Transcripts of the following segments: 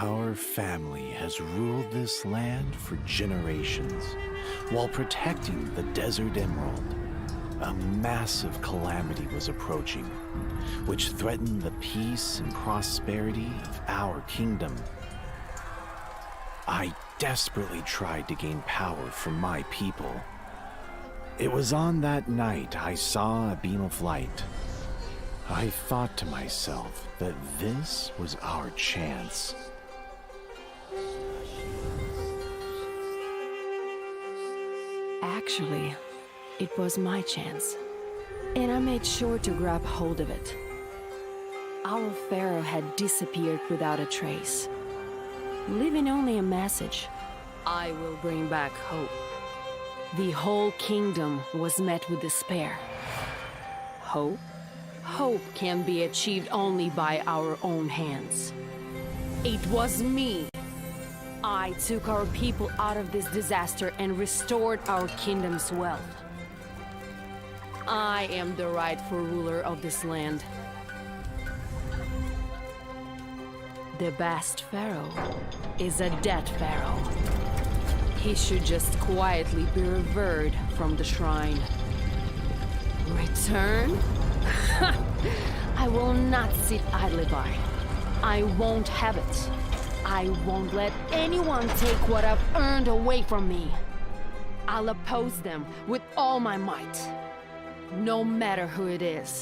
Our family has ruled this land for generations while protecting the desert emerald. A massive calamity was approaching, which threatened the peace and prosperity of our kingdom. I desperately tried to gain power for my people. It was on that night I saw a beam of light. I thought to myself that this was our chance. Actually, it was my chance, and I made sure to grab hold of it. Our pharaoh had disappeared without a trace, leaving only a message: I will bring back hope. The whole kingdom was met with despair. Hope? Hope can be achieved only by our own hands. It was me. I took our people out of this disaster and restored our kingdom's wealth. I am the rightful ruler of this land. The best pharaoh is a dead pharaoh. He should just quietly be revered from the shrine. Return? I will not sit idly by. I won't have it. I won't let anyone take what I've earned away from me. I'll oppose them with all my might, no matter who it is.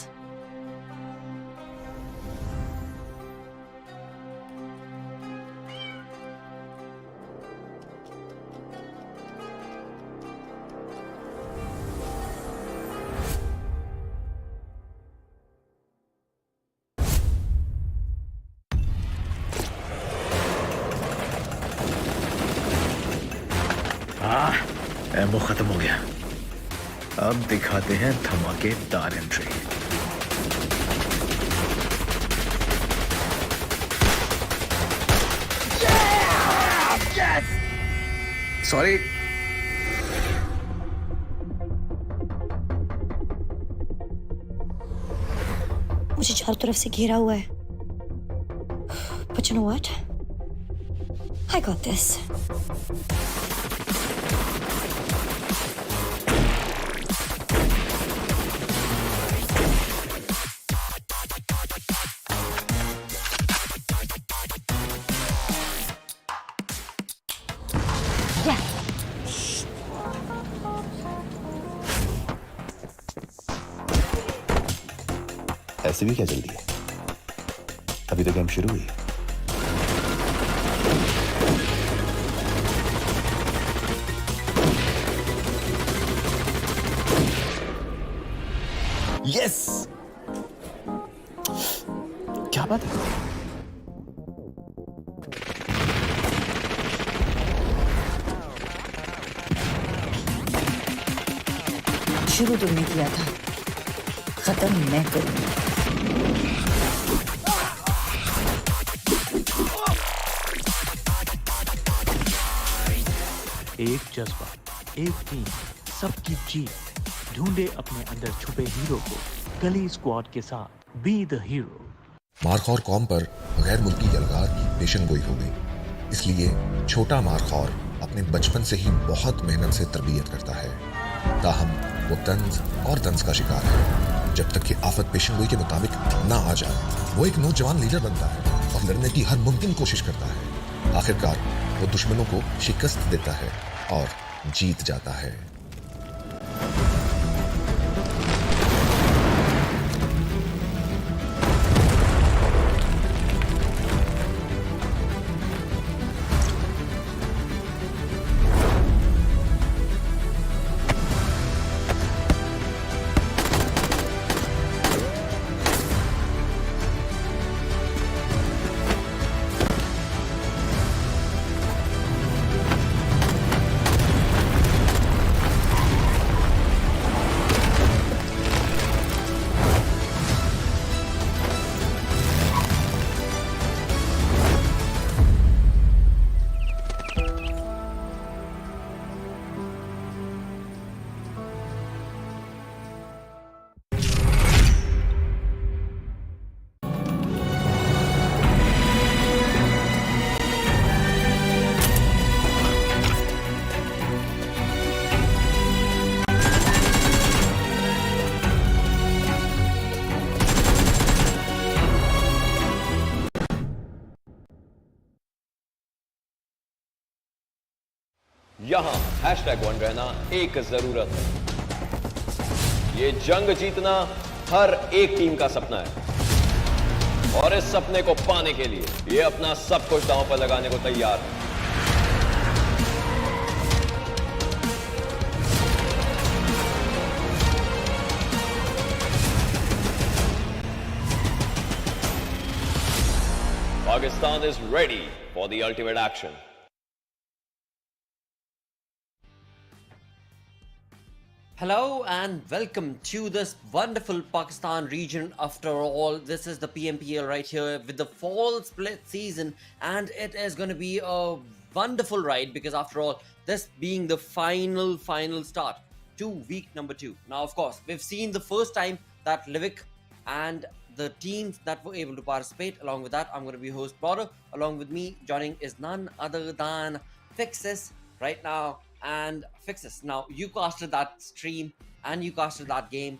Ammo खत्म हो गया। अब दिखाते हैं धमाकेदार entry. Sorry. मुझे चारों तरफ से घेरा हुआ है। But you know what? I got this. ऐसे भी क्या जल्दी है? अभी तो गेम शुरू हुई है। यस! क्या बात है? शुरू तुमने किया था, खत्म मैं करूंगा। एक जज्बा, एक टीम, सबकी जीत। ढूंढे अपने अंदर छुपे हीरो को। गली स्क्वाड के साथ बी द हीरो। मारखौर कौम पर गैर मुल्की यलगार की पेशन गोई हो गई। इसलिए छोटा मारखौर अपने बचपन से ही बहुत मेहनत से तरबियत करता है। ताहम वो तंज और तंज का शिकार है। जब तक कि आफत पेशन गोई के मुताबिक ना आ जाए, वो एक नौजवान लीडर बनता है और लड़ने की हर मुमकिन कोशिश करता है। आखिरकार वो दुश्मनों को शिकस्त देता है और जीत जाता है। यहाँ #1 रहना एक जरूरत है। ये जंग जीतना हर एक टीम का सपना है और इस सपने को पाने के लिए ये अपना सब कुछ दांव पर लगाने को तैयार है। Pakistan is ready for the ultimate action. Hello and welcome to this wonderful Pakistan region. After all, this is the PMPL right here with the fall split season, and it is going to be a wonderful ride because after all, this being the final start to week number 2. Now, of course, we've seen the first time that Livik and the teams that were able to participate. Along with that, I'm going to be host Brother. Along with me, joining is none other than Fixes right now. And Fixes, now you casted that stream and you casted that game.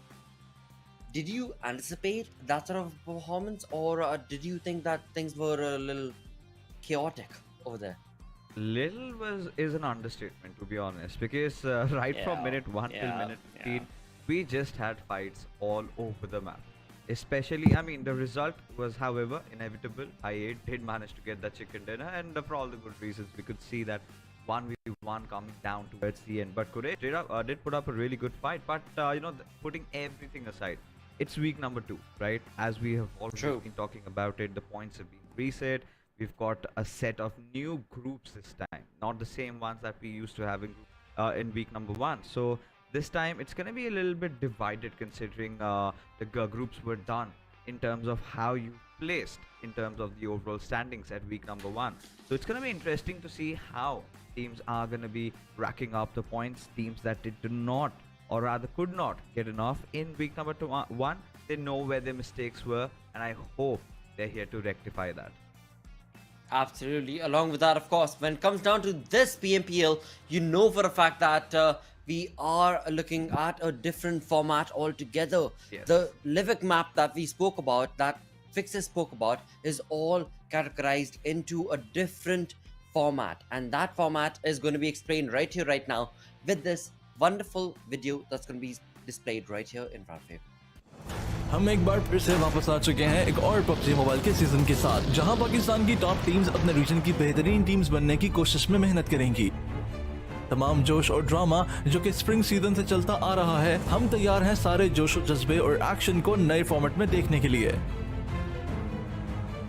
Did you anticipate that sort of performance, or did you think that things were a little chaotic over there? Little is an understatement, to be honest, because right from minute 1 till minute 15, we just had fights all over the map. Especially, I mean, the result was, however, inevitable. I did manage to get the chicken dinner, and for all the good reasons, we could see that 1v1 coming down towards the end. But Quraysh did put up a really good fight. But putting everything aside, it's week number 2, right? As we have already been talking about it, the points have been reset. We've got a set of new groups this time, not the same ones that we used to have in week number 1. So this time it's going to be a little bit divided, considering the groups were done in terms of how you placed in terms of the overall standings at week number 1. So it's going to be interesting to see how teams are going to be racking up the points. Teams that did not, or rather could not, get enough in week number 1, they know where their mistakes were, and I hope they're here to rectify that. Absolutely. Along with that, of course, when it comes down to this PMPL, you know for a fact that we are looking at a different format altogether. Yes. The Livik map that we spoke about, that Fixes spoke about, is all categorized into a different format, and that format is going to be explained right here, right now, with this wonderful video that's going to be displayed right here in front of you. हम एक बार फिर से वापस आ चुके हैं एक और PUBG mobile के सीजन के साथ, जहां पाकिस्तान की टॉप टीम्स अपने रीजन की बेहतरीन टीम्स बनने की कोशिश में मेहनत करेंगी। तमाम जोश और ड्रामा जो कि स्प्रिंग सीजन से चलता आ रहा है, हम तैयार हैं सारे जोश जज्बे और एक्शन को नए फॉर्मेट में देखने के लिए।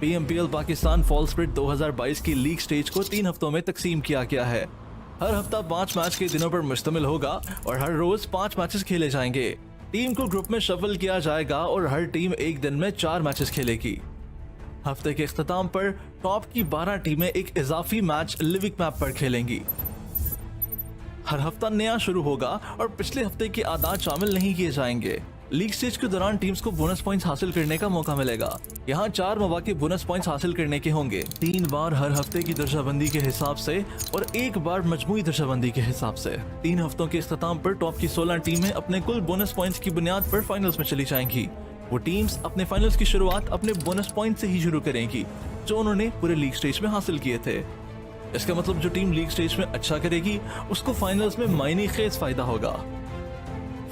PMPL पाकिस्तान फॉल स्प्लिट 2022 की लीग स्टेज को 3 हफ्तों में तकसीम किया गया है। हर हफ्ता 5 मैच के दिनों पर मुश्तमिल होगा और हर रोज 5 मैचेस खेले जाएंगे। टीम को ग्रुप में शफल किया जाएगा और हर टीम एक दिन में 4 मैचेस खेलेगी। हफ्ते के इख्तिताम पर टॉप की 12 टीमें एक इजाफी मैच लिविक मैप पर खेलेंगी। हर हफ्ता नया शुरू होगा और पिछले हफ्ते के आदात शामिल नहीं किए जाएंगे। लीग स्टेज के दौरान टीम्स को बोनस पॉइंट्स हासिल करने का मौका मिलेगा। यहाँ 4 मौके बोनस पॉइंट्स हासिल करने के होंगे, 3 बार हर हफ्ते की दर्जाबंदी के हिसाब से और 1 बार मजमूई दर्जाबंदी के हिसाब से। 3 हफ्तों के इख्तिताम पर टॉप की 16 टीमें अपने कुल बोनस पॉइंट्स की बुनियाद पर फाइनल्स में चली जाएंगी। वो टीम्स अपने फाइनल्स की शुरुआत अपने बोनस पॉइंट से ही शुरू करेंगी जो उन्होंने पूरे लीग स्टेज में हासिल किए थे। इसका मतलब जो टीम लीग स्टेज में अच्छा करेगी उसको फाइनल्स में मायने खेज फायदा होगा।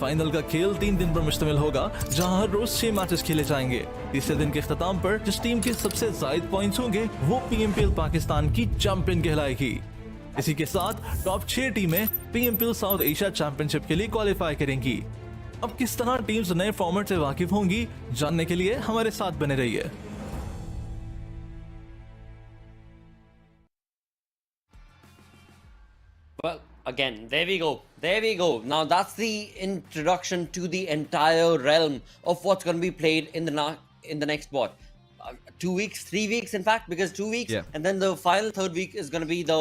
फाइनल का खेल 3 दिन पर मुश्तमिल होगा, जहां हर रोज 6 मैचेस खेले जाएंगे। तीसरे दिन के इख्तिताम पर जिस टीम के सबसे ज्यादा पॉइंट्स होंगे वो PMPL पाकिस्तान की चैंपियन कहलाएगी। इसी के साथ टॉप 6 टीमें PMPL साउथ एशिया चैंपियनशिप के लिए क्वालिफाई करेंगी। अब किस तरह टीम्स नए फॉर्मेट से वाकिफ होंगी, जानने के लिए हमारे साथ बने रहिए। Well, again, there we go. Now that's the introduction to the entire realm of what's going to be played in the next 2 weeks, 3 weeks, in fact, because 2 weeks, and then the final 3rd week is going to be the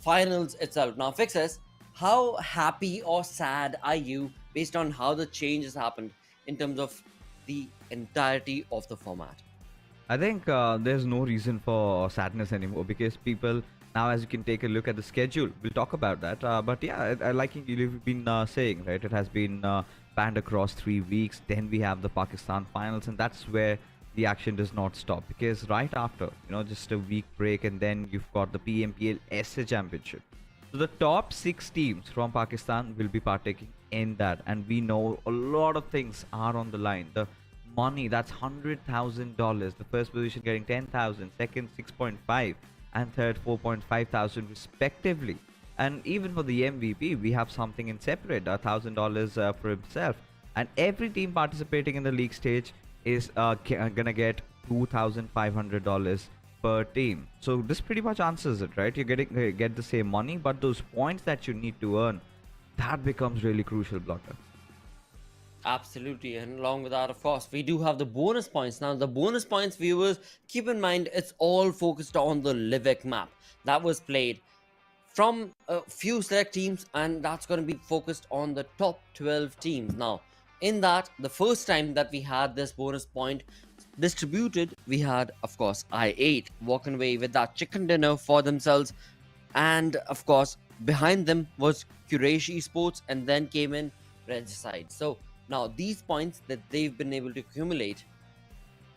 finals itself. Now, Fixes, how happy or sad are you based on how the change has happened in terms of the entirety of the format? I think there's no reason for sadness anymore, because people now, as you can take a look at the schedule, we'll talk about that. But yeah, I like you've been saying, right? It has been panned across 3 weeks. Then we have the Pakistan finals, and that's where the action does not stop, because right after, just a week break, and then you've got the PMPL SA Championship. So the top 6 teams from Pakistan will be partaking in that, and we know a lot of things are on the line. The money, that's $100,000. The first position getting 10,000, second 6.5, and third 4.5 thousand respectively. And even for the MVP, we have something in separate, $1,000 for himself. And every team participating in the league stage is gonna get $2,500 per team. So this pretty much answers it, right? You're get the same money, but those points that you need to earn, that becomes really crucial, Blocker. Absolutely, and along with that, of course, we do have the bonus points. Now, the bonus points, viewers, keep in mind, it's all focused on the Livik map that was played from a few select teams, and that's going to be focused on the top 12 teams. Now, in that, the first time that we had this bonus point distributed, we had, of course, I8 walking away with that chicken dinner for themselves, and of course, behind them was Quraysh Esports, and then came in Regicide. So now these points that they've been able to accumulate,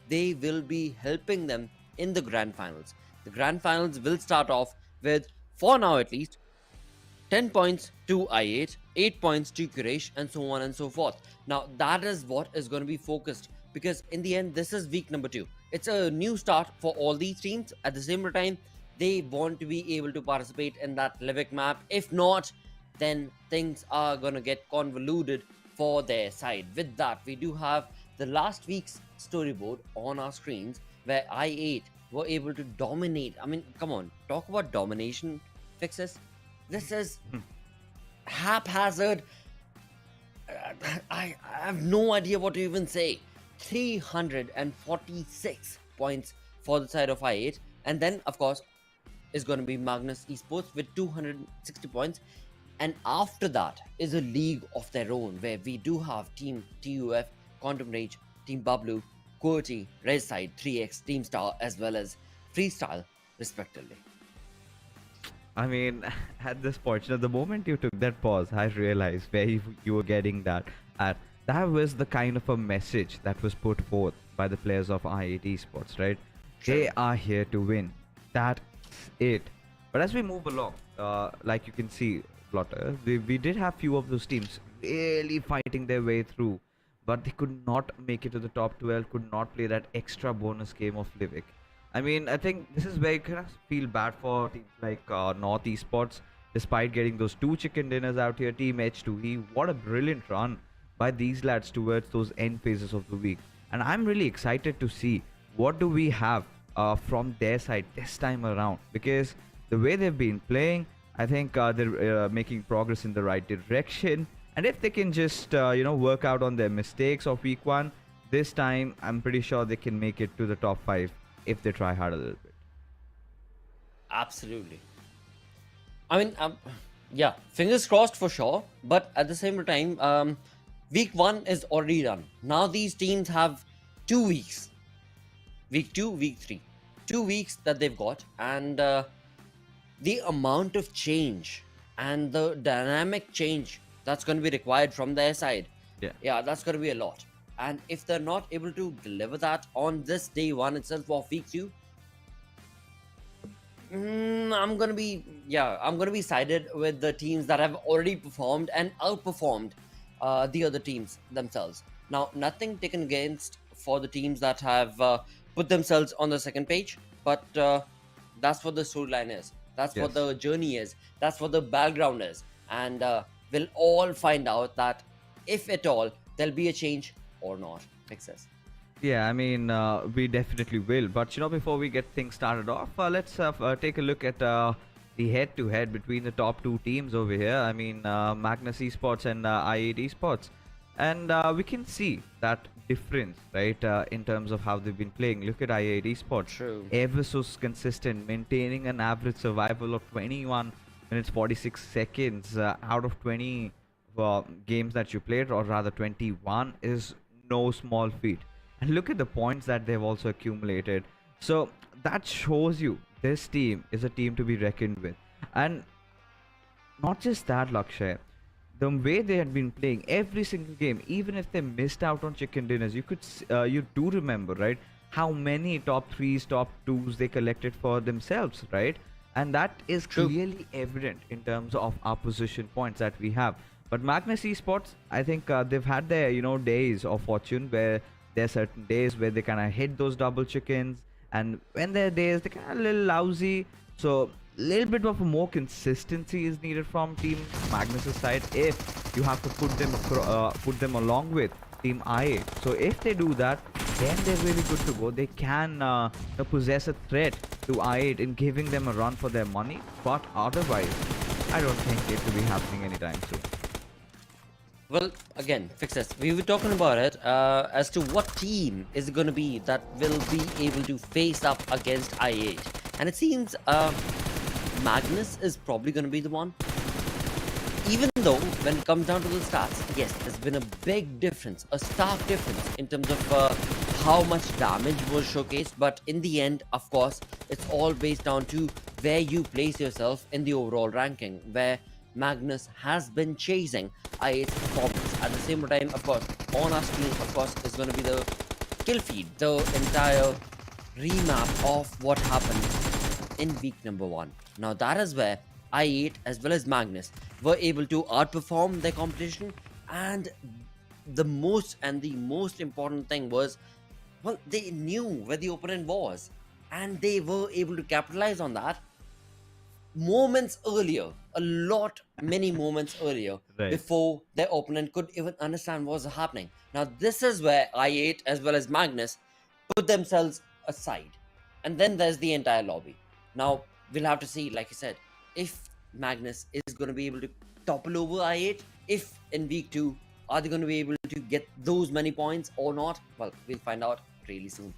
they will be helping them in the grand finals. The grand finals will start off with, for now at least, 10 points to I8, 8 points to Quraysh, and so on and so forth. Now that is what is going to be focused, because in the end, this is week number 2. It's a new start for all these teams. At the same time, they want to be able to participate in that Livik map. If not, then things are going to get convoluted for their side. With that, we do have the last week's storyboard on our screens, where I8 were able to dominate. I mean, come on, talk about domination, Fixes. This is haphazard. I have no idea what to even say. 346 points for the side of I8, and then of course is going to be Magnus Esports with 260 points. And after that is a league of their own, where we do have Team TUF, Quantum Rage, Team BABLU, QWERTY, Redside, 3X, Team Star, as well as Freestyle, respectively. I mean, at this point, the moment you took that pause, I realized where you were getting that at. That was the kind of a message that was put forth by the players of R3D Esports, right? Sure. They are here to win. That's it. But as we move along, like you can see, Plotter, we did have few of those teams really fighting their way through, but they could not make it to the top 12, could not play that extra bonus game of Livik. I mean, I think this is where you kind of feel bad for teams like North Esports, despite getting those 2 chicken dinners out here. Team H2E, what a brilliant run by these lads towards those end phases of the week. And I'm really excited to see what do we have from their side this time around, because the way they've been playing, I think they're making progress in the right direction. And if they can just work out on their mistakes of week 1, this time I'm pretty sure they can make it to the top 5 if they try hard a little bit. Absolutely. I mean, yeah, fingers crossed for sure. But at the same time, week 1 is already done. Now these teams have 2 weeks. Week 2, week 3. 2 weeks that they've got. And the amount of change and the dynamic change that's going to be required from their side. Yeah, that's going to be a lot. And if they're not able to deliver that on this day 1 itself of week 2, I'm gonna be sided with the teams that have already performed and outperformed the other teams themselves. Now, nothing taken against for the teams that have put themselves on the second page, but that's what the storyline is. That's what the journey is. That's what the background is. And we'll all find out that if at all there'll be a change or not. Success. Yeah, I mean, we definitely will. But, before we get things started off, let's take a look at the head-to-head between the top 2 teams over here. I mean, Magnus Esports and R3D Esports. And we can see that difference, right, in terms of how they've been playing. Look at R3D Esports. True. Ever so consistent, maintaining an average survival of 21 minutes 46 seconds out of 20 games that you played, or rather 21, is no small feat. And look at the points that they've also accumulated. So that shows you this team is a team to be reckoned with. And not just that, Lakshay, the way they had been playing every single game, even if they missed out on chicken dinners, you do remember, right, how many top 3s, top 2s they collected for themselves, right? and that is clearly evident in terms of our position points that we have. But Magnus Esports, I think they've had their days of fortune where there are certain days where they kind of hit those double chickens, and when there are days they kind of a little lousy. So a little bit of more consistency is needed from Team Magnus's side if you have to put them along with Team IA. So if they do that, then they're really good to go. They can possess a threat to IA in giving them a run for their money. But otherwise, I don't think it will be happening anytime soon. Well, again, Fixes, we were talking about it as to what team is going to be that will be able to face up against IA. And it seems Magnus is probably going to be the one. Even though, when it comes down to the stats, yes, there's been a big difference, a stark difference in terms of how much damage was showcased. But in the end, of course, it's all based down to where you place yourself in the overall ranking, where Magnus has been chasing IA's performance. At the same time, of course, on our screen, of course, is going to be the kill feed, the entire remap of what happened in week number 1. Now that is where I8 as well as Magnus were able to outperform their competition, and the most important thing was, well, they knew where the opponent was and they were able to capitalize on that moments earlier, many moments earlier, right, before their opponent could even understand what was happening. Now this is where I8 as well as Magnus put themselves aside, and then there's the entire lobby. Now we'll have to see, like I said, if Magnus is going to be able to topple over I8, if in week 2 are they going to be able to get those many points or not. Well, we'll find out really soon.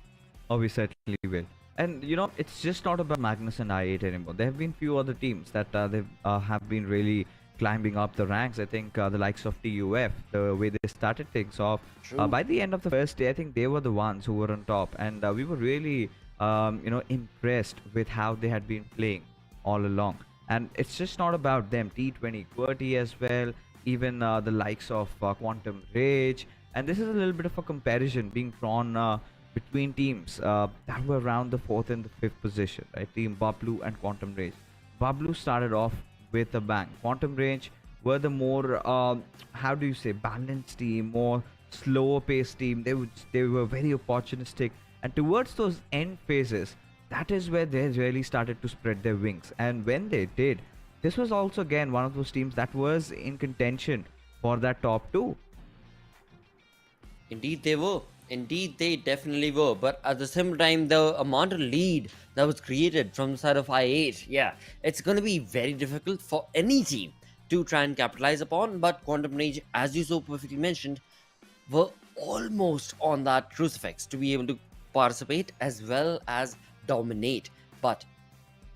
Oh, we certainly will. And it's just not about Magnus and I8 anymore. There have been few other teams that have been really climbing up the ranks. I think the likes of TUF, the way they started things off, by the end of the first day, I think they were the ones who were on top, and we were really impressed with how they had been playing all along. And it's just not about them. T20 QWERTY as well, even the likes of Quantum Rage, and this is a little bit of a comparison being drawn between teams that were around the 4th and the 5th position, right? Team BABLU and Quantum Rage. BABLU started off with a bang. Quantum Rage were the more balanced team, more slower paced team. They were very opportunistic, and towards those end phases, that is where they really started to spread their wings. And when they did, this was also again one of those teams that was in contention for that top 2. Indeed they were. Indeed they definitely were. But at the same time, the amount of lead that was created from the side of I8, yeah, it's going to be very difficult for any team to try and capitalize upon. But Quantum Rage, as you so perfectly mentioned, were almost on that crucifix to be able to participate as well as dominate. But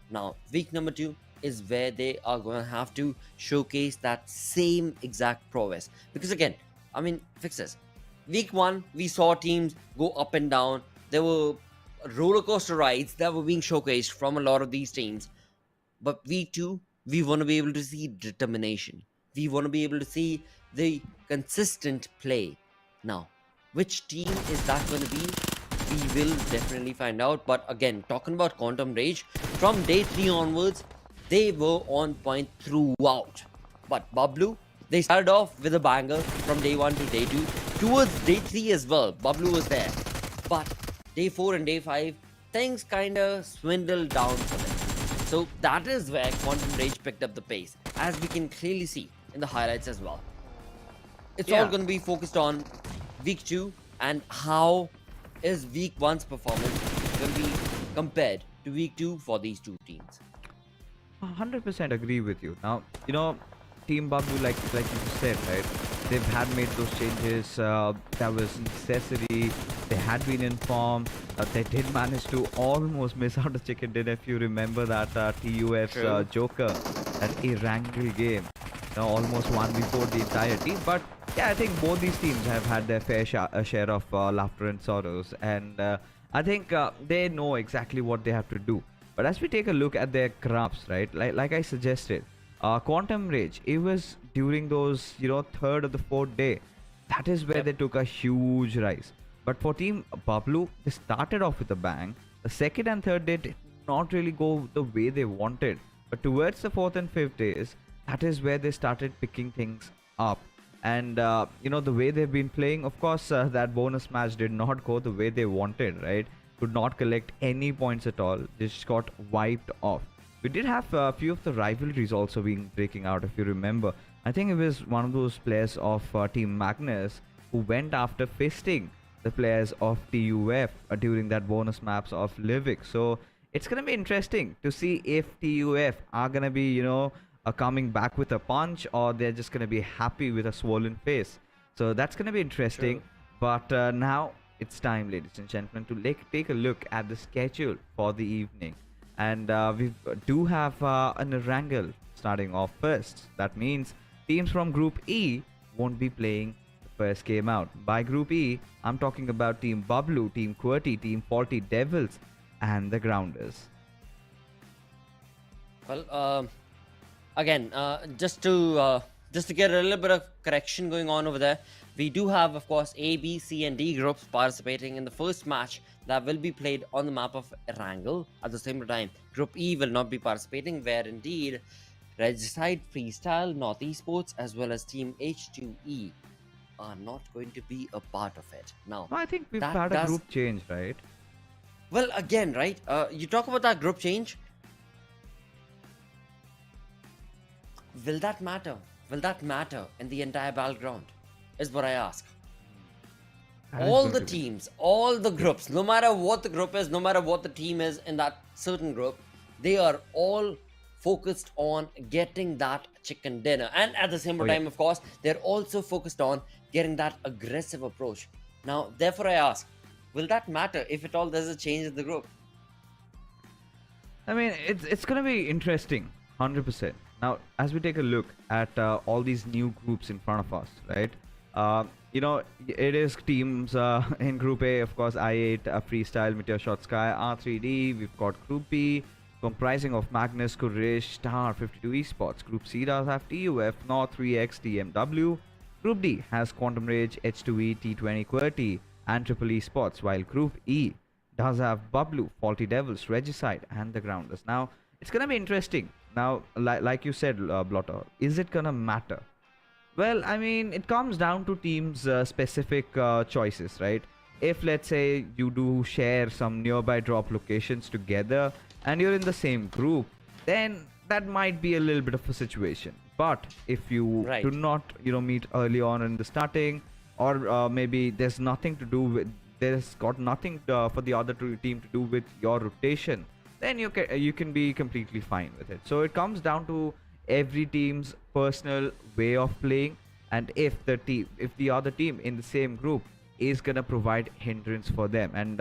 now week number 2 is where they are going to have to showcase that same exact prowess, because again, I mean, Fixes, week 1 we saw teams go up and down. There were roller coaster rides that were being showcased from a lot of these teams. But week 2, we want to be able to see determination. We want to be able to see the consistent play. Now, which team is that going to be? We will definitely find out. But again, talking about Quantum Rage, from day 3 onwards, they were on point throughout. But BABLU, they started off with a banger from day 1 to day 2. Towards day 3 as well, BABLU was there. But day 4 and day 5, things kinda swindled down for them. So that is where Quantum Rage picked up the pace, as we can clearly see in the highlights as well. It's all going to be focused on week 2 and how is week 1's performance going to be compared to week 2 for these two teams. 100% agree with you. Now, Team BABLU, like you said, right? They've had made those changes. That was necessity. They had been informed. They did manage to almost miss out the chicken dinner. If you remember that TUF's Joker, that Erangel game, almost won before the entire team. But yeah, I think both these teams have had their fair share of laughter and sorrows, and I think they know exactly what they have to do. But as we take a look at their crafts, right, like I suggested, Quantum Rage, it was during those 3rd or the 4th day, that is where they took a huge rise. But for Team BABLU, they started off with a bang. The 2nd and 3rd day did not really go the way they wanted. But towards the fourth and fifth days, that is where they started picking things up. And the way they've been playing, of course, that bonus match did not go the way they wanted, right? Could not collect any points at all. Just got wiped off. We did have a few of the rivalries also being breaking out, if you remember. I think it was one of those players of Team Magnus who went after fisting the players of TUF during that bonus maps of Livik. So it's going to be interesting to see if TUF are going to be, coming back with a punch, or they're just going to be happy with a swollen face. So that's going to be interesting. True. But now it's time, ladies and gentlemen, to take a look at the schedule for the evening. And we do have an Erangel starting off first. That means teams from Group E won't be playing the first game out. By Group E, I'm talking about Team BABLU, Team QWERTY, Team Faulty Devils, and the Grounders. Well, again, just to get a little bit of correction going on over there, we do have, of course, A, B, C, and D groups participating in the first match that will be played on the map of Erangel. At the same time, Group E will not be participating, where indeed Regicide, Freestyle, North Esports, as well as Team H2E are not going to be a part of it. Now, I think we've had a group change, right? Well, again, right? You talk about that group change. Will that matter? Will that matter in the entire battleground? Is what I ask. All the teams, all the groups, no matter what the group is, no matter what the team is in that certain group, they are all focused on getting that chicken dinner. And at the same time, of course, they're also focused on getting that aggressive approach. Now, therefore, I ask, will that matter if at all there's a change in the group? I mean, it's going to be interesting, 100%. Now, as we take a look at all these new groups in front of us, right? It is teams in Group A, of course, I8, Freestyle, Metershot Sky, R3D. We've got Group B, comprising of Magnus, Quraysh, R3D Esports. Group C does have TUF, North 3X, TmwEsports. Group D has Quantum Rage, H2E, T20 and TmwEsports, while Group E does have BABLU, Faulty Devils, Regicide, and the Grounders. Now, it's going to be interesting. Now, like you said, Blotter, is it going to matter? Well, I mean, it comes down to teams' specific choices, right? If, let's say, you do share some nearby drop locations together and you're in the same group, then that might be a little bit of a situation. But if you do not, meet early on in the starting, or maybe there's nothing to do with, there's got nothing for the other team to do with your rotation, then you can be completely fine with it. So it comes down to every team's personal way of playing, and if the other team in the same group is gonna provide hindrance for them. And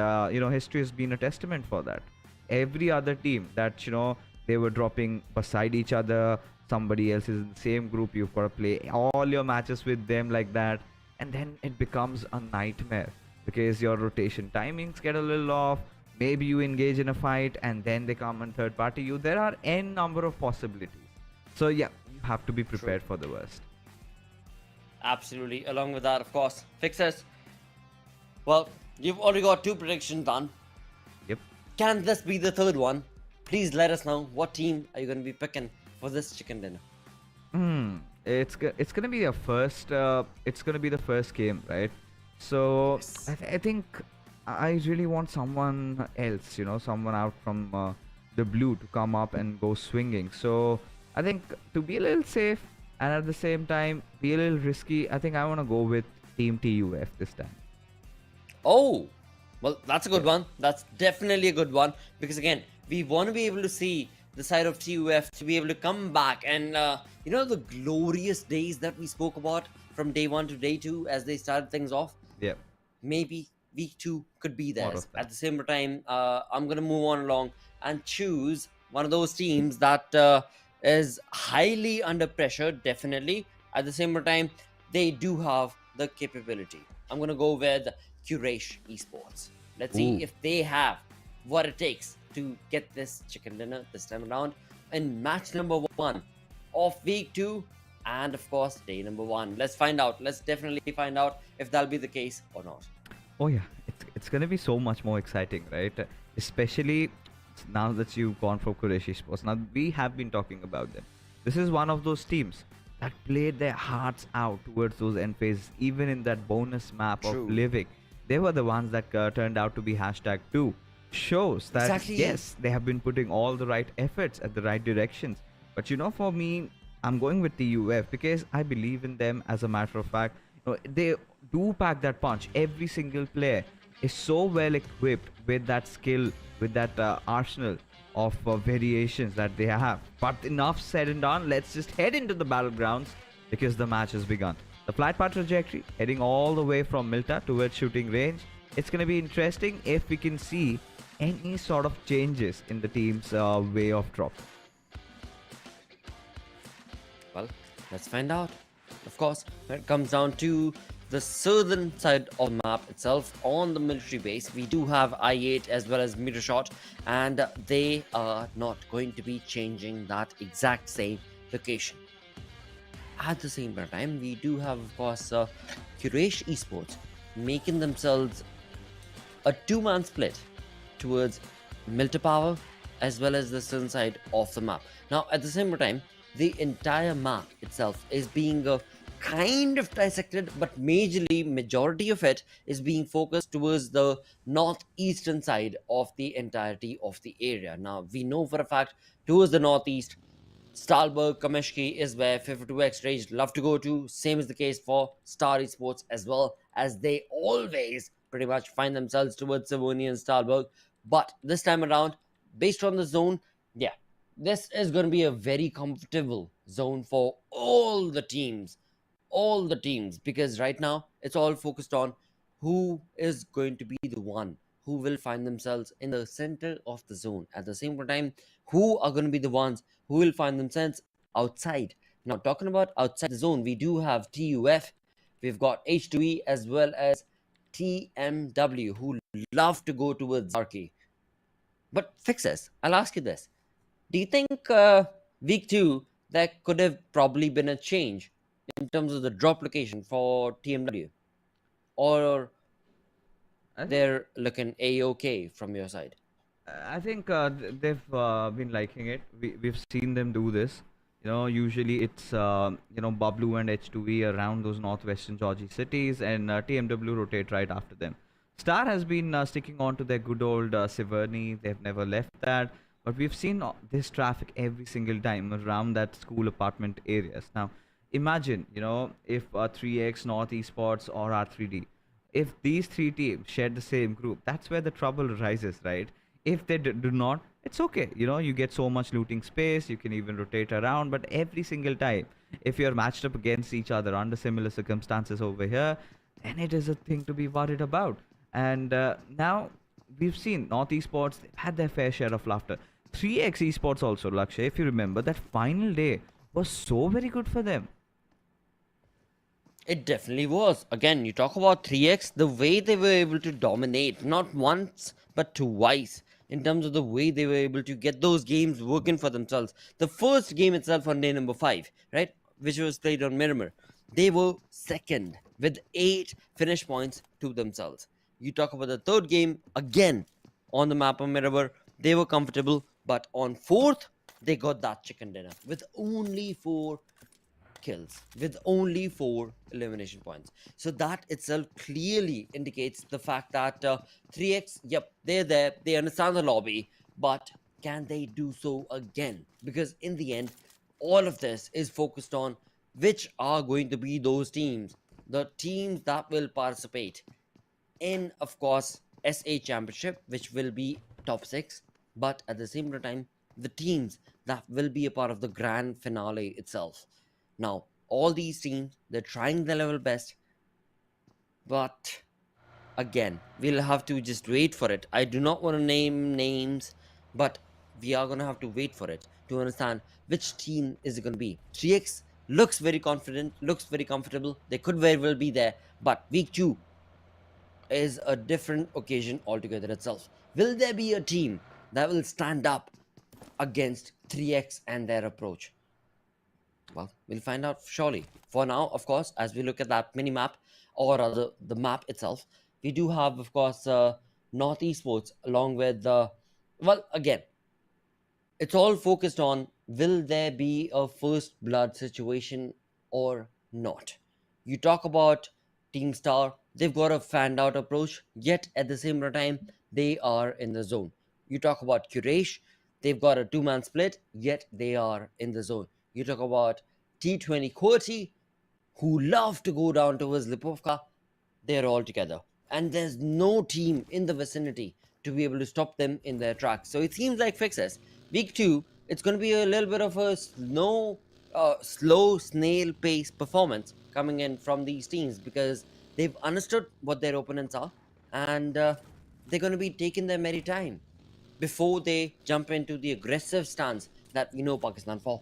history has been a testament for that. Every other team that they were dropping beside each other, somebody else is in the same group, you've got to play all your matches with them like that, and then it becomes a nightmare because your rotation timings get a little off. Maybe you engage in a fight and then they come and third party you. There are n number of possibilities. So yeah, you have to be prepared for the worst. Absolutely. Along with that, of course, fixes. Well, you've already got 2 predictions done. Yep. Can this be the third one? Please let us know what team are you going to be picking for this chicken dinner. It's gonna be a first. It's gonna be the first game, right? So yes. I think I really want someone else, someone out from the blue to come up and go swinging. So I think to be a little safe and at the same time be a little risky, I think I want to go with Team TUF this time. Oh, well, that's a good one. That's definitely a good one, because again, we want to be able to see the side of TUF to be able to come back and the glorious days that we spoke about from day 1 to day 2 as they started things off. Yeah. Maybe week 2 could be there. At the same time, I'm going to move on along and choose one of those teams that is highly under pressure, definitely. At the same time, they do have the capability. I'm going to go with Quraysh Esports. Let's see if they have what it takes to get this chicken dinner this time around in match number 1 of week 2 and of course day number 1. Let's find out. Let's definitely find out if that'll be the case or not. Oh yeah, it's gonna be so much more exciting, right? Especially now that you've gone for Quraysh Esports, now we have been talking about them. This is one of those teams that played their hearts out towards those end phases, even in that bonus map True. of living. They were the ones that turned out to be #2. Shows that Exactly. yes, they have been putting all the right efforts at the right directions. But you know, for me, I'm going with TUF because I believe in them. As a matter of fact, you know, they do pack that punch. Every single player is so well equipped with that skill, with that arsenal of variations that they have. But enough said and done. Let's just head into the battlegrounds because the match has begun. The flight path trajectory heading all the way from Milta towards shooting range. It's going to be interesting if we can see any sort of changes in the team's way of drop. Well, let's find out. Of course, when it comes down to the southern side of the map itself, on the military base, we do have I-8 as well as Metershot, and they are not going to be changing that exact same location. At the same time, we do have, of course, Quraysh Esports making themselves a two-man split towards Milta Power as well as the southern side of the map. Now, at the same time, the entire map itself is being kind of dissected, but majority of it is being focused towards the northeastern side of the entirety of the area. Now, we know for a fact towards the northeast, Stalberg, Kameshki is where 52X Rage love to go to. Same is the case for Star Esports as well, as they always pretty much find themselves towards Savoni and Stalberg. But this time around, based on the zone, yeah, this is going to be a very comfortable zone for all the teams, because right now it's all focused on who is going to be the one who will find themselves in the center of the zone. At the same time, who are going to be the ones who will find themselves outside. Now, talking about outside the zone, we do have TUF, we've got H2E as well as TMW, who love to go towards Arky. But Fixes, I'll ask you this. Do you think week 2 there could have probably been a change in terms of the drop location for TMW? Or they're looking A-okay from your side? I think they've been liking it. We've seen them do this. You know, usually it's BABLU and H2E around those northwestern Georgia cities, and TMW rotate right after them. Star has been sticking on to their good old Severny. They've never left that. But we've seen this traffic every single time around that school apartment areas. Now, imagine, you know, if 3X, North Esports, or R3D, if these three teams share the same group, that's where the trouble arises, right? If they do not, it's okay. You know, you get so much looting space, you can even rotate around. But every single time, if you're matched up against each other under similar circumstances over here, then it is a thing to be worried about. And now we've seen North Esports had their fair share of laughter. 3X Esports also, Lakshay, if you remember, that final day was so very good for them. It definitely was. Again, you talk about 3X, the way they were able to dominate, not once, but twice, in terms of the way they were able to get those games working for themselves. The first game itself on day number 5, right, which was played on Miramar, they were second with 8 finish points to themselves. You talk about the third game, again, on the map of Miramar, they were comfortable, but on 4th, they got that chicken dinner with only 4 kills, with only 4 elimination points. So that itself clearly indicates the fact that 3X, yep, they're there, they understand the lobby, but can they do so again? Because in the end, all of this is focused on which are going to be those teams, the teams that will participate in, of course, SA Championship, which will be top 6, but at the same time, the teams that will be a part of the grand finale itself. Now, all these teams, they're trying their level best, but again, we'll have to just wait for it. I do not want to name names, but we are going to have to wait for it to understand which team is it going to be. 3X looks very confident, looks very comfortable. They could very well be there, but week 2 is a different occasion altogether itself. Will there be a team that will stand up against 3X and their approach? Well, we'll find out surely. For now, of course, as we look at that mini map, or rather the map itself, we do have, of course, North Esports along with Well, again, it's all focused on will there be a first blood situation or not. You talk about Team Star, they've got a fanned out approach, yet at the same time, they are in the zone. You talk about Quraysh, they've got a two-man split, yet they are in the zone. You talk about T20 Qwerty, who love to go down towards Lipovka, they're all together. And there's no team in the vicinity to be able to stop them in their tracks. So it seems like fixes. Week 2, it's going to be a little bit of a slow snail pace performance coming in from these teams because they've understood what their opponents are and they're going to be taking their merry time before they jump into the aggressive stance that we know Pakistan for.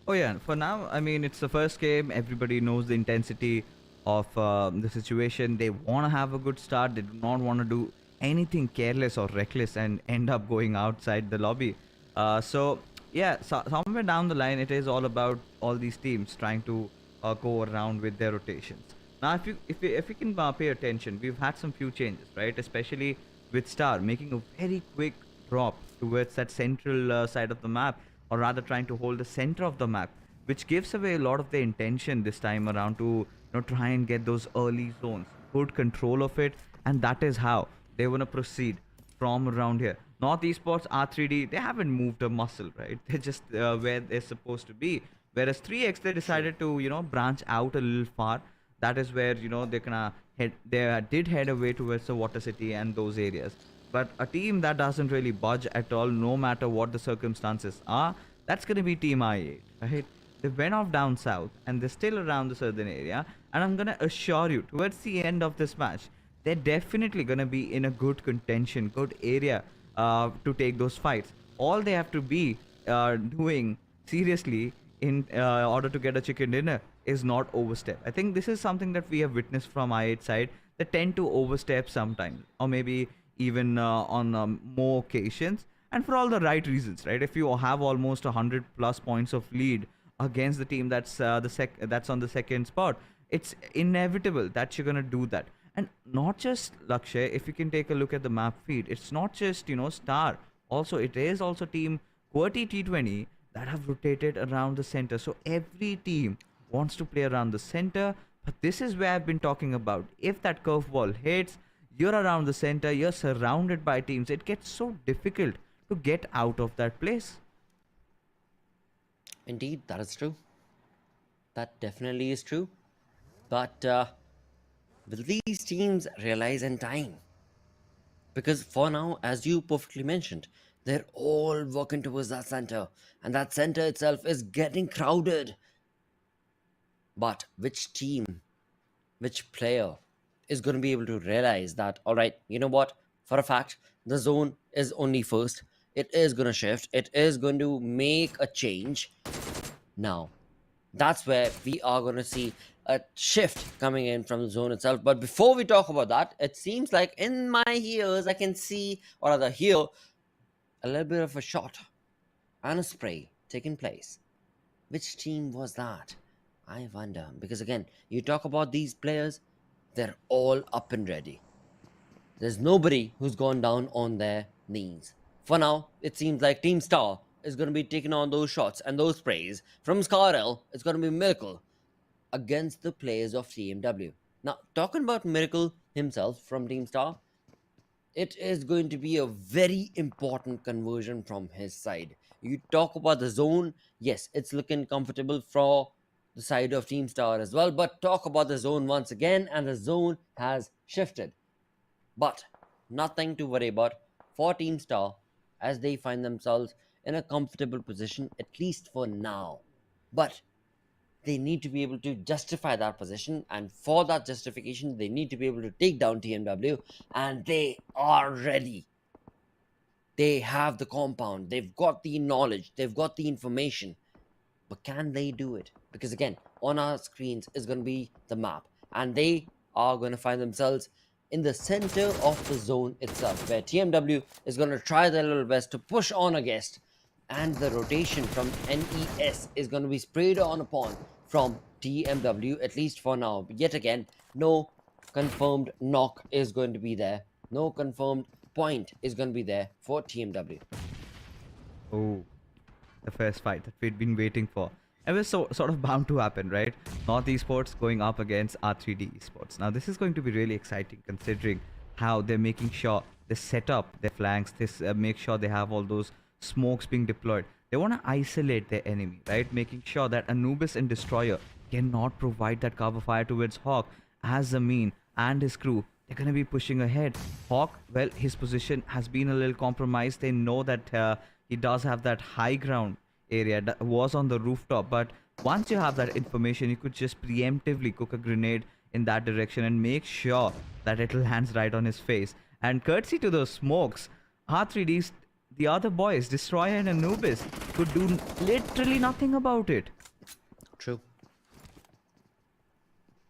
Oh yeah, for now, I mean, it's the first game. Everybody knows the intensity of the situation. They want to have a good start. They do not want to do anything careless or reckless and end up going outside the lobby. So somewhere down the line, it is all about all these teams trying to go around with their rotations. Now, if you can pay attention, we've had some few changes, right? Especially with Star making a very quick drop towards that central side of the map, or rather trying to hold the center of the map, which gives away a lot of the intention this time around to try and get those early zones, good control of it, and that is how they want to proceed from around here. North Esports, R3D, they haven't moved a muscle, right? They're just where they're supposed to be. Whereas 3X, they decided to branch out a little far. That is where they're gonna head. They did head away towards the Water City and those areas. But a team that doesn't really budge at all, no matter what the circumstances are, that's going to be Team I8, right? They went off down south and they're still around the southern area. And I'm going to assure you, towards the end of this match, they're definitely going to be in a good contention, good area to take those fights. All they have to be doing seriously in order to get a chicken dinner is not overstep. I think this is something that we have witnessed from I8 side. They tend to overstep sometimes, or maybe even on more occasions, and for all the right reasons, right? If you have almost 100 plus points of lead against the team that's that's on the second spot, it's inevitable that you're gonna do that. And not just Lakshay, if you can take a look at the map feed, it's not just Star. Also, it is also Team Qwerty T20 that have rotated around the center. So every team wants to play around the center, but this is where I've been talking about. If that curveball hits, you're around the center, you're surrounded by teams, it gets so difficult to get out of that place. Indeed, that is true. That definitely is true. But will these teams realize in time? Because for now, as you perfectly mentioned, they're all working towards that center, and that center itself is getting crowded. But which team, which player is going to be able to realize that, all right, you know what, for a fact, the zone is only first. It is going to shift. It is going to make a change. Now, that's where we are going to see a shift coming in from the zone itself. But before we talk about that, it seems like in my ears, I can see, or rather hear, a little bit of a shot and a spray taking place. Which team was that? I wonder. Because again, you talk about these players, they're all up and ready. There's nobody who's gone down on their knees. For now, it seems like Team Star is going to be taking on those shots and those sprays. From Scarrel, it's going to be Miracle against the players of TmW. Now, talking about Miracle himself from Team Star, it is going to be a very important conversion from his side. You talk about the zone, yes, it's looking comfortable for the side of Team Star as well, but talk about the zone once again, and the zone has shifted. But nothing to worry about for Team Star as they find themselves in a comfortable position, at least for now. But they need to be able to justify that position, and for that justification, they need to be able to take down TmW, and they are ready. They have the compound, they've got the knowledge, they've got the information. But can they do it? Because again, on our screens is going to be the map, and they are going to find themselves in the center of the zone itself, where TmW is going to try their little best to push on a guest, and the rotation from NES is going to be sprayed on upon from TmW, at least for now. But yet again, no confirmed knock is going to be there. No confirmed point is going to be there for TmW. Oh, the first fight that we'd been waiting for. It was sort of bound to happen, right? North Esports going up against R3D Esports. Now, this is going to be really exciting considering how they're making sure they set up their flanks, they make sure they have all those smokes being deployed. They want to isolate their enemy, right? Making sure that Anubis and Destroyer cannot provide that cover fire towards Hawk as Amin and his crew. They're going to be pushing ahead. Hawk, well, his position has been a little compromised. They know that he does have that high ground area that was on the rooftop, but once you have that information, you could just preemptively cook a grenade in that direction and make sure that it lands right on his face. And courtesy to those smokes, R3D's, the other boys, Destroyer and Anubis, could do literally nothing about it. True.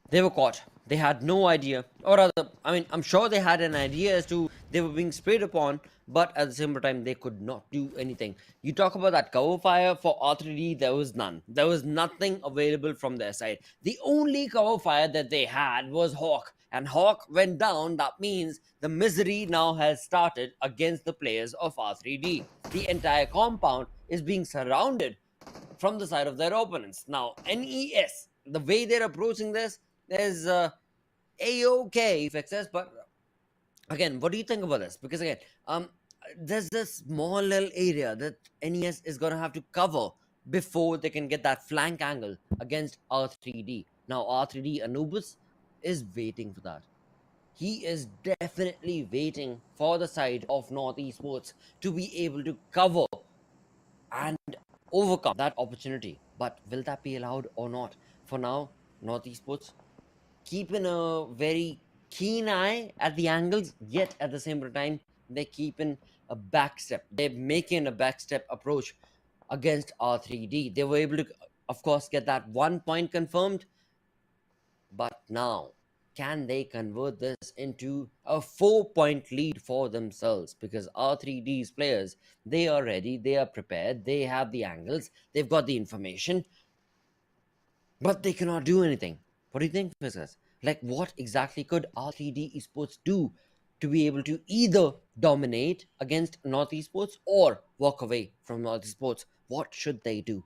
They were caught. They had no idea, or rather, I mean, I'm sure they had an idea as to they were being sprayed upon, but at the same time, they could not do anything. You talk about that cover fire for R3D, there was none. There was nothing available from their side. The only cover fire that they had was Hawk, and Hawk went down. That means the misery now has started against the players of R3D. The entire compound is being surrounded from the side of their opponents. Now, NES, the way they're approaching this, there's A-OK fixes, but again, what do you think about this? Because again, there's this small little area that NES is going to have to cover before they can get that flank angle against R3D. Now, R3D Anubis is waiting for that. He is definitely waiting for the side of North Esports to be able to cover and overcome that opportunity. But will that be allowed or not? For now, North Esports keeping a very keen eye at the angles, yet at the same time, they're keeping a backstep. They're making a backstep approach against R3D. They were able to, of course, get that 1 point confirmed. But now, can they convert this into a 4-point lead for themselves? Because R3D's players, they are ready, they are prepared, they have the angles, they've got the information, but they cannot do anything. What do you think, Fizzers? Like, what exactly could R3D Esports do to be able to either dominate against North Esports or walk away from North Esports? What should they do?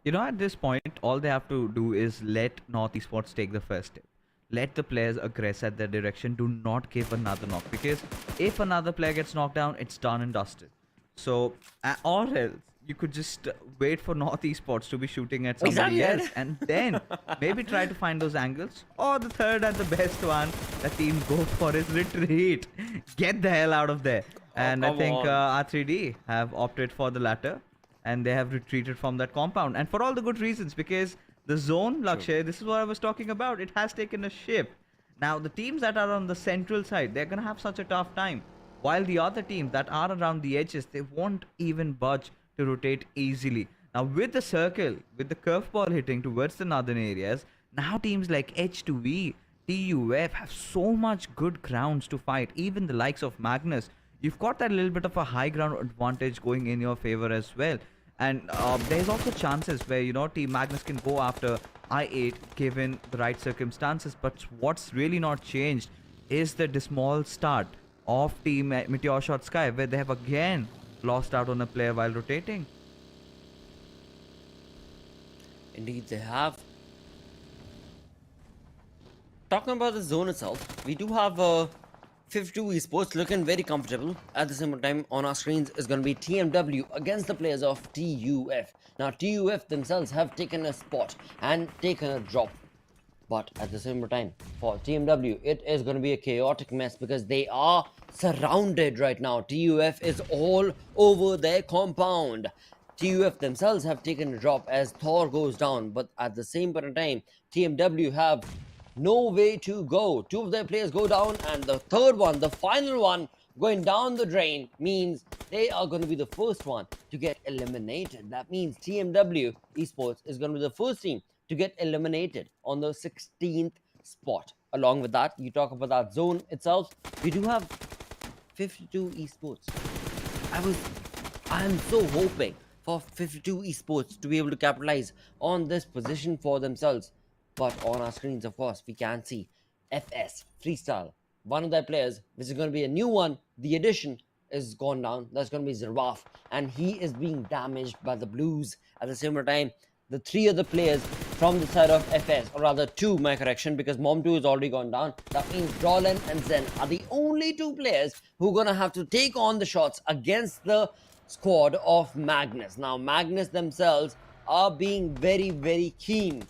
You know, at this point, all they have to do is let North Esports take the first step. Let the players aggress at their direction. Do not give another knock, because if another player gets knocked down, it's done and dusted. So, or else, you could just wait for North Esports to be shooting at somebody else and then maybe try to find those angles. Or the third and the best one, the team go for is retreat. Get the hell out of there. And I think R3D have opted for the latter, and they have retreated from that compound. And for all the good reasons, because the zone, Lakshay, this is what I was talking about. It has taken a shift. Now, the teams that are on the central side, they're going to have such a tough time. While the other teams that are around the edges, they won't even budge to rotate easily. Now, with the circle, with the curveball hitting towards the northern areas, now teams like H2V, TUF have so much good grounds to fight. Even the likes of Magnus, you've got that little bit of a high ground advantage going in your favor as well. And there's also chances where, you know, Team Magnus can go after I8 given the right circumstances. But what's really not changed is the dismal start of Team Metershot X Sky, where they have again lost out on a player while rotating. Indeed, they have. Talking about the zone itself, we do have 52 Esports looking very comfortable. At the same time, on our screens is going to be TMW against the players of TUF. Now, TUF themselves have taken a spot and taken a drop. But at the same time, for TMW, it is going to be a chaotic mess because they are surrounded right now. TUF is all over their compound. TUF themselves have taken a drop as Thor goes down. But at the same point in time, TMW have no way to go. Two of their players go down, and the third one, the final one, going down the drain means they are going to be the first one to get eliminated. That means TmwEsports is going to be the first team to get eliminated on the 16th spot. Along with that, you talk about that zone itself. We do have 52 Esports. I'm so hoping for 52 Esports to be able to capitalize on this position for themselves. But on our screens, of course, we can see FS Freestyle, one of their players, which is going to be a new one, the addition is gone down. That's going to be Zerwaf, and he is being damaged by the Blues. At the same time, the three other players from the side of FS, or rather two, my correction, because Mom2 is already gone down. That means Dolan and Zen are the only two players who are going to have to take on the shots against the squad of Magnus. Now, Magnus themselves are being very, very keen,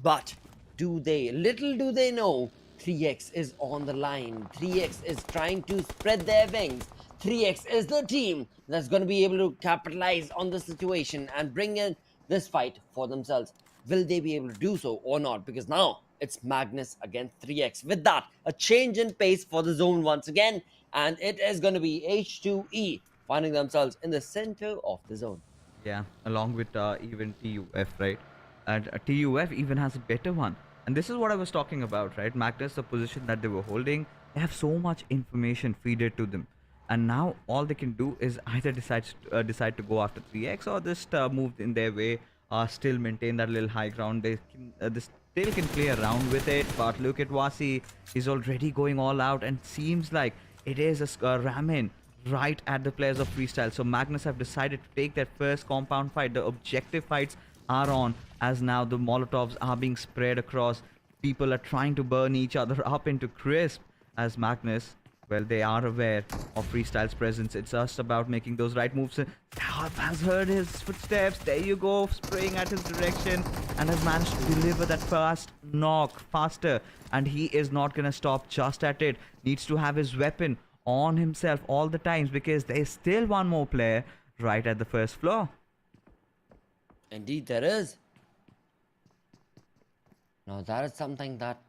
but little do they know, 3x is on the line. 3x is trying to spread their wings. 3x is the team that's going to be able to capitalize on the situation and bring in this fight for themselves. Will they be able to do so or not? Because now it's Magnus against 3x. With that, a change in pace for the zone once again, and it is going to be H2E finding themselves in the center of the zone. Yeah, along with even TUF, right? And TUF even has a better one. And this is what I was talking about, right? Magnus, the position that they were holding, they have so much information fed to them. And now all they can do is either decide to go after 3x or just move in their way, still maintain that little high ground. They still can play around with it. But look at Wasi, he's already going all out, and seems like it is a ramming right at the players of Freestyle. So Magnus have decided to take that first compound fight. The objective fights are on, as now the Molotovs are being spread across. People are trying to burn each other up into crisp, as Magnus, well, they are aware of Freestyle's presence. It's just about making those right moves. Has heard his footsteps. There you go, spraying at his direction, and has managed to deliver that fast knock faster. And he is not going to stop just at it. Needs to have his weapon on himself all the times, because there's still one more player right at the first floor. Indeed, there is. Now, that is something that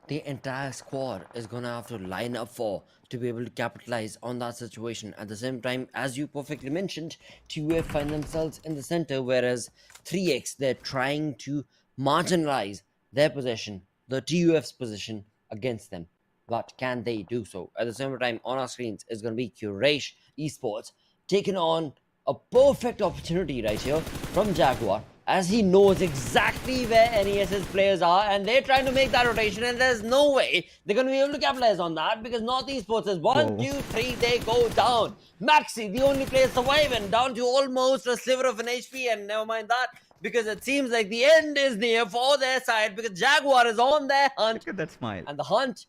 the entire squad is going to have to line up for to be able to capitalize on that situation. At the same time, as you perfectly mentioned, TUF find themselves in the center, whereas 3x, they're trying to marginalize their possession, the TUF's position, against them. But can they do so? At the same time, on our screens is going to be Quraysh Esports taking on a perfect opportunity right here from Jaguar, as he knows exactly where NES's players are, and they're trying to make that rotation, and there's no way they're going to be able to capitalize on that, because North Esports is 1, 2, 3, they go down. Maxi, the only player surviving, down to almost a sliver of an HP, and never mind that, because it seems like the end is near for their side, because Jaguar is on their hunt. Look at that smile. And the hunt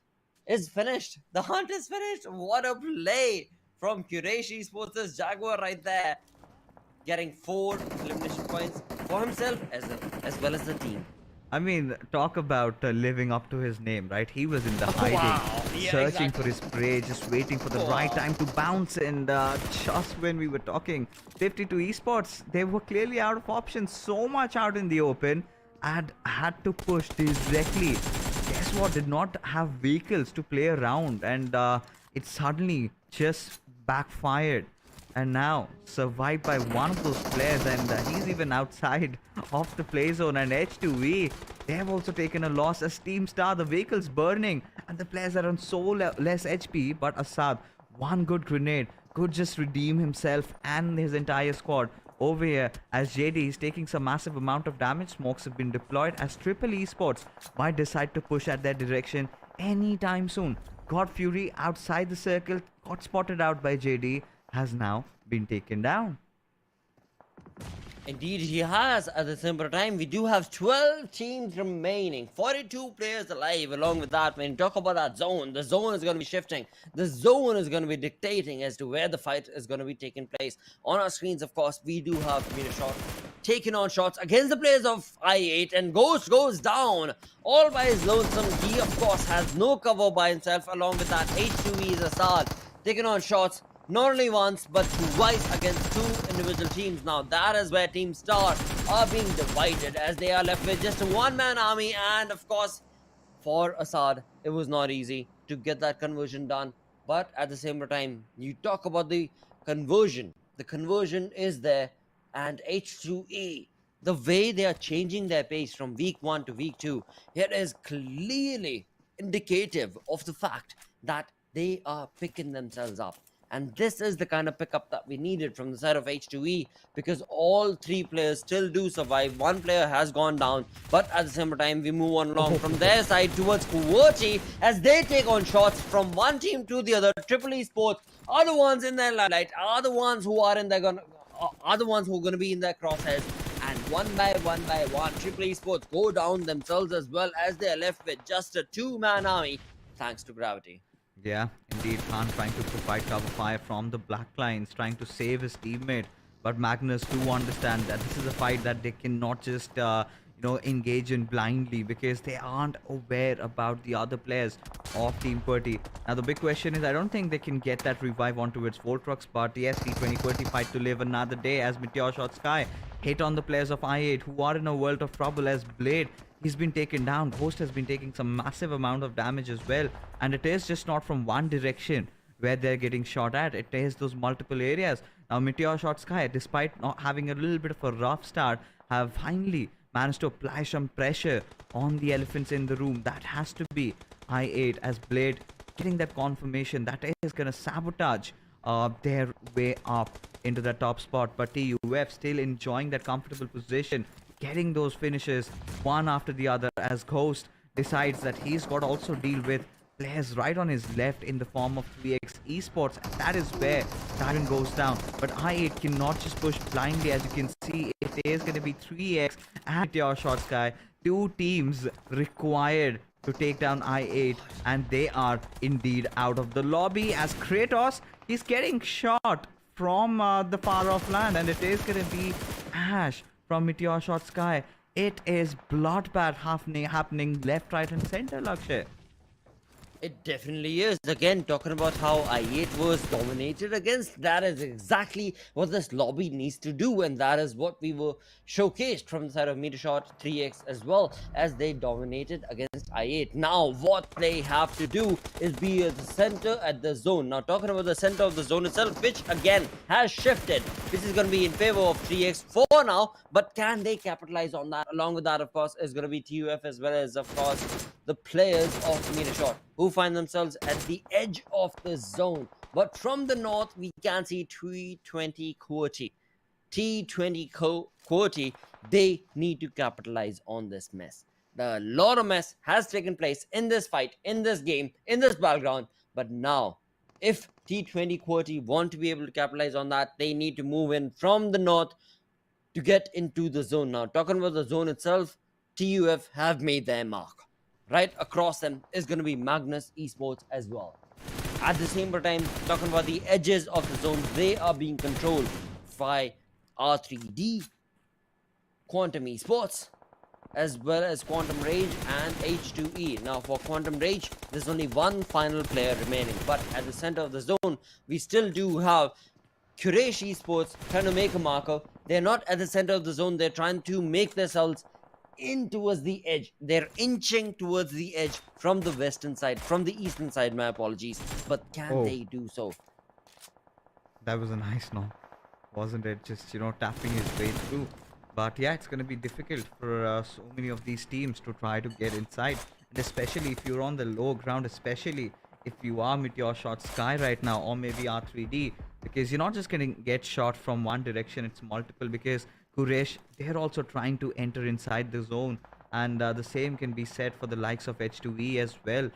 is finished. The hunt is finished. What a play from Quraysh Esports' Jaguar right there, getting 4 elimination points for himself as well as the team. I mean, talk about living up to his name, right? He was in the hiding, searching for his prey, just waiting for the right time to bounce. And just when we were talking, 52 Esports, they were clearly out of options, so much out in the open, and had to push directly. Guess what? Did not have vehicles to play around, and it suddenly just backfired. And now survived by one of those players, and he's even outside of the play zone. And H2E, they have also taken a loss as Team Star. The vehicle's burning and the players are on so less HP, but Assad, one good grenade could just redeem himself and his entire squad. Over here, as JD is taking some massive amount of damage, smokes have been deployed, as Triple Esports might decide to push at their direction anytime soon. God Fury outside the circle, got spotted out by JD, has now been taken down. Indeed, he has. At the same time, we do have 12 teams remaining, 42 players alive. Along with that, when you talk about that zone, the zone is going to be shifting. The zone is going to be dictating as to where the fight is going to be taking place. On our screens, of course, we do have Metershot taking on shots against the players of I8, and Ghost goes down all by his lonesome. He, of course, has no cover by himself. Along with that, H2E is Assad taking on shots not only once but twice against 2 individual teams. Now that is where Team Star are being divided, as they are left with just a one-man army. And of course, for Assad, it was not easy to get that conversion done. But at the same time, you talk about the conversion is there. And H2E, the way they are changing their pace from week 1 to week 2, it is clearly indicative of the fact that they are picking themselves up. And this is the kind of pickup that we needed from the side of H2E, because all three players still do survive. One player has gone down, but at the same time, we move on along from their side towards Kuwachi as they take on shots from one team to the other. Triple Esports are the ones in their limelight, are the ones who are in their are the ones who are going to be in their crosshairs. And one by one, Triple Esports go down themselves as well, as they are left with just a two-man army, thanks to Gravity. Yeah, indeed, Khan trying to provide cover fire from the black lines, trying to save his teammate. But Magnus do understand that this is a fight that they cannot just, engage in blindly, because they aren't aware about the other players of Team QWERTY. Now, the big question is, I don't think they can get that revive onto its Voltrox, but yes, T20 QWERTY fight to live another day as Metershot Sky hit on the players of I8, who are in a world of trouble, as Blade, he's been taken down. Ghost has been taking some massive amount of damage as well, and it is just not from one direction where they're getting shot at. It is those multiple areas. Now Metershot Sky, despite not having a little bit of a rough start, have finally managed to apply some pressure on the elephants in the room. That has to be I8, as Blade getting that confirmation that is going to sabotage their way up into the top spot. But TUF still enjoying that comfortable position, getting those finishes one after the other, as Ghost decides that he's got to also deal with players right on his left in the form of 3x Esports, and that is where Dragon goes down. But I8 cannot just push blindly. As you can see, it is going to be 3x and Metershot Sky, two teams required to take down I8, and they are indeed out of the lobby, as Kratos is getting shot from the far off land, and it is going to be Ash from Metershot Sky. It is bloodbath happening left, right, and center, Lakshay. It definitely is. Again, talking about how I8 was dominated against, that is exactly what this lobby needs to do, and that is what we were showcased from the side of Metershot 3x as well, as they dominated against I8. Now, what they have to do is be at the center at the zone. Now, talking about the center of the zone itself, which again has shifted. This is going to be in favor of 3x for now, but can they capitalize on that? Along with that, of course, is going to be TUF, as well as, of course, the players of Metershot, who find themselves at the edge of the zone. But from the north, we can see T20 QWERTY. T20 QWERTY, they need to capitalize on this mess. A lot of mess has taken place in this fight, in this game, in this battleground. But now, if T20 QWERTY want to be able to capitalize on that, they need to move in from the north to get into the zone. Now, talking about the zone itself, TUF have made their mark. Right across them is going to be Magnus Esports as well. At the same time, talking about the edges of the zone, they are being controlled by R3D, Quantum Esports, as well as Quantum Rage and H2E. Now, for Quantum Rage, there's only one final player remaining, but at the center of the zone, we still do have Quraysh Esports trying to make a marker. They're not at the center of the zone. They're trying to make themselves in towards the edge. They're inching towards the edge from the western side, from the eastern side, my apologies. But can they do so? That was a nice knock, wasn't it? Just, tapping his way through. But yeah, it's going to be difficult for so many of these teams to try to get inside. And especially if you're on the low ground, especially if you are Metershot Sky right now, or maybe R3D, because you're not just going to get shot from one direction, it's multiple, because Quraysh, they're also trying to enter inside the zone, and the same can be said for the likes of H2E as well.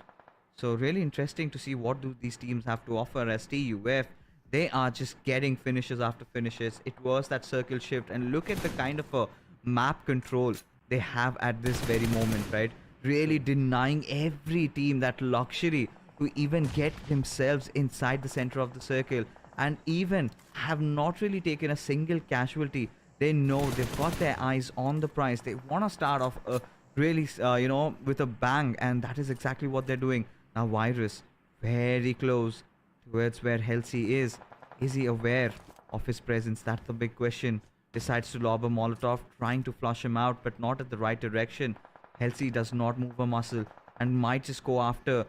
So really interesting to see what do these teams have to offer, as TUF, they are just getting finishes after finishes. It was that circle shift, and look at the kind of a map control they have at this very moment, right? Really denying every team that luxury to even get themselves inside the center of the circle, and even have not really taken a single casualty. They know they've got their eyes on the prize. They want to start off really, with a bang, and that is exactly what they're doing. Now, Virus, very close towards where Halsey is. Is he aware of his presence? That's the big question. Decides to lob a Molotov, trying to flush him out, but not at the right direction. Halsey does not move a muscle and might just go after,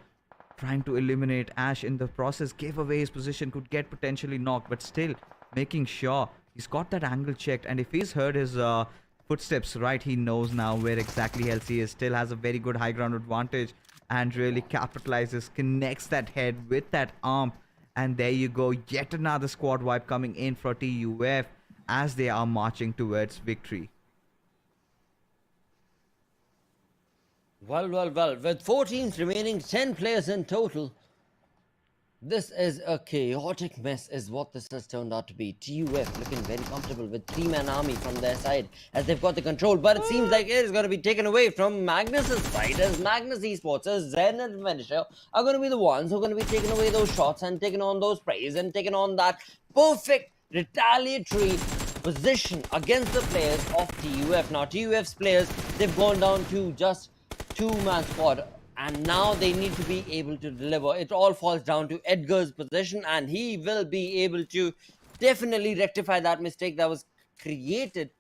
trying to eliminate Ash in the process. Gave away his position, could get potentially knocked, but still making sure he's got that angle checked. And if he's heard his footsteps, right, he knows now where exactly Halsey is. Still has a very good high ground advantage and really capitalizes, connects that head with that arm, And there you go, yet another squad wipe coming in for TUF as they are marching towards victory. Well, with 4 teams remaining, 10 players in total, this is a chaotic mess is what this has turned out to be. TUF looking very comfortable with 3-man army from their side as they've got the control, but it seems like it is going to be taken away from Magnus's side as Magnus Esports, as Zen and Finisher are going to be the ones who are going to be taking away those shots and taking on those sprays and taking on that perfect retaliatory position against the players of TUF. Now TUF's players, they've gone down to just 2-man squad, and now they need to be able to deliver. It all falls down to Edgar's position, and he will be able to definitely rectify that mistake that was created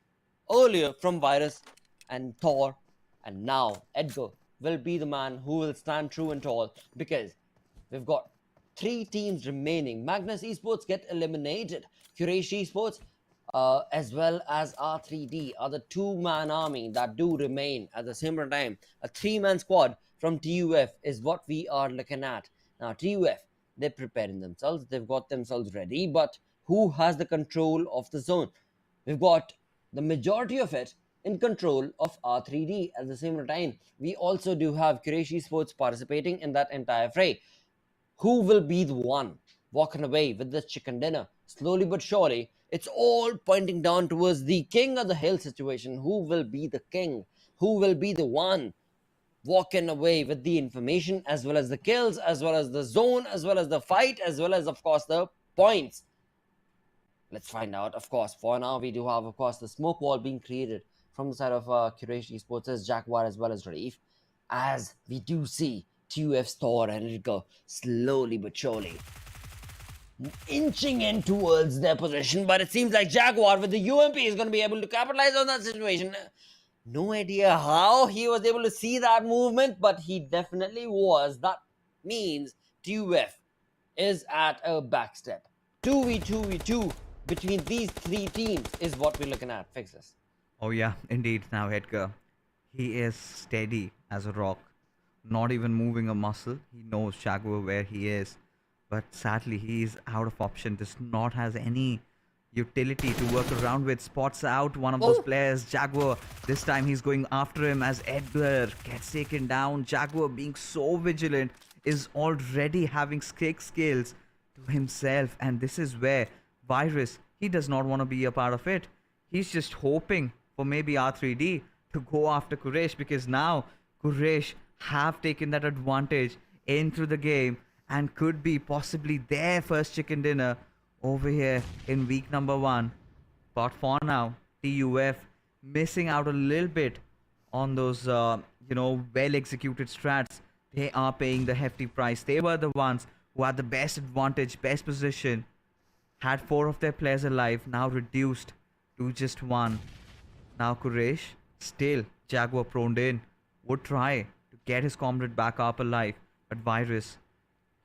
earlier from Virus and Thor. And now Edgar will be the man who will stand true and tall, because we've got 3 teams remaining. Magnus Esports get eliminated. Quraysh Esports as well as R3D are the 2-man army that do remain. At the same time, a 3-man squad from TUF is what we are looking at. Now TUF, they're preparing themselves, they've got themselves ready, but who has the control of the zone? We've got the majority of it in control of R3D. At the same time, we also do have Quraysh Esports participating in that entire fray. Who will be the one walking away with this chicken dinner? Slowly but surely, it's all pointing down towards the king of the hill situation. Who will be the king? Who will be the one walking away with the information, as well as the kills, as well as the zone, as well as the fight, as well as, of course, the points? Let's find out. Of course, for now, we do have, of course, the smoke wall being created from the side of Quraysh Esports as Jaguar as well as Raif, as we do see TUF's Thor and Rico slowly but surely inching in towards their position, but it seems like Jaguar with the UMP is going to be able to capitalize on that situation. No idea how he was able to see that movement, but he definitely was. That means TUF is at a backstep. 2v2v2 between these 3 teams is what we're looking at. Fixes. Oh yeah, indeed. Now Edgar, he is steady as a rock, not even moving a muscle. He knows Jaguar where he is, but sadly he is out of option. Does not has any utility to work around with. Spots out one of those players, Jaguar. This time he's going after him as Edgar gets taken down. Jaguar, being so vigilant, is already having kick skills to himself, and this is where Virus, he does not want to be a part of it. He's just hoping for maybe R3D to go after Quraysh, because now Quraysh have taken that advantage into the game and could be possibly their first chicken dinner over here in week number 1. But for now, TUF missing out a little bit on those, well executed strats. They are paying the hefty price. They were the ones who had the best advantage, best position, had 4 of their players alive, now reduced to just 1. Now Quraysh, still Jaguar proned in, would try to get his comrade back up alive, but Virus,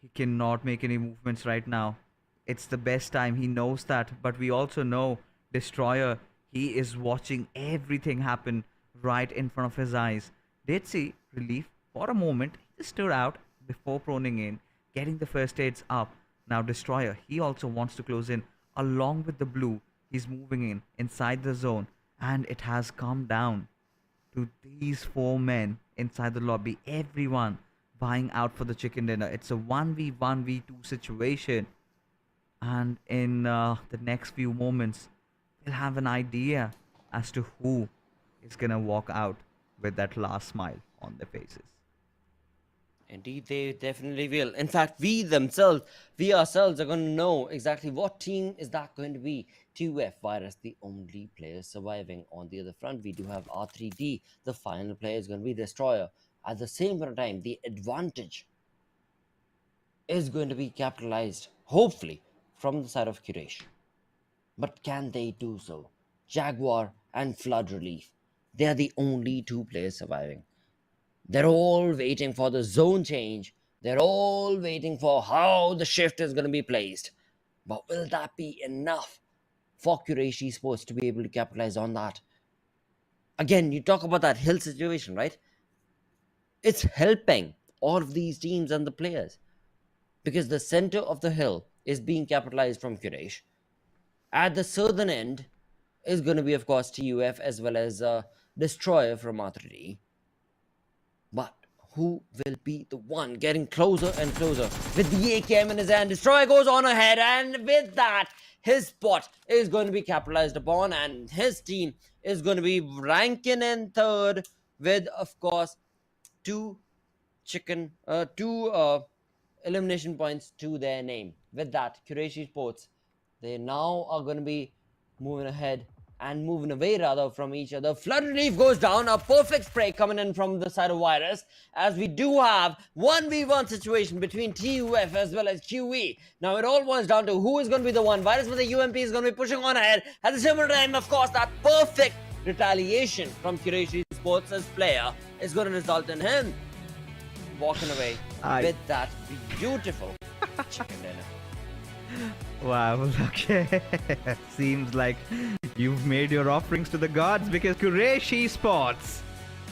he cannot make any movements right now. It's the best time, he knows that, but we also know Destroyer, he is watching everything happen right in front of his eyes. Did see relief for a moment, he just stood out before proning in, getting the first aids up. Now Destroyer, he also wants to close in along with the blue. He's moving in inside the zone, and it has come down to these 4 men inside the lobby. Everyone vying out for the chicken dinner. It's a 1v1v2 situation, and in the next few moments we'll have an idea as to who is gonna walk out with that last smile on their faces. Indeed, they definitely will. In fact, we ourselves are going to know exactly what team is that going to be. TUF Virus, the only player surviving. On the other front, we do have R3D. The final player is going to be Destroyer. At the same time, the advantage is going to be capitalized, hopefully, from the side of Quraysh. But can they do so? Jaguar and Flood Relief, they are the only 2 players surviving. They're all waiting for the zone change. They're all waiting for how the shift is going to be placed. But will that be enough for Quraysh Esports to be able to capitalize on that? Again, you talk about that hill situation, right? It's helping all of these teams and the players, because the center of the hill is being capitalized from Quraysh. At the southern end is going to be, of course, TUF as well as Destroyer from R3D. But who will be the one getting closer and closer with the AKM in his hand? Destroyer goes on ahead, and with that, his spot is going to be capitalized upon, and his team is going to be ranking in third with, of course, two elimination points to their name. With that, Quraysh Esports, they now are going to be moving ahead and moving away rather from each other. Flood Relief goes down, a perfect spray coming in from the side of Virus, as we do have 1v1 situation between TUF as well as QE. Now it all boils down to who is going to be the one. Virus with the UMP is going to be pushing on ahead. At the same time, of course, that perfect retaliation from Quraysh Esports' player is going to result in him walking away with that beautiful chicken dinner. Wow, okay. Seems like you've made your offerings to the gods, because Quraysh Esports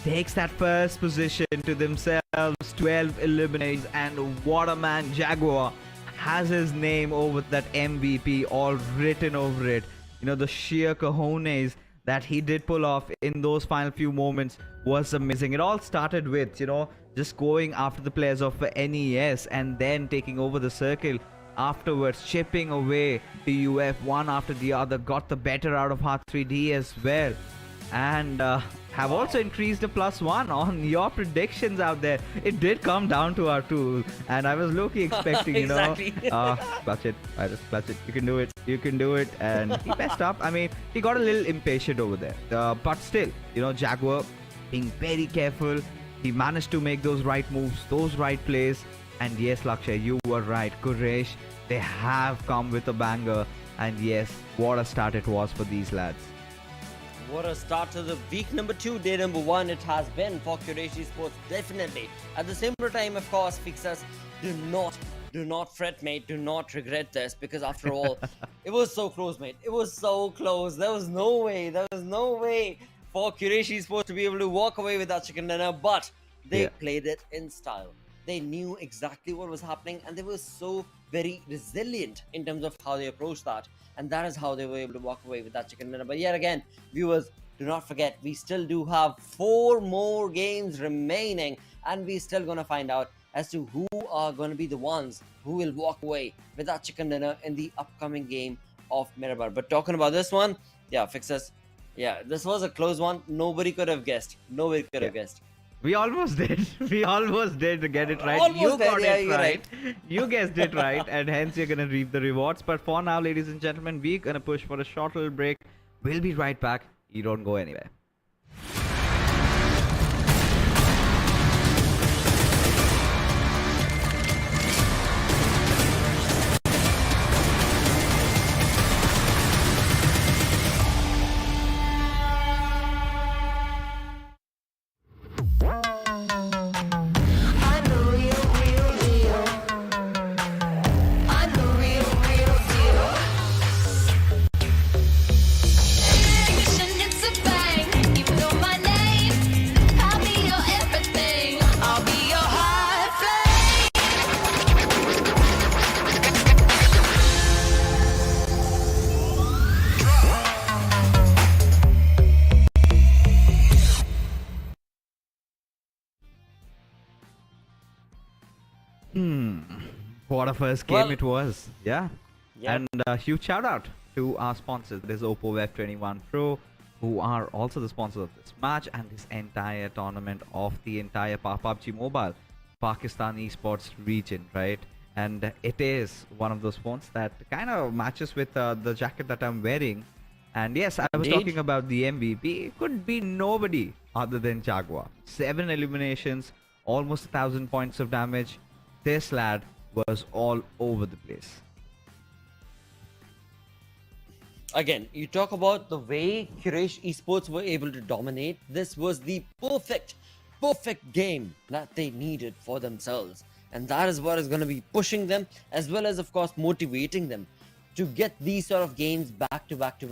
takes that first position to themselves, 12 eliminations, and Waterman Jaguar has his name over that MVP all written over it. You know, the sheer cojones that he did pull off in those final few moments was amazing. It all started with, you know, just going after the players of NES and then taking over the circle. Afterwards, chipping away TUF one after the other, got the better out of R3D as well, and have also increased the +1 on your predictions out there. It did come down to R2, and I was low-key expecting, you know, clutch it, I just clutch it. You can do it, and he messed up. I mean, he got a little impatient over there, but still, you know, Jaguar being very careful. He managed to make those right moves, those right plays. And yes, Lakshay, you were right. Quraysh, they have come with a banger. And yes, what a start it was for these lads. What a start to the week number 2, day number 1 it has been for Quraysh Esports, definitely. At the same time, of course, Fixers, do not fret, mate. Do not regret this, because after all, it was so close, mate. It was so close. There was no way for Quraysh Esports to be able to walk away with that chicken dinner, but they played it in style. They knew exactly what was happening, and they were so very resilient in terms of how they approached that. And that is how they were able to walk away with that chicken dinner. But yet again, viewers, do not forget, we still do have 4 more games remaining, and we're still going to find out as to who are going to be the ones who will walk away with that chicken dinner in the upcoming game of Miramar. But talking about this one, Fixers, this was a close one. Nobody could have guessed. Guessed. We almost did. We almost did to get it right. Almost you got did, it right. You guessed it right, and hence you're gonna reap the rewards. But for now, ladies and gentlemen, we're gonna push for a short little break. We'll be right back. You don't go anywhere. What a first game it was. And a huge shout out to our sponsors. That is Oppo Web21 Pro, who are also the sponsors of this match and this entire tournament of the entire PUBG Mobile Pakistan Esports region, right? And it is one of those phones that kind of matches with the jacket that I'm wearing. And yes, I was talking about the MVP. It could be nobody other than Jaguar. 7 eliminations, almost 1,000 points of damage. This lad was all over the place. Again, you talk about the way Quraysh Esports were able to dominate. This was the perfect game that they needed for themselves. And that is what is going to be pushing them, as well as, of course, motivating them to get these sort of games back to back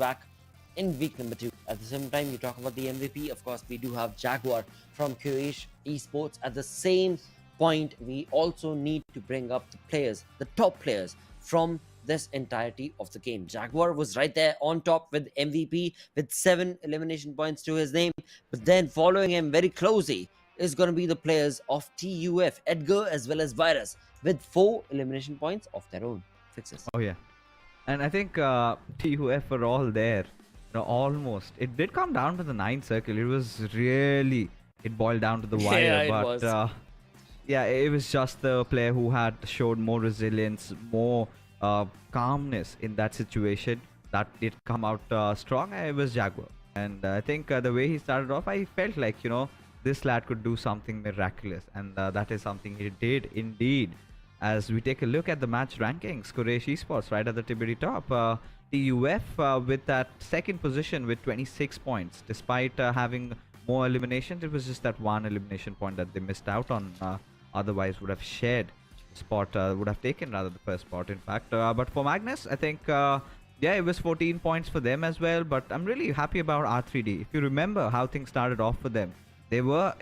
in week number 2. At the same time, you talk about the MVP. Of course, we do have Jaguar from Quraysh Esports. At the same point, we also need to bring up the players, the top players from this entirety of the game. Jaguar was right there on top with MVP with 7 elimination points to his name, but then following him very closely is going to be the players of TUF, Edgar as well as Virus, with 4 elimination points of their own. Fixes. Oh yeah, and I think TUF were all there. Almost. It did come down to the 9th circle. It was really, it boiled down to the wire. But yeah, it was just the player who had showed more resilience, more calmness in that situation that did come out strong. It was Jaguar. And I think the way he started off, I felt like, this lad could do something miraculous. And that is something he did indeed. As we take a look at the match rankings, Quraysh Esports right at the TBD top. TUF with that second position with 26 points. Despite having more eliminations, it was just that one elimination point that they missed out on. Otherwise would have shared spot, would have taken rather the first spot in fact. But for Magnus, I think yeah, it was 14 points for them as well. But I'm really happy about R3D. If you remember how things started off for them, they were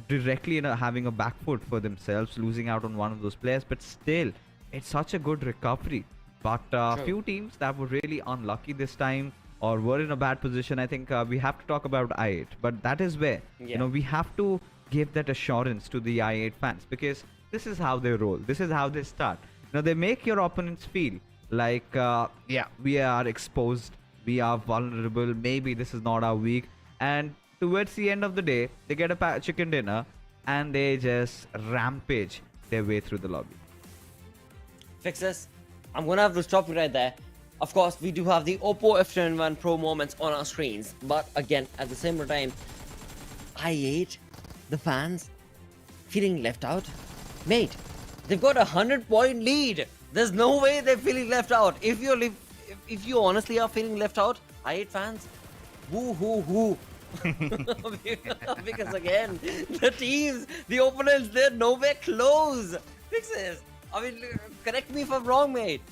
directly having a back foot for themselves, losing out on one of those players. But still, it's such a good recovery. But a few teams that were really unlucky this time or were in a bad position, I think we have to talk about I8. But that is where, we have to give that assurance to the I8 fans, because this is how they roll. This is how they start. They make your opponents feel like, yeah, we are exposed, we are vulnerable, maybe this is not our week. And towards the end of the day, they get a chicken dinner and they just rampage their way through the lobby. Fixes. I'm gonna have to stop you right there. Of course, we do have the Oppo F21 Pro moments on our screens, but again, at the same time, I8, the fans, feeling left out. Mate, they've got a 100-point lead. There's no way they're feeling left out. If you honestly are feeling left out, I8 fans, woo hoo hoo. Because again, the teams, the opponents, they're nowhere close. Fixes. I mean, correct me if I'm wrong, mate.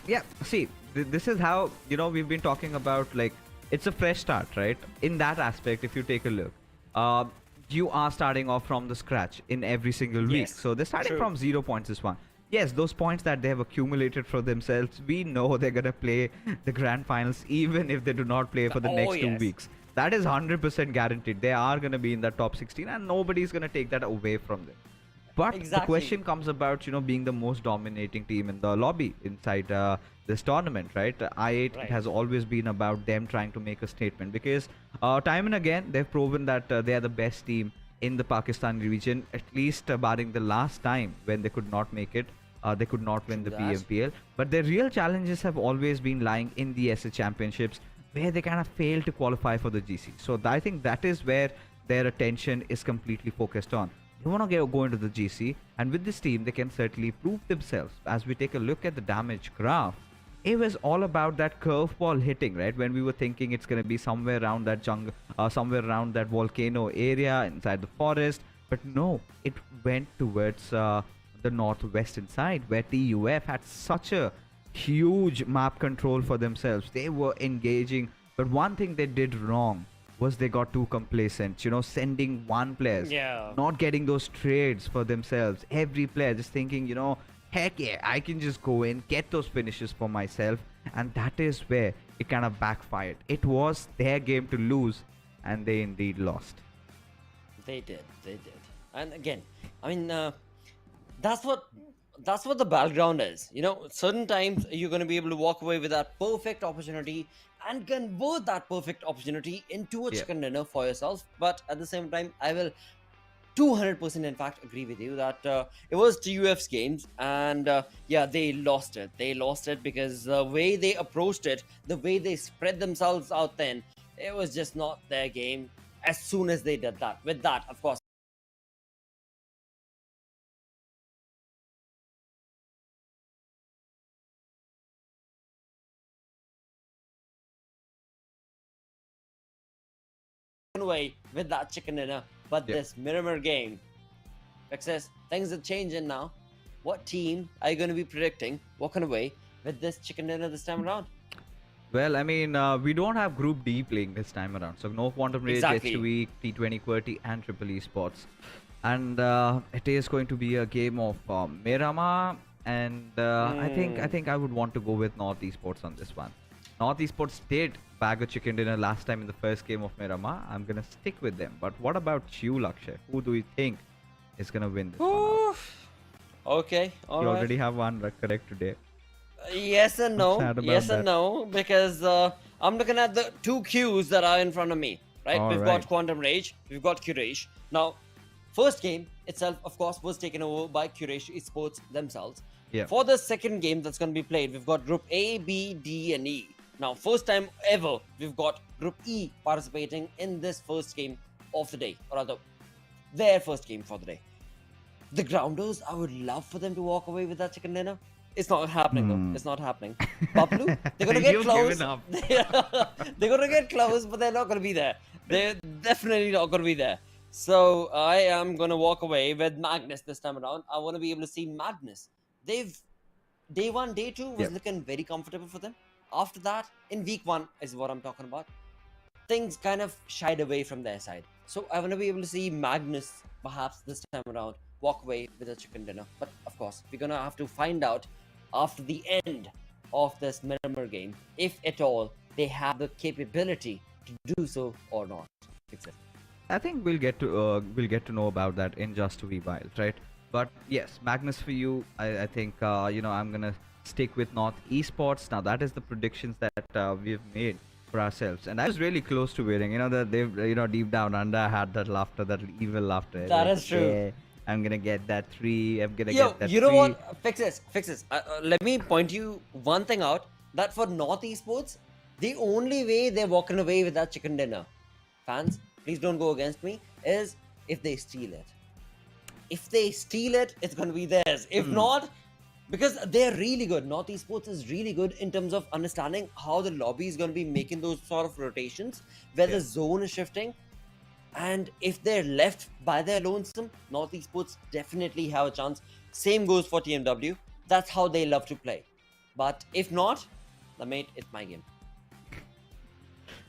Yeah, see, this is how, we've been talking about, like, it's a fresh start, right? In that aspect, if you take a look, you are starting off from the scratch in every single week. So they're starting from 0 points this one. Yes, those points that they have accumulated for themselves, we know they're going to play the grand finals even if they do not play for the next 2 weeks. That is 100% guaranteed. They are going to be in the top 16 and nobody's going to take that away from them. But the question comes about, being the most dominating team in the lobby inside this tournament, right? I8 it has always been about them trying to make a statement, because time and again they've proven that they are the best team in the Pakistan region, at least barring the last time when they could not make it. They could not win the PMPL. But their real challenges have always been lying in the SA Championships, where they kind of failed to qualify for the GC. So I think that is where their attention is completely focused on. They want to go into the GC, and with this team they can certainly prove themselves. As we take a look at the damage graph, it was all about that curveball hitting, right? When we were thinking it's going to be somewhere around that jungle, somewhere around that volcano area inside the forest, but no, it went towards the northwestern side, where TUF had such a huge map control for themselves. They were engaging, but one thing they did wrong was they got too complacent, sending one player, not getting those trades for themselves. Every player just thinking, heck yeah, I can just go in, get those finishes for myself. And that is where it kind of backfired. It was their game to lose, and they indeed lost. They did. And again, I mean, that's what the battleground is. Certain times you're going to be able to walk away with that perfect opportunity and convert that perfect opportunity into a chicken dinner for yourself. But at the same time, I will 200% in fact agree with you that it was TUF's games, and yeah, they lost it. They lost it because the way they approached it, the way they spread themselves out, then it was just not their game as soon as they did that. With that, of course, away with that chicken dinner. But this Miramar game, Success, things are changing now. What team are you going to be predicting walking away with this chicken dinner this time around? Well, I mean, we don't have Group D playing this time around. So no Quantum Rage, H2E, T20 QWERTY and AAA Esports. And it is going to be a game of Miramar and I think I would want to go with North Esports on this one. North Esports did bag a chicken dinner last time in the first game of Miramar. I'm gonna stick with them. But what about you, Lakshay? Who do you think is gonna win this one out? Okay, all you right. already have one correct today. Yes and no. Yes that. and no, because I'm looking at the two queues that are in front of me. Right, we've got Quantum Rage, we've got Quraysh. Now, first game itself, of course, was taken over by Quraysh Esports themselves. Yeah. For the second game that's going to be played, we've got Group A, B, D, and E. Now, first time ever, we've got Group E participating in this first game of the day, or rather, their first game for the day. The Grounders, I would love for them to walk away with that chicken dinner. It's not happening though. It's not happening. BABLU, they're gonna get close. They're gonna get close, but they're not gonna be there. They're definitely not gonna be there. So I am gonna walk away with Magnus this time around. I want to be able to see Magnus. They've day 1, day 2 was looking very comfortable for them. After that, in week 1 is what I'm talking about. Things kind of shied away from their side. So I want to be able to see Magnus perhaps this time around walk away with a chicken dinner. But of course, we're gonna have to find out after the end of this Miramar game, if at all they have the capability to do so or not. I think we'll get to know about that in just a wee while, right? But yes, Magnus for you, I think I'm gonna stick with North Esports. Now that is the predictions that we've made for ourselves, and I was really close to winning. That they've deep down under I had that laughter, that evil laughter. That is true. Yeah, I'm gonna get that 3. I'm gonna Yo, get that you know 3. what? Fix this. Let me point you one thing out. That for North Esports, the only way they're walking away with that chicken dinner, fans, please don't go against me, is if they steal it. If they steal it, it's gonna be theirs. If not, because they're really good. North Esports is really good in terms of understanding how the lobby is gonna be making those sort of rotations, where the zone is shifting. And if they're left by their lonesome, North Esports definitely have a chance. Same goes for TmW. That's how they love to play. But if not, mate, it's my game.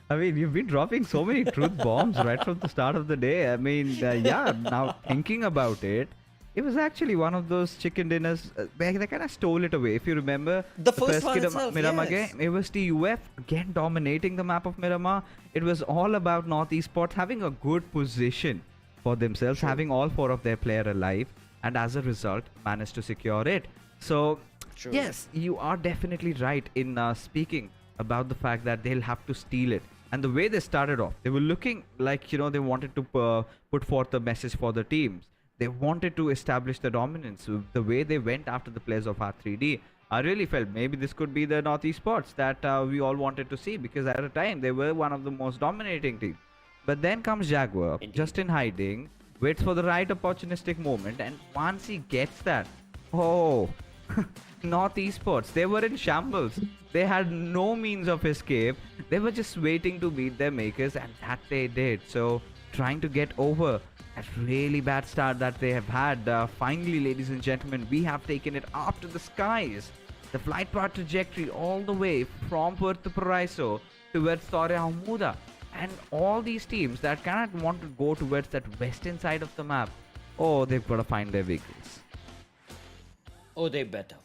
I mean, you've been dropping so many truth bombs right from the start of the day. I mean, now thinking about it, it was actually one of those chicken dinners where they kind of stole it away. If you remember the first one itself, Miramar game, it was TUF again dominating the map of Miramar. It was all about North Esports having a good position for themselves, having all 4 of their players alive, and as a result, managed to secure it. So, yes, you are definitely right in speaking about the fact that they'll have to steal it. And the way they started off, they were looking like, they wanted to put forth a message for the teams. They wanted to establish the dominance. The way they went after the players of R3D, I really felt maybe this could be the North Esports that we all wanted to see, because at a time they were one of the most dominating teams. But then comes Jaguar, just in hiding, waits for the right opportunistic moment, and once he gets that, oh, North Esports, they were in shambles. They had no means of escape. They were just waiting to beat their makers, and that they did. So, trying to get over that really bad start that they have had. Finally, ladies and gentlemen, we have taken it up to the skies. The flight path trajectory all the way from Puerto Paraiso towards Torre Almuda. And all these teams that cannot want to go towards that western side of the map, oh, they've got to find their vehicles. Oh, they better.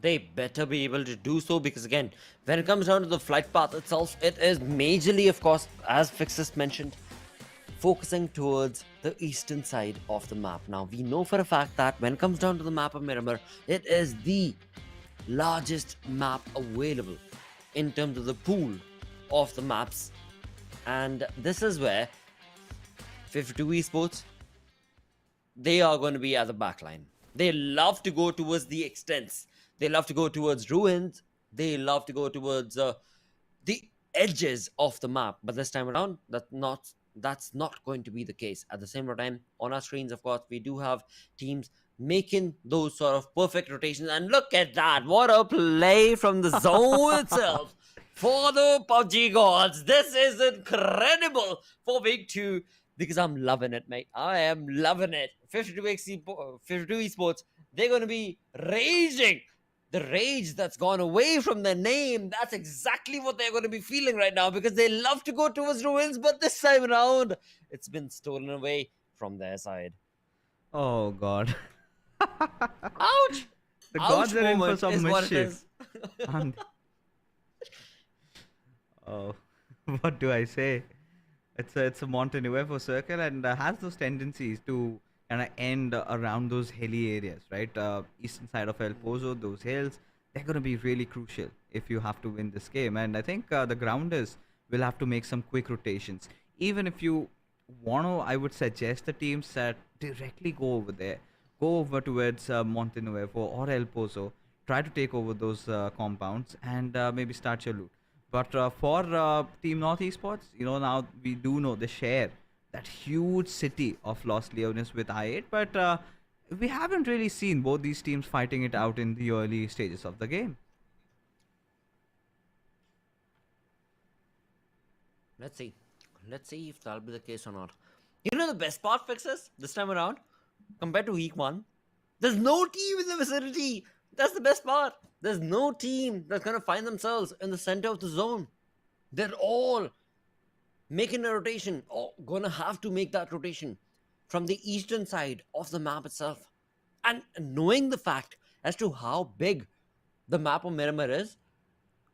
They better be able to do so, because again, when it comes down to the flight path itself, it is majorly, of course, as Fixus mentioned, focusing towards the eastern side of the map. Now, we know for a fact that when it comes down to the map of Miramar, it is the largest map available in terms of the pool of the maps. And this is where 52 Esports, they are going to be at the backline. They love to go towards the extents. They love to go towards ruins. They love to go towards the edges of the map. But this time around, that's not going to be the case. At the same time, on our screens, of course, we do have teams making those sort of perfect rotations. And look at that. What a play from the zone itself for the PUBG gods. This is incredible for week 2, because I'm loving it, mate. I am loving it. 52 Esports, they're going to be raging. The rage that's gone away from their name, that's exactly what they're going to be feeling right now, because they love to go towards ruins, but this time around, it's been stolen away from their side. Oh, God. Ouch! The ouch gods are in for moment some is what it mischief. is. And oh, what do I say? It's a Montenuevo circle and has those tendencies to kind of end around those hilly areas, right? Eastern side of El Pozo, those hills, they're going to be really crucial if you have to win this game. And I think the grounders will have to make some quick rotations. Even if you want to, I would suggest the teams that directly go over there, go over towards Montenuevo or El Pozo, try to take over those compounds and maybe start your loot. But for Team North Esports, now we do know they share that huge city of Los Leones with I8, but we haven't really seen both these teams fighting it out in the early stages of the game. Let's see. Let's see if that'll be the case or not. You know the best part, Fixes, this time around, compared to week 1? There's no team in the vicinity. That's the best part. There's no team that's going to find themselves in the center of the zone. They're all making a rotation, or going to have to make that rotation from the eastern side of the map itself. And knowing the fact as to how big the map of Miramar is,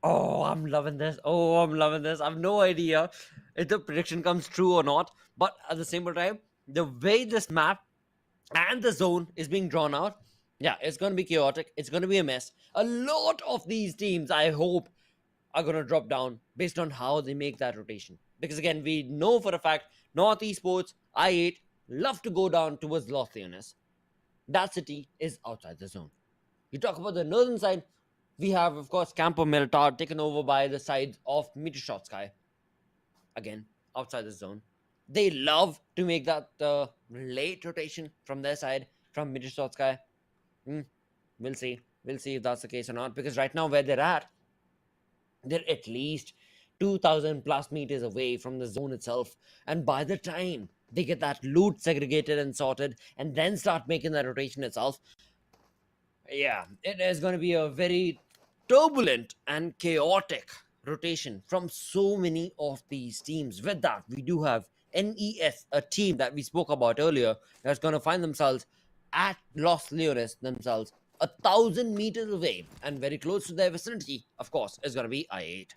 oh, I'm loving this. Oh, I'm loving this. I have no idea if the prediction comes true or not. But at the same time, the way this map and the zone is being drawn out, yeah, it's going to be chaotic. It's going to be a mess. A lot of these teams, I hope, are going to drop down based on how they make that rotation. Because again, we know for a fact, North Esports, I8, love to go down towards Los Leones. That city is outside the zone. You talk about the northern side, we have, of course, Campo Militar taken over by the side of Metershot Sky. Again, outside the zone. They love to make that late rotation from their side, from Metershot Sky. We'll see. We'll see if that's the case or not. Because right now where they're at, they're at least 2,000 plus meters away from the zone itself. And by the time they get that loot segregated and sorted and then start making that rotation itself, yeah, it is going to be a very turbulent and chaotic rotation from so many of these teams. With that, we do have NES, a team that we spoke about earlier, that's going to find themselves at Los Leones themselves, 1,000 meters away and very close to their vicinity, of course, is going to be I8.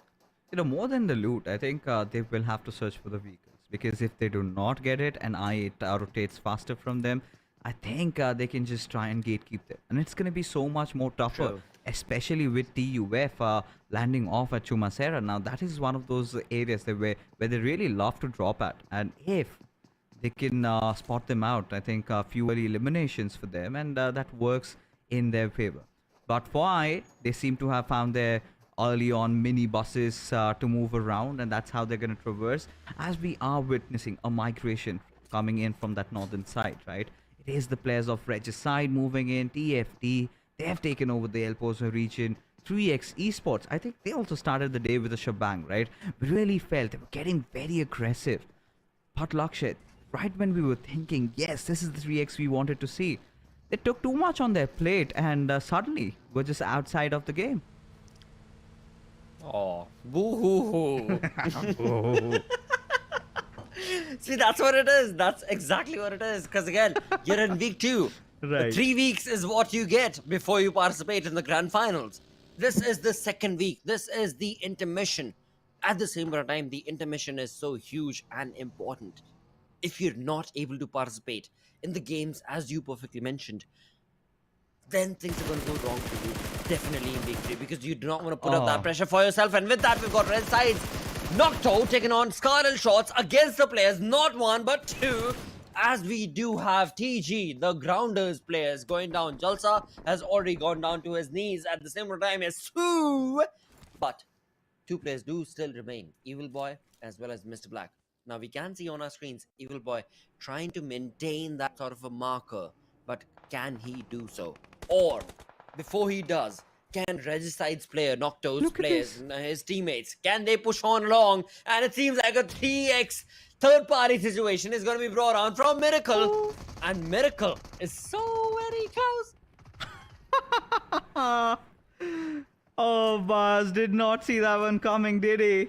More than the loot, I think they will have to search for the vehicles. Because if they do not get it and I8 rotates faster from them, I think they can just try and gatekeep them. And it's going to be so much more tougher, True. especially with TUF landing off at Chumacera. Now, that is one of those areas where they really love to drop at. And if they can spot them out, I think few early eliminations for them, and that works in their favor. But for I8, they seem to have found their early on mini buses to move around, and that's how they're going to traverse, as we are witnessing a migration coming in from that northern side, right? It is the players of Regicide moving in, TFT, they have taken over the El Pozo region, 3X Esports, I think they also started the day with a shebang, right? We really felt they were getting very aggressive. But Lakshit, right when we were thinking, yes, this is the 3X we wanted to see, they took too much on their plate and suddenly were just outside of the game. Oh, boo-hoo-hoo. See, that's what it is. That's exactly what it is. Because again, you're in week 2. Right. 3 weeks is what you get before you participate in the grand finals. This is the second week. This is the intermission. At the same time, the intermission is so huge and important. If you're not able to participate in the games, as you perfectly mentioned, then things are going to go wrong for you. Definitely in week 3, because you do not want to put up that pressure for yourself. And with that, we've got Red Sides Nocto taking on Scarlet Shots against the players, not 1 but 2. As we do have TG, the Grounders players, going down. Jalsa has already gone down to his knees at the same time as Sue. But 2 players do still remain, Evil Boy as well as Mr. Black. Now we can see on our screens Evil Boy trying to maintain that sort of a marker, but can he do so? Or before he does, can Regicide's player, Nocto's players, and his teammates, can they push on along? And it seems like a 3x third-party situation is going to be brought on from Miracle. And Miracle is so very close. Oh, Buzz did not see that one coming, did he?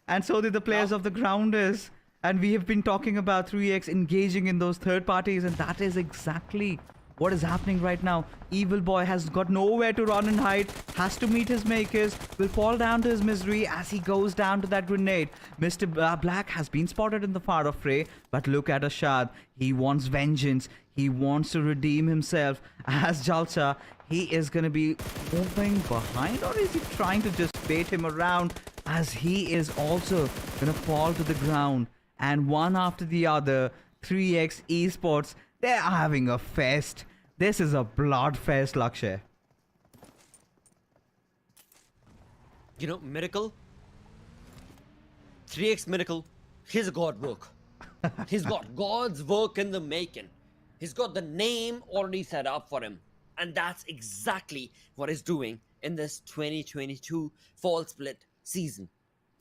And so did the players of the Grounders. And we have been talking about 3x engaging in those third parties, and that is exactly What is happening right now? Evil Boy has got nowhere to run and hide, has to meet his makers, will fall down to his misery as he goes down to that grenade. Mr. Black has been spotted in the pharaoh fray, but look at Ashad. He wants vengeance. He wants to redeem himself. As Jalsa, he is going to be moving behind, or is he trying to just bait him around, as he is also going to fall to the ground. And one after the other, 3x Esports, they are having a fest. This is a blood fest, Lakshay. You know, Miracle, 3x Miracle, he's got work. He's got God's work in the making. He's got the name already set up for him. And that's exactly what he's doing in this 2022 fall split season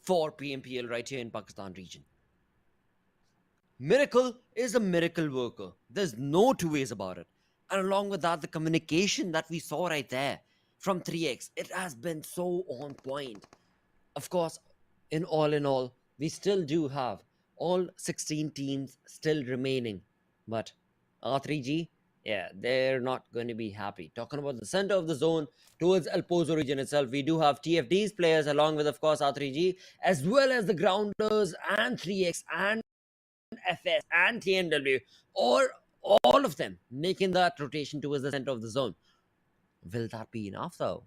for PMPL right here in Pakistan region. Miracle is a miracle worker. There's no two ways about it. And along with that, the communication that we saw right there from 3x, it has been so on point. Of course, in all, we still do have all 16 teams still remaining. But R3G, yeah, they're not going to be happy. Talking about the center of the zone towards El Pozo region itself, we do have TFD's players along with, of course, R3G, as well as the Grounders and 3x and FS and TMW, or all of them making that rotation towards the center of the zone. Will that be enough though?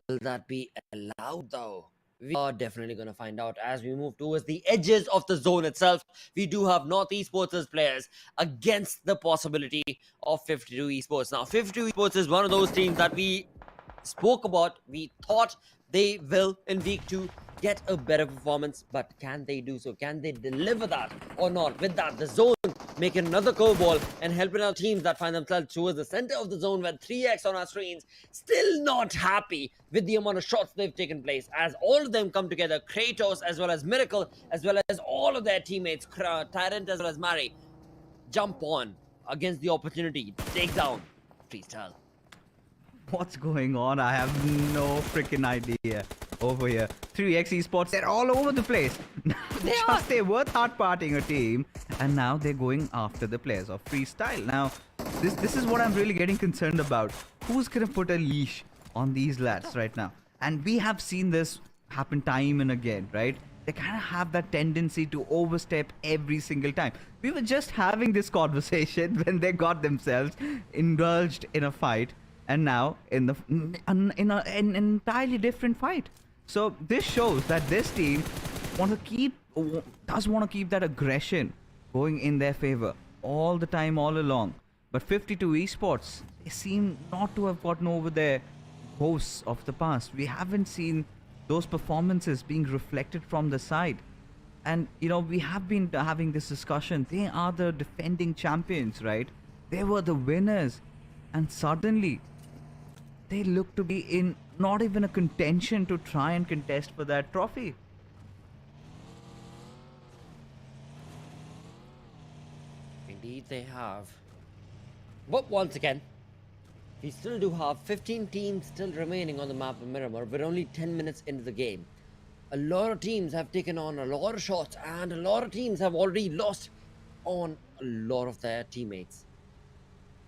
Will that be allowed though? We are definitely going to find out as we move towards the edges of the zone itself. We do have North Esports players against the possibility of 52 Esports. Now, 52 Esports is one of those teams that we spoke about. We thought they will in week 2 get a better performance, but can they do so? Can they deliver that or not? With that, the zone making another curveball and helping our teams that find themselves towards the center of the zone with 3x on our screens, still not happy with the amount of shots they've taken place, as all of them come together, Kratos as well as Miracle, as well as all of their teammates, Tyrant as well as Mari, jump on against the opportunity, take down. Please tell. What's going on? I have no freaking idea over here. 3x Esports, they're all over the place. They were third-partying a team, and now they're going after the players of freestyle. Now, this is what I'm really getting concerned about. Who's gonna put a leash on these lads right now? And we have seen this happen time and again, right? They kind of have that tendency to overstep every single time. We were just having this conversation when they got themselves indulged in a fight, and now in an entirely different fight. So this shows that this team does want to keep that aggression going in their favor all the time, all along. But 52 Esports, they seem not to have gotten over their hosts of the past. We haven't seen those performances being reflected from the side. And, you know, we have been having this discussion. They are the defending champions, right? They were the winners. And suddenly, they look to be in not even a contention to try and contest for that trophy. Indeed they have. But once again, we still do have 15 teams still remaining on the map of Miramar. We're only 10 minutes into the game. A lot of teams have taken on a lot of shots, and a lot of teams have already lost on a lot of their teammates.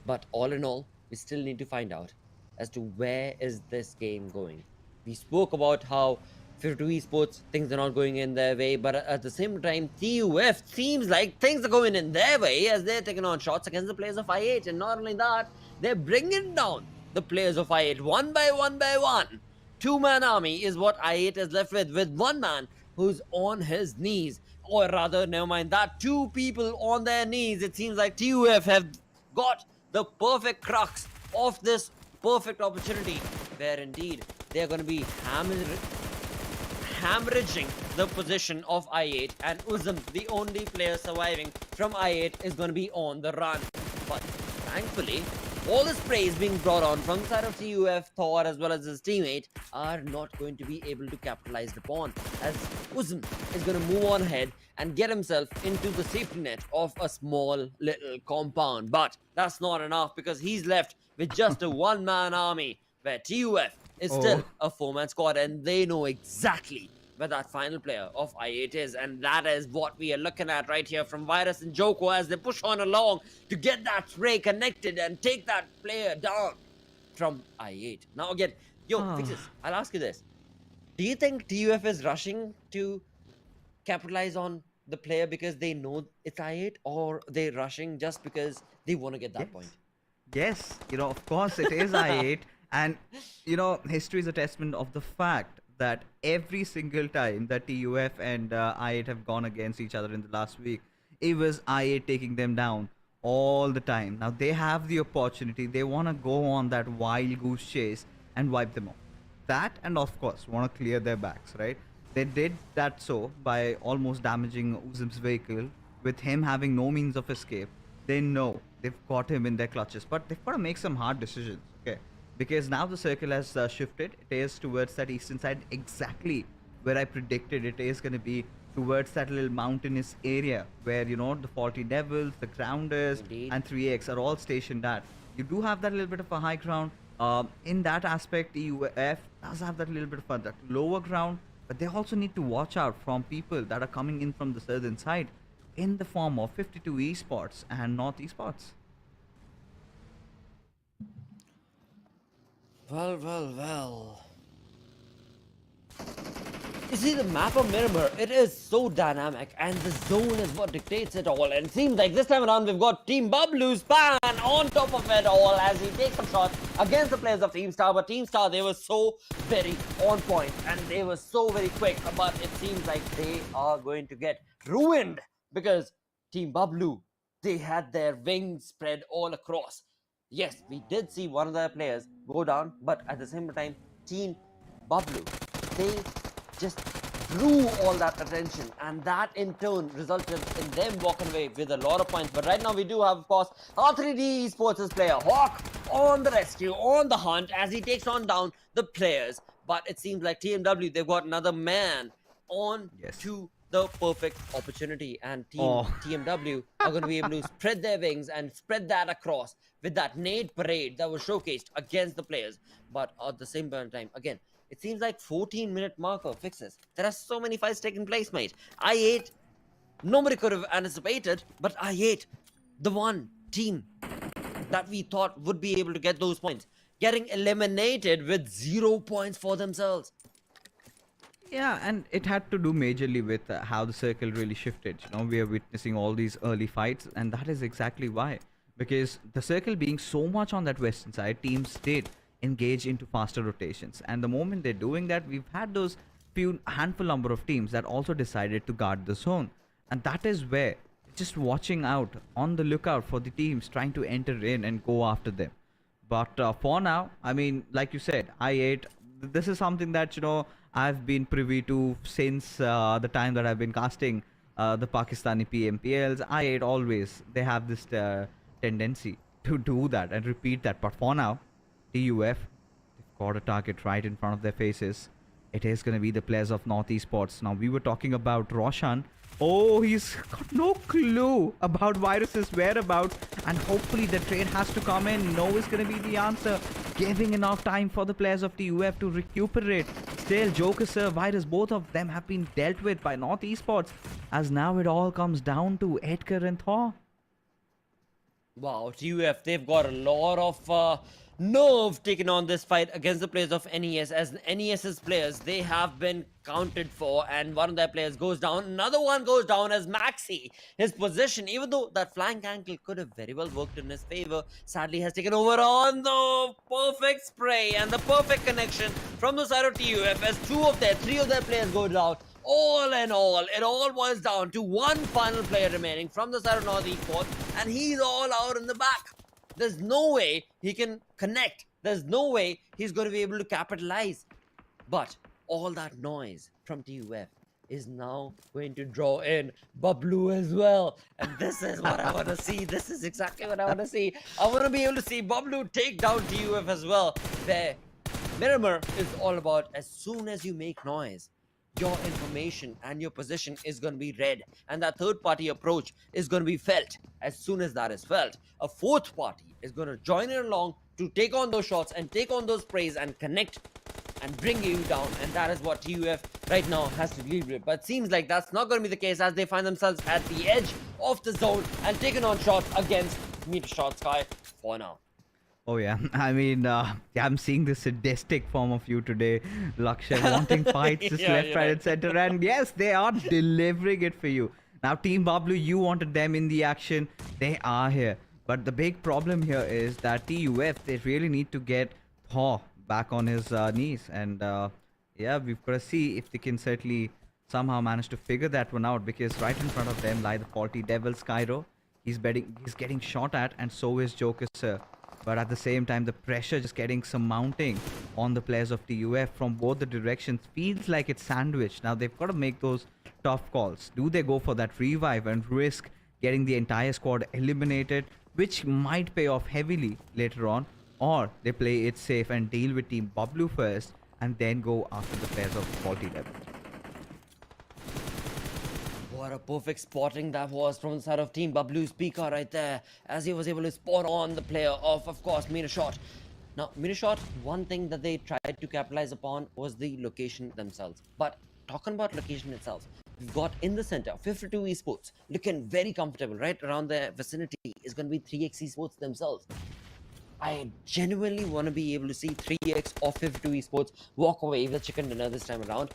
But all in all, we still need to find out as to where is this game going. We spoke about how 52 Esports, things are not going in their way, but at the same time, TUF seems like things are going in their way as they're taking on shots against the players of I8. And not only that, they're bringing down the players of I8 one by one. Two-man army is what I8 is left with one man who's on his knees. Or rather, never mind that, 2 people on their knees. It seems like TUF have got the perfect crux of this perfect opportunity, where indeed they're going to be hemorrhaging the position of I8, and Uzum, the only player surviving from I8, is going to be on the run. But thankfully, all this praise being brought on from the side of TUF, Thor, as well as his teammate, are not going to be able to capitalize upon, as Uzum is going to move on ahead and get himself into the safety net of a small little compound. But that's not enough, because he's left with just a one-man army, where TUF is still a 4-man squad, and they know exactly where that final player of I8 is, and that is what we are looking at right here from Virus and Joko as they push on along to get that spray connected and take that player down from I8. Now again, Fixes, I'll ask you this. Do you think TUF is rushing to capitalize on the player because they know it's I8, or they're rushing just because they want to get that point? Yes, of course it is I8. And, history is a testament of the fact that every single time that TUF and I8 have gone against each other in the last week, it was I8 taking them down all the time. Now they have the opportunity. They want to go on that wild goose chase and wipe them off. That, and of course, want to clear their backs, right? They did that so by almost damaging Uzum's vehicle, with him having no means of escape. They know they've got him in their clutches, but they've got to make some hard decisions, okay? Because now the circle has shifted. It is towards that eastern side, exactly where I predicted it is going to be, towards that little mountainous area where, the Faulty Devils, the Grounders, and 3X are all stationed at. You do have that little bit of a high ground. In that aspect, EUF does have that little bit of that lower ground, but they also need to watch out from people that are coming in from the southern side in the form of 52 Esports and North Esports. Well. You see, the map of Miramar, it is so dynamic, and the zone is what dictates it all. And it seems like this time around, we've got Team BABLU's Pan on top of it all as he takes some shots against the players of Team Star. But Team Star, they were so very on point, and they were so very quick. But it seems like they are going to get ruined because Team BABLU, they had their wings spread all across. Yes, we did see one of their players go down, but at the same time, Team BABLU, they just drew all that attention, and that in turn resulted in them walking away with a lot of points. But right now we do have, of course, R3D Esports' player Hawk on the rescue, on the hunt as he takes on down the players. But it seems like TMW, they've got another man on to the perfect opportunity, and TMW are going to be able to spread their wings and spread that across with that nade parade that was showcased against the players. But at the same time, again, it seems like 14-minute marker Fixes. There are so many fights taking place, mate. I8, nobody could have anticipated, but I8, the one team that we thought would be able to get those points, getting eliminated with 0 points for themselves. Yeah, and it had to do majorly with how the circle really shifted. We are witnessing all these early fights, and that is exactly why. Because the circle being so much on that western side, teams did engage into faster rotations, and the moment they're doing that, we've had those handful number of teams that also decided to guard the zone, and that is where just watching out, on the lookout for the teams trying to enter in and go after them. But for now, I mean, like you said, I8, this is something that I've been privy to since the time that I've been casting the Pakistani PMPLs. I8 always, they have this tendency to do that and repeat that. But for now, TUF, they've got a target right in front of their faces. It is going to be the players of North Esports. Now, we were talking about Roshan. Oh, he's got no clue about Virus's whereabouts, and hopefully the trade has to come in. No is going to be the answer, giving enough time for the players of TUF to recuperate. Still, Joker, Sir, Virus, both of them have been dealt with by North Esports, as now it all comes down to Edgar and Thor. Wow, TUF, they've got a lot of nerve taking on this fight against the players of NES, as NES's players, they have been counted for, and one of their players goes down, another one goes down as Maxi. His position, even though that flank angle could have very well worked in his favor, sadly has taken over on the perfect spray and the perfect connection from the side of TUF, as three of their players go down. All in all, it all boils down to one final player remaining from the side of North Esports, and he's all out in the back. There's no way he can connect. There's no way he's going to be able to capitalize. But all that noise from TUF is now going to draw in BABLU as well. And this is what I want to see. This is exactly what I want to see. I want to be able to see BABLU take down TUF as well. There, Miramar is all about, as soon as you make noise, your information and your position is going to be read, and that third party approach is going to be felt. As soon as that is felt, a fourth party is going to join in along to take on those shots and take on those sprays and connect and bring you down, and that is what TUF right now has to deal with. But seems like that's not going to be the case, as they find themselves at the edge of the zone and taking on shots against Metershot Sky for now. Oh yeah, I mean, I'm seeing the sadistic form of you today, Lakshay, wanting fights just left, right, and center, and yes, they are delivering it for you. Now, Team BABLU, you wanted them in the action, they are here. But the big problem here is that TUF, they really need to get Paw back on his knees, and yeah, we've got to see if they can certainly somehow manage to figure that one out, because right in front of them lie the faulty devil Skyro. He's getting shot at, and so is Joker Sir. But at the same time, the pressure just getting some mounting on the players of TUF from both the directions. Feels like it's sandwiched. Now they've got to make those tough calls. Do they go for that revive and risk getting the entire squad eliminated, which might pay off heavily later on? Or they play it safe and deal with Team BABLU first and then go after the players of Faulty Devil. What a perfect spotting that was from the side of Team BABLU's Pika right there, as he was able to spot on the player of course, Metershot. Now, Metershot, one thing that they tried to capitalize upon was the location themselves. But talking about location itself, we've got in the center 52 Esports, looking very comfortable. Right around their vicinity is going to be 3x Esports themselves. I genuinely want to be able to see 3x or 52 Esports walk away with the chicken dinner this time around.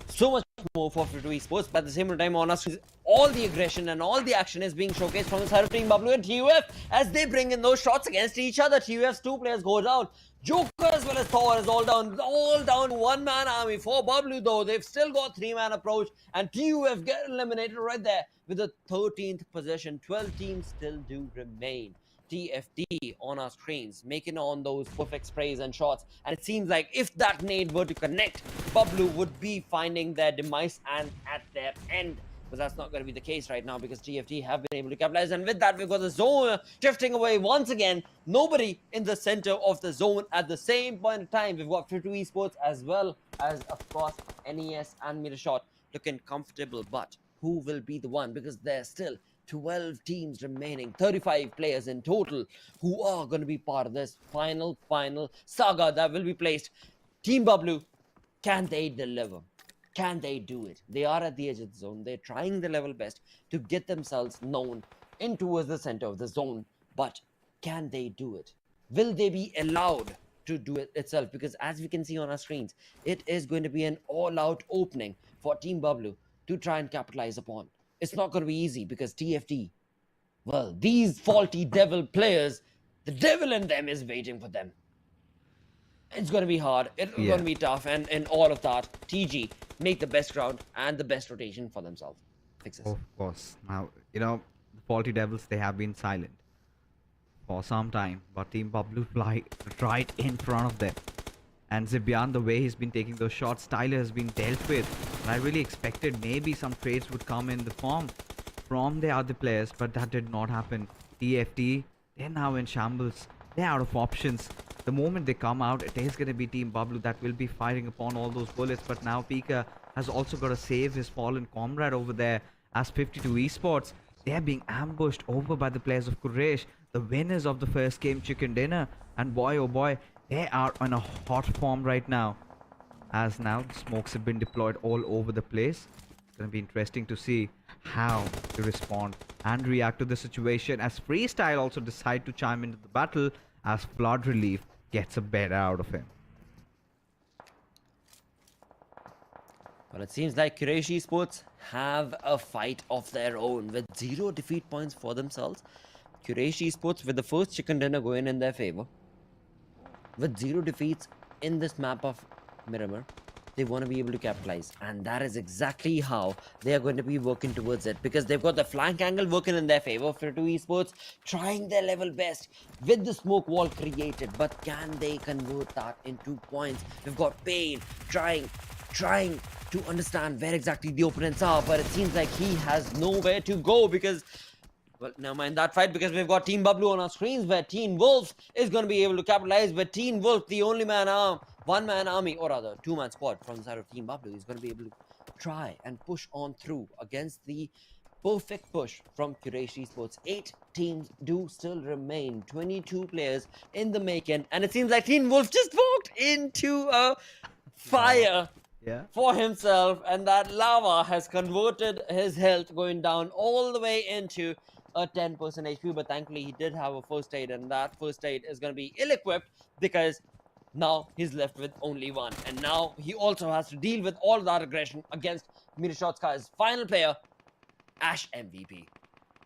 So much more for 52 Esports, but at the same time on us, all the aggression and all the action is being showcased from the side of Team BABLU and TUF as they bring in those shots against each other. TUF's two players go down. Joker as well as Thor is all down one-man army. For BABLU though, they've still got three-man approach, and TUF get eliminated right there with the 13th position. 12 teams still do remain. TFD on our screens, making on those perfect sprays and shots, and it seems like if that nade were to connect, BABLU would be finding their demise and at their end. But that's not going to be the case right now, because TFD have been able to capitalize, and with that we've got the zone drifting away once again. Nobody in the center of the zone at the same point in time. We've got 52 Esports as well as, of course, NES and Metershot looking comfortable, but who will be the one? Because there's still 12 teams remaining, 35 players in total who are going to be part of this final saga that will be placed. Team BABLU, can they deliver? Can they do it? They are at the edge of the zone. They're trying their level best to get themselves known in towards the center of the zone, but can they do it? Will they be allowed to do it itself? Because as we can see on our screens, it is going to be an all-out opening for Team BABLU to try and capitalize upon. It's not going to be easy, because TFD, well, these faulty devil players, the devil in them is waiting for them. It's going to be hard. It's going to be tough. And in all of that, TG make the best ground and the best rotation for themselves. Fixes. Of course. Now, you know, the Faulty Devils, they have been silent for some time, but Team BABLU right in front of them. And Zibyan, the way he's been taking those shots, Tyler has been dealt with. And I really expected maybe some trades would come in the form from the other players, but that did not happen. TFD, they're now in shambles. They're out of options. The moment they come out, it is going to be Team BABLU that will be firing upon all those bullets. But now Pika has also got to save his fallen comrade over there, as 52 Esports, they're being ambushed over by the players of Quraysh, the winners of the first game chicken dinner. And boy, oh boy, they are on a hot form right now, as now the smokes have been deployed all over the place. It's going to be interesting to see how to respond and react to the situation, as Freestyle also decide to chime into the battle, as Flood Relief gets a better out of him. Well, it seems like Quraysh Esports have a fight of their own with 0 defeat points for themselves. Quraysh Esports with the first chicken dinner going in their favor, with 0 defeats in this map of Miramar. They want to be able to capitalize, and that is exactly how they are going to be working towards it, because they've got the flank angle working in their favor. 52 Esports trying their level best with the smoke wall created, but can they convert that into points? We've got Pain trying to understand where exactly the opponents are, but it seems like he has nowhere to go, because, well, never mind that fight, because we've got Team BABLU on our screens, where Teen Wolf is going to be able to capitalize. But Teen Wolf, the only one-man army, or rather two-man squad from the side of Team BABLU, is going to be able to try and push on through against the perfect push from Quraysh Esports. 8 teams do still remain, 22 players in the making, and it seems like Teen Wolf just walked into a fire Yeah. for himself, and that lava has converted his health going down all the way into a 10% HP. But thankfully, he did have a first aid, and that first aid is going to be ill-equipped because now he's left with only one. And now he also has to deal with all that aggression against Metershot Sky's final player, Ash MVP.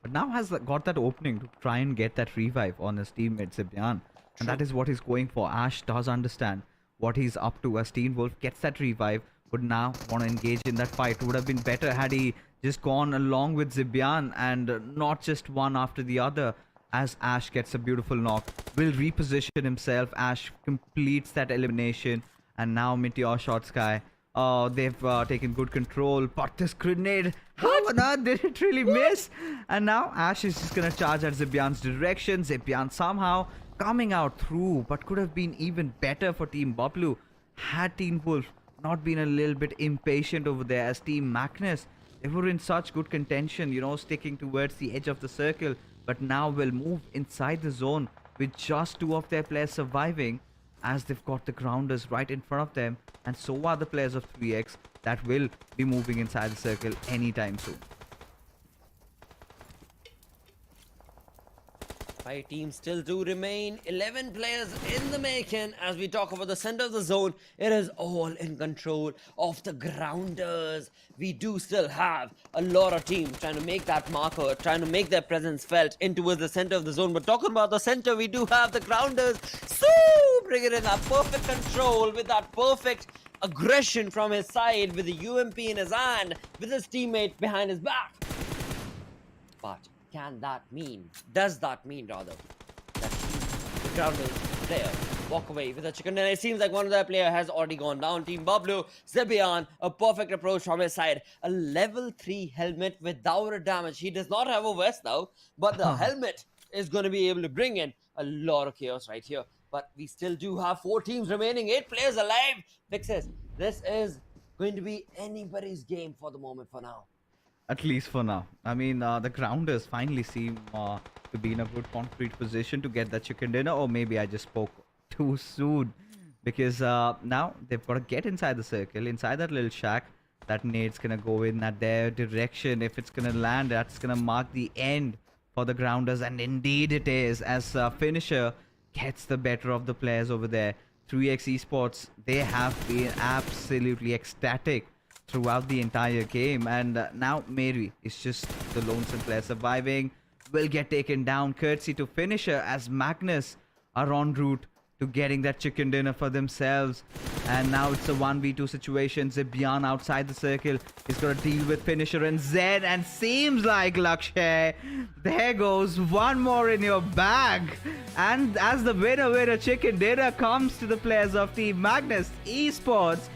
But now has got that opening to try and get that revive on his teammate Zibyan. And that is what he's going for. Ash does understand what he's up to as TmwWolf gets that revive, would now want to engage in that fight. It would have been better had he just gone along with Zibyan and not just one after the other, as Ash gets a beautiful knock. Will reposition himself. Ash completes that elimination, and now Metershot Sky. Oh, they've taken good control, but this grenade, how on earth did it really miss? And now Ash is just gonna charge at Zibyan's direction. Zibyan somehow coming out through, but could have been even better for Team BABLU had TmwWolf not been a little bit impatient over there. As Team Magnus, they were in such good contention, you know, sticking towards the edge of the circle, but now will move inside the zone with just 2 of their players surviving, as they've got the grounders right in front of them, and so are the players of 3x that will be moving inside the circle anytime soon. Our team still do remain 11 players in the making. As we talk about the center of the zone, it is all in control of the grounders. We do still have a lot of teams trying to make that marker, trying to make their presence felt in towards the center of the zone. But talking about the center, we do have the grounders. So bringing in that perfect control with that perfect aggression from his side, with the UMP in his hand, with his teammate behind his back. But can that mean, does that mean rather, that the grounders player walk away with a chicken dinner? It seems like one of their player has already gone down. Team BABLU, Zibyan, a perfect approach from his side. A level 3 helmet without a damage. He does not have a vest now, but the helmet is going to be able to bring in a lot of chaos right here. But we still do have 4 teams remaining, 8 players alive. Fixes, this is going to be anybody's game for the moment for now. At least for now. I mean, the grounders finally seem to be in a good concrete position to get that chicken dinner, or maybe I just spoke too soon, because now they've got to get inside the circle, inside that little shack. That nade's gonna go in at their direction. If it's gonna land, that's gonna mark the end for the grounders, and indeed it is, as finisher gets the better of the players over there. 3x Esports, they have been absolutely ecstatic throughout the entire game, and now Mary is just the lonesome player surviving. Will get taken down courtesy to finisher, as Magnus are en route to getting that chicken dinner for themselves. And now it's a 1v2 situation. Zibyan outside the circle. He's got to deal with finisher and Zed, and seems like Lakshay, there goes one more in your bag. And as the winner chicken dinner comes to the players of Team Magnus Esports.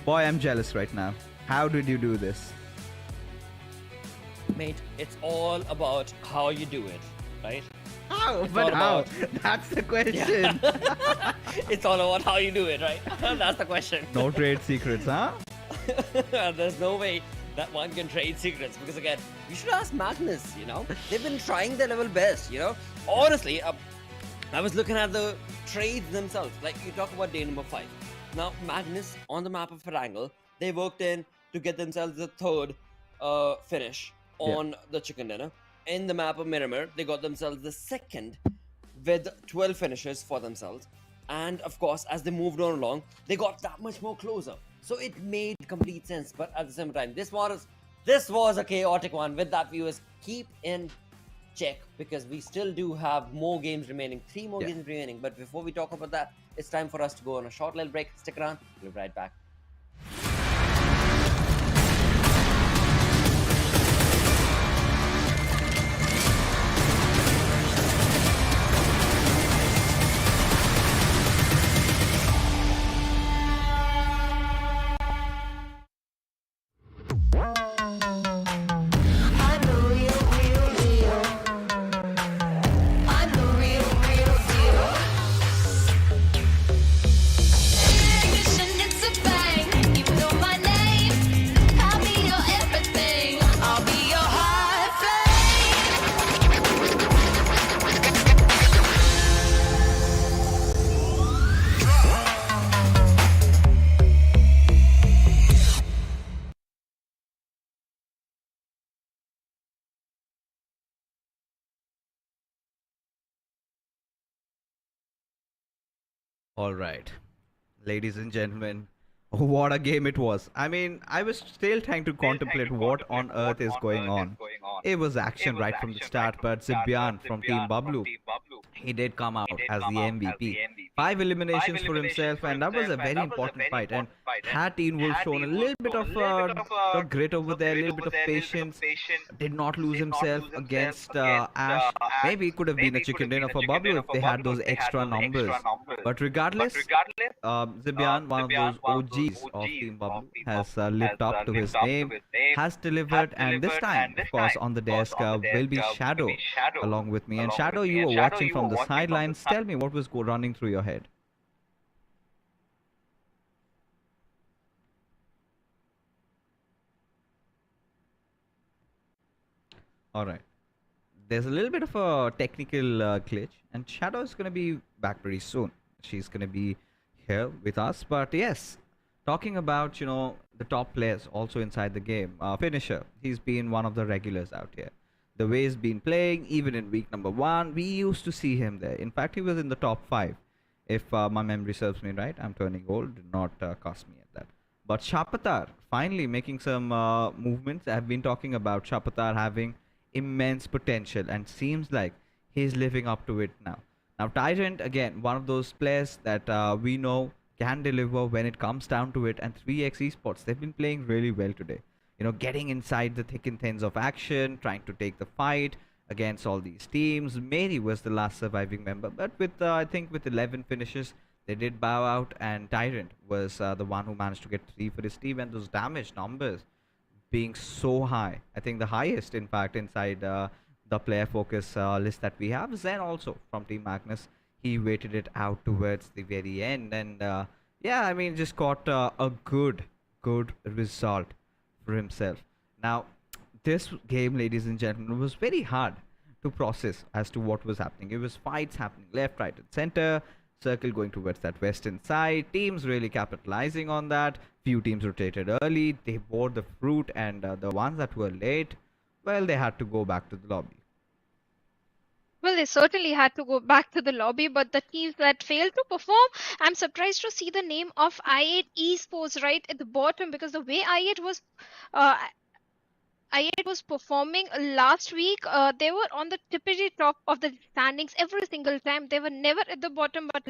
Boy, I'm jealous right now. How did you do this? Mate, it's all about how you do it, right? How? It's But all how? about- That's the question. Yeah. It's all about how you do it, right? That's the question. No trade secrets, huh? There's no way that one can trade secrets, because again, you should ask Magnus, you know? They've been trying their level best, you know? Honestly, I was looking at the trades themselves. Like, you talk about day number 5. Now, Magnus, on the map of Erangel, they worked in to get themselves the 3rd finish on the chicken dinner. In the map of Miramar, they got themselves the 2nd with 12 finishes for themselves. And of course, as they moved on along, they got that much more closer. So it made complete sense. But at the same time, this was a chaotic one. With that, viewers, keep in check, because we still do have more games remaining, 3 more games remaining. But before we talk about that, it's time for us to go on a short little break. Stick around, we'll be right back. It's about All right, ladies and gentlemen, what a game it was. I mean, I was still trying to contemplate what on earth is going on. It was action right from the start, but Zibyan from Team Bablu, he did come out as the MVP. 5 eliminations for himself, and that was a very important fight. And had Team Wolf shown a little bit of grit over there, a little bit of patience, did not lose himself against Ash. Maybe it could have been a chicken dinner for Bablu if they had those extra numbers. But regardless, Zibyan, one of those OGs of Team Bablu, has lived up to his name, has delivered, and this time, of course, on the desk will be Shadow along with me. And Shadow, you were watching from the sidelines. Tell me what was running through your head. Alright. There's a little bit of a technical glitch, and Shadow is going to be back pretty soon. She's going to be here with us. But yes, talking about, you know, the top players also inside the game. Finisher, he's been one of the regulars out here. The way he's been playing, even in week number 1, we used to see him there. In fact, he was in the top 5. If my memory serves me right, I'm turning old, do not cost me at that. But Shapatar, finally making some movements. I've been talking about Shapatar having immense potential, and seems like he's living up to it now. Now, Tyrant, again, one of those players that we know can deliver when it comes down to it, and 3x Esports, they've been playing really well today. You know, getting inside the thick and thins of action, trying to take the fight against all these teams. Mary was the last surviving member, but with I think with 11 finishes, they did bow out, and Tyrant was the one who managed to get 3 for his team, and those damage numbers being so high. I think the highest, in fact, inside the player focus list that we have. Zen also from Team Magnus, he waited it out towards the very end, and yeah, I mean, just got a good result for himself. Now, this game, ladies and gentlemen, was very hard to process as to what was happening. It was fights happening left, right, and center. Circle going towards that western side. Teams really capitalizing on that. Few teams rotated early. They bore the fruit, and the ones that were late, well, they had to go back to the lobby. Well, they certainly had to go back to the lobby, but the teams that failed to perform, I'm surprised to see the name of I8 Esports right at the bottom, because the way I8 was performing last week, they were on the tippity top of the standings every single time. They were never at the bottom, but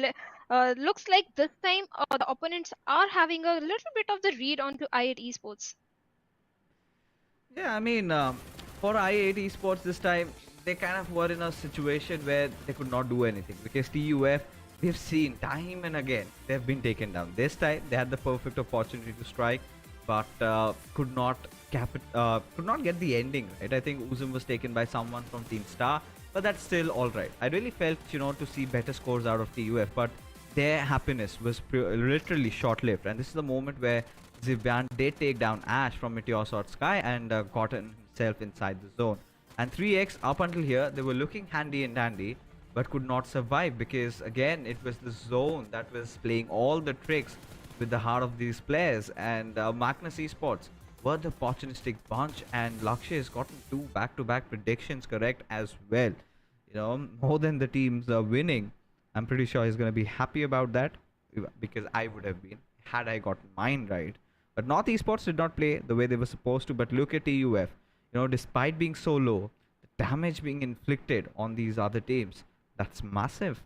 looks like this time the opponents are having a little bit of the read onto I8 Esports. Yeah, I mean, for I8 Esports this time, they kind of were in a situation where they could not do anything, because TUF, we've seen time and again they've been taken down. This time they had the perfect opportunity to strike, but could not get the ending right. I think Uzum was taken by someone from Team Star, but that's still all right. I really felt, you know, to see better scores out of TUF, but their happiness was literally short-lived, and this is the moment where Zibyan did take down Ash from Metershot X Sky and got himself inside the zone. And 3x, up until here, they were looking handy and dandy, but could not survive, because again, it was the zone that was playing all the tricks with the heart of these players. And Magnus Esports were the opportunistic bunch, and Lakshay has gotten 2 back-to-back predictions correct as well. You know, more than the teams winning. I'm pretty sure he's going to be happy about that, because I would have been had I gotten mine right. But North Esports did not play the way they were supposed to. But look at TUF. You know, despite being so low, the damage being inflicted on these other teams, that's massive.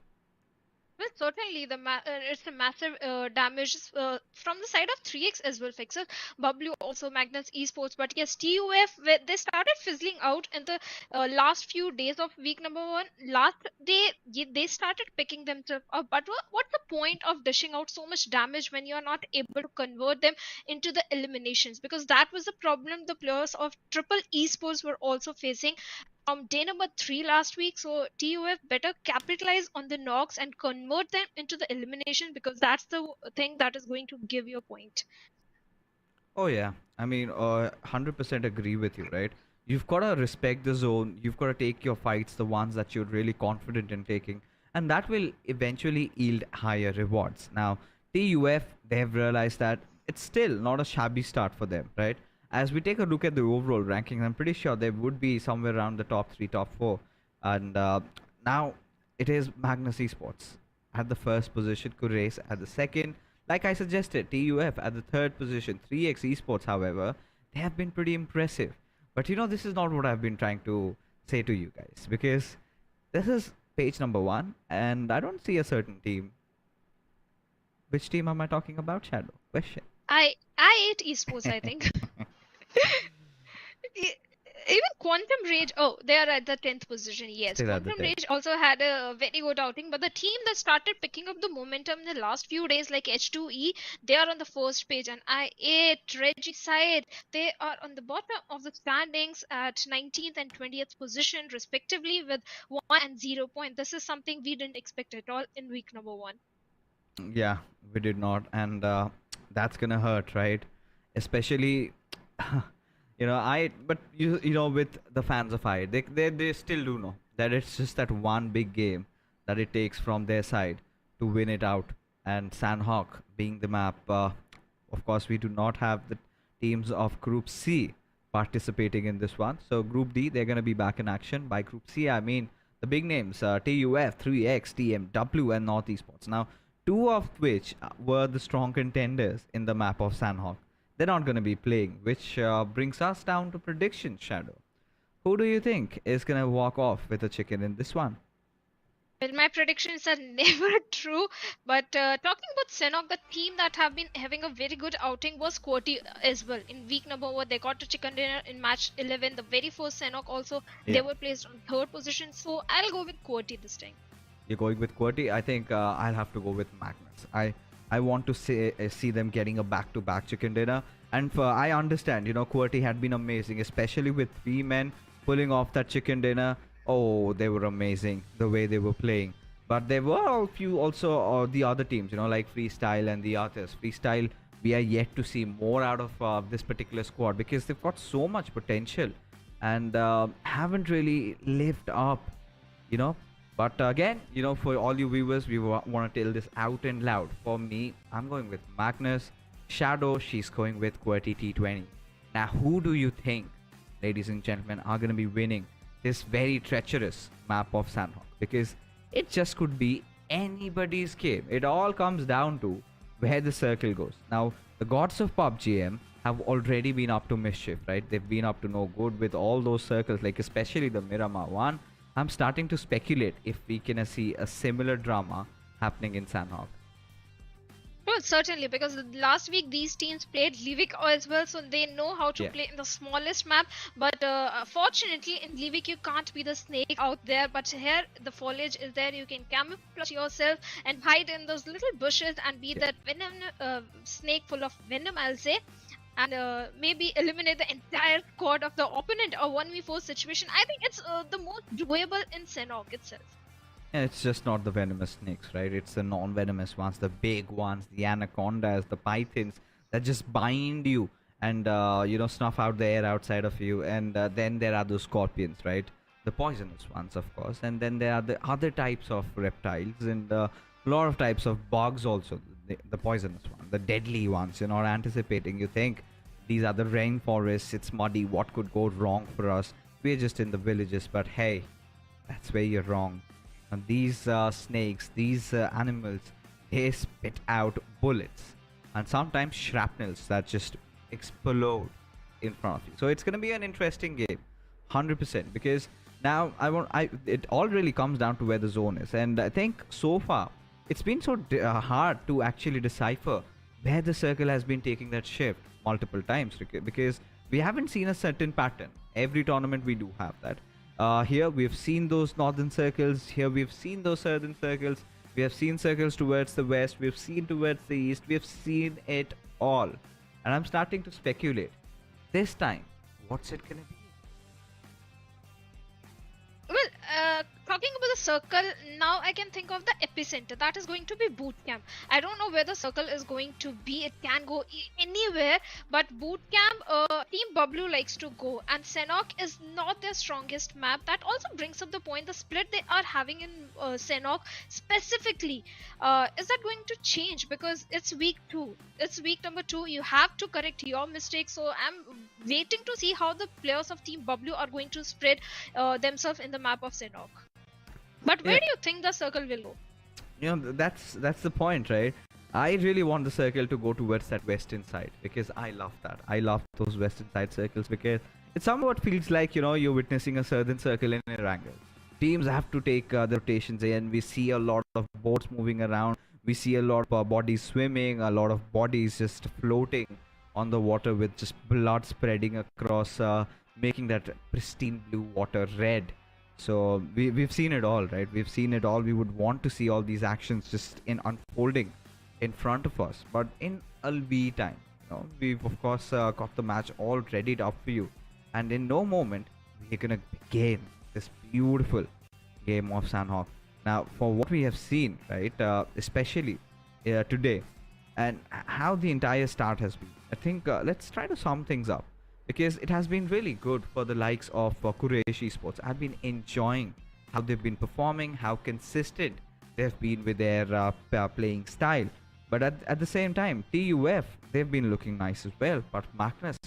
Well, certainly it's a massive damage from the side of 3x as well, Fixer. BABLU also Magnus Esports, but yes, TUF, they started fizzling out in the last few days of week number 1. Last day, they started picking themselves up, but what's the point of dishing out so much damage when you're not able to convert them into the eliminations? Because that was the problem the players of Triple Esports were also facing day number 3 last week. So TUF better capitalize on the knocks and convert them into the elimination, because that's the thing that is going to give you a point. Oh yeah, I mean, 100% agree with you, right? You've got to respect the zone. You've got to take your fights, the ones that you're really confident in taking, and that will eventually yield higher rewards. Now, TUF, they have realized that it's still not a shabby start for them, right? As we take a look at the overall rankings, I'm pretty sure they would be somewhere around the top 3, top 4. And now it is Magnus Esports. at the first position, Quraysh at the second. Like I suggested, TUF at the third position. 3x Esports, however, they have been pretty impressive. But this is not what I've been trying to say to you guys, because this is page number 1 and I don't see a certain team. Which team am I talking about, Shadow? Question. I8 Esports, I think. Even Quantum Rage, they are at the 10th position, yes. Still at the Quantum 10th. Rage also had a very good outing, but the team that started picking up the momentum in the last few days, like H2E, they are on the first page, and I8, Regicide, they are on the bottom of the standings at 19th and 20th position, respectively, with 1 and 0 point. This is something we didn't expect at all in week number 1. Yeah, we did not, and that's gonna hurt, right? Especially, but with the fans of I, they still do know that it's just that one big game that it takes from their side to win it out. And Sanhok being the map, of course, we do not have the teams of Group C participating in this one. So Group D, they're gonna be back in action. By Group C, I mean the big names: TUF, 3x, TmwEsports, and North Esports. Now, 2 of which were the strong contenders in the map of Sanhok. They're not going to be playing, which brings us down to prediction, Shadow. Who do you think is going to walk off with a chicken in this one? Well, my predictions are never true, but talking about Sanhok, the team that have been having a very good outing was QWERTY as well. In week number 1, they got to chicken dinner in match 11. The very first Sanhok also, they were placed on 3rd position. So I'll go with QWERTY this time. You're going with QWERTY? I think I'll have to go with Magnus. I want to see them getting a back-to-back chicken dinner. And I understand, QWERTY had been amazing, especially with 3 men pulling off that chicken dinner. Oh, they were amazing the way they were playing. But there were a few also the other teams, like Freestyle and the others. Freestyle, we are yet to see more out of this particular squad, because they've got so much potential and haven't really lived up, But again, for all you viewers, we want to tell this out and loud. For me, I'm going with Magnus. Shadow, she's going with QWERTY T20. Now, who do you think, ladies and gentlemen, are going to be winning this very treacherous map of Sanhok? Because it just could be anybody's game. It all comes down to where the circle goes. Now, the gods of PUBG have already been up to mischief, right? They've been up to no good with all those circles, like especially the Miramar one. I'm starting to speculate if we can see a similar drama happening in Sanhok. Well, certainly, because last week these teams played Livik as well, so they know how to play in the smallest map. But fortunately, in Livik you can't be the snake out there. But here the foliage is there. You can camouflage yourself and hide in those little bushes and be that venom snake full of venom, I'll say. And maybe eliminate the entire squad of the opponent, or 1v4 situation. I think it's the most doable in Sanhok itself. Yeah, it's just not the venomous snakes, right? It's the non-venomous ones, the big ones, the anacondas, the pythons that just bind you and snuff out the air outside of you. And then there are those scorpions, right? The poisonous ones, of course. And then there are the other types of reptiles and a lot of types of bugs also. The poisonous ones, the deadly ones. You're not anticipating. You think these are the rainforests, it's muddy, what could go wrong for us? We're just in the villages. But hey, that's where you're wrong. And these snakes, these animals, they spit out bullets and sometimes shrapnels that just explode in front of you. So it's going to be an interesting game, 100%, because now it all really comes down to where the zone is. And I think so far it's been so hard to actually decipher where the circle has been taking that shift multiple times, because we haven't seen a certain pattern. Every tournament we do have that. Here we've seen those northern circles. Here we've seen those southern circles. We have seen circles towards the west. We've seen towards the east. We've seen it all. And I'm starting to speculate. This time, what's it gonna be? Well, talking about the circle, now I can think of the epicenter. That is going to be boot camp. I don't know where the circle is going to be. It can go anywhere, but boot camp, Team BABLU likes to go, and Sanhok is not their strongest map. That also brings up the point, the split they are having in Sanhok specifically. Is that going to change? Because it's week 2. It's week number 2. You have to correct your mistakes. So I'm waiting to see how the players of Team BABLU are going to spread themselves in the map of Sanhok. But where do you think the circle will go? You know, that's the point, right? I really want the circle to go towards that western side because I love that. I love those western side circles because it somewhat feels like, you know, you're witnessing a southern circle in Erangel. Teams have to take the rotations in. We see a lot of boats moving around. We see a lot of bodies swimming, a lot of bodies just floating on the water with just blood spreading across, making that pristine blue water red. So we've seen it all, right? We've seen it all. We would want to see all these actions just in unfolding in front of us. But in A+B time, you know, we've of course got the match all readied up for you. And in no moment, we're going to begin this beautiful game of Sanhok. Now, for what we have seen, right, especially today, and how the entire start has been, I think let's try to sum things up. Because it has been really good for the likes of Quraysh Esports. I've been enjoying how they've been performing, how consistent they've been with their playing style. But at the same time, TUF, they've been looking nice as well. But Magnus,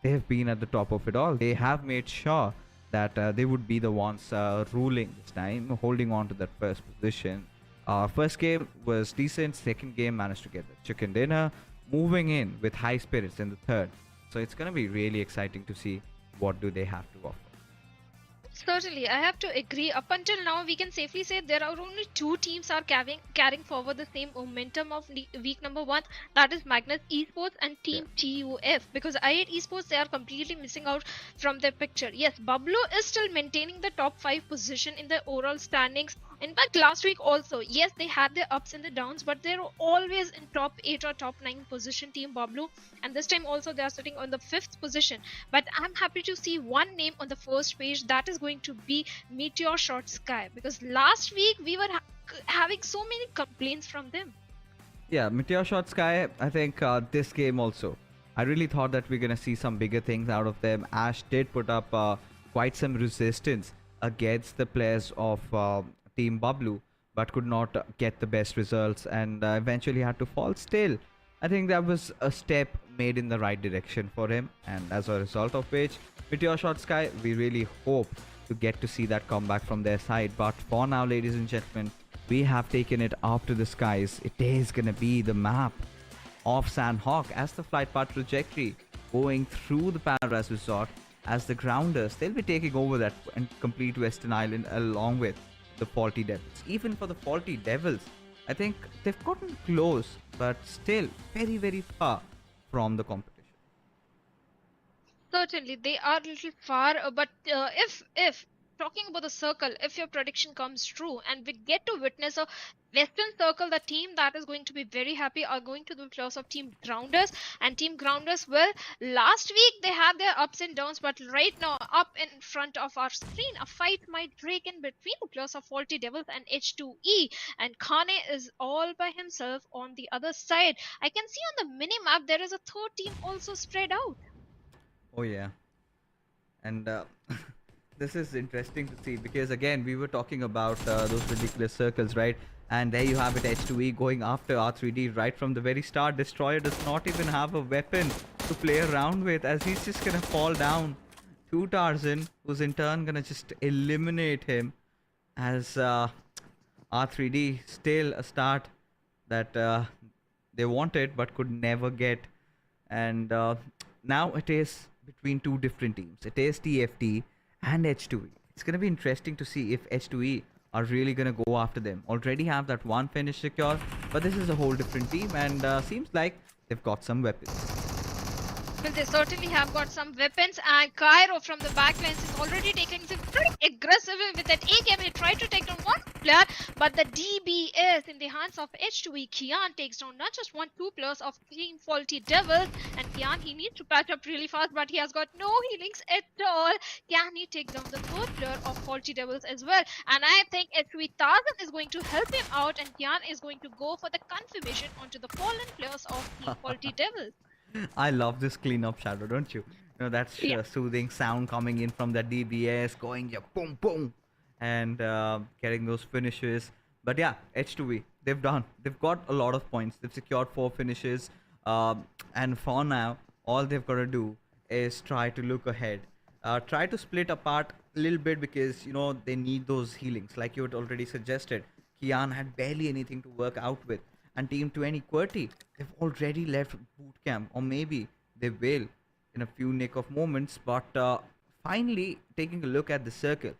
they've been at the top of it all. They have made sure that they would be the ones ruling this time, holding on to that first position. First game was decent. Second game managed to get the chicken dinner. Moving in with high spirits in the third. So it's going to be really exciting to see what do they have to offer. Certainly, I have to agree. Up until now, we can safely say there are only two teams are carrying forward the same momentum of week number 1. That is Magnus Esports and Team TUF. Because I8 Esports, they are completely missing out from their picture. Yes, BABLU is still maintaining the top 5 position in the overall standings. In fact, last week also, yes, they had their ups and the downs, but they're always in top 8 or top 9 position, Team BABLU. And this time also, they are sitting on the 5th position. But I'm happy to see one name on the first page. That is going to be Metershot Sky. Because last week, we were having so many complaints from them. Yeah, Metershot Sky, I think this game also. I really thought that we're going to see some bigger things out of them. Ash did put up quite some resistance against the players of Team BABLU, but could not get the best results and eventually had to fall. Still, I think that was a step made in the right direction for him, and as a result of which, Metershot Sky, we really hope to get to see that comeback from their side. But for now, ladies and gentlemen, we have taken it up to the skies. It is going to be the map of Sanhok as the flight path trajectory going through the Paradise Resort. As the grounders, they'll be taking over that and complete Western Island along with the Faulty Devils. Even for the Faulty Devils, I think they've gotten close, but still very, very far from the competition. Certainly, they are a little far, but if talking about the circle, if your prediction comes true and we get to witness a Western Circle, the team that is going to be very happy are going to the playoffs of Team Grounders. And Team Grounders, well, last week they had their ups and downs, but right now, up in front of our screen, a fight might break in between the players of Faulty Devils and H2E. And Kane is all by himself on the other side. I can see on the mini-map there is a third team also spread out. Oh yeah. And this is interesting to see because again, we were talking about those ridiculous circles, right? And there you have it, H2E going after R3D right from the very start. Destroyer does not even have a weapon to play around with as he's just gonna fall down to Tarzan, who's in turn gonna just eliminate him as R3D still a start that they wanted but could never get. And now it is between two different teams. It is TFT and H2E. It's going to be interesting to see if H2E are really going to go after them. Already have that one finish secure, but this is a whole different team and seems like they've got some weapons. Well, they certainly have got some weapons, and Cairo from the backlines is already taking it pretty aggressively with that A-game. He tried to take down one player, but the DBS in the hands of H2E. Kian takes down not just 1, 2 players of Team Faulty Devils, and Kian, he needs to patch up really fast, but he has got no healings at all. Can he take down the third player of Faulty Devils as well? And I think H2E Tarzan is going to help him out, and Kian is going to go for the confirmation onto the fallen players of Team Faulty Devils. I love this cleanup shadow, don't you? You know, that soothing sound coming in from the DBS, going boom, boom, and getting those finishes. But yeah, H2E, they've got a lot of points. They've secured 4 finishes. And for now, all they've got to do is try to look ahead. Try to split apart a little bit because, you know, they need those healings. Like you had already suggested, Kian had barely anything to work out with. And Team 20 QWERTY, they've already left boot camp, or maybe they will in a few nick of moments. But finally, taking a look at the circle,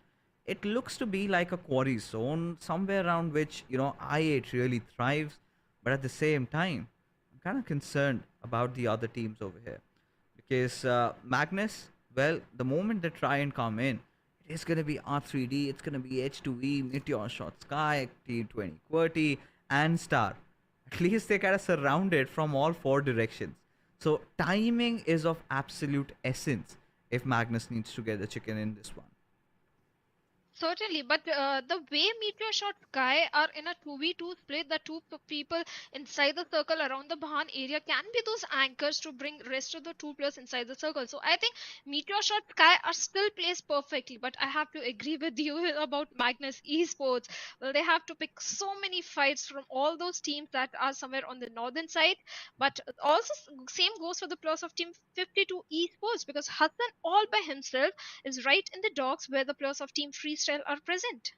it looks to be like a quarry zone, somewhere around which, I8 really thrives. But at the same time, I'm kind of concerned about the other teams over here. Because Magnus, well, the moment they try and come in, it is going to be R3D, it's going to be H2E, Metershot Sky, Team 20 QWERTY, and Star. At least they kind of surrounded from all four directions. So timing is of absolute essence if Magnus needs to get the chicken in this one. Certainly, but the way Meteorshot Sky are in a 2v2 split, the two people inside the circle around the Bahan area can be those anchors to bring rest of the two players inside the circle. So I think Meteorshot Sky are still placed perfectly, but I have to agree with you about Magnus Esports. Well, they have to pick so many fights from all those teams that are somewhere on the northern side, but also same goes for the players of Team 52 Esports, because Hassan all by himself is right in the docks where the players of Team Freestyle are present.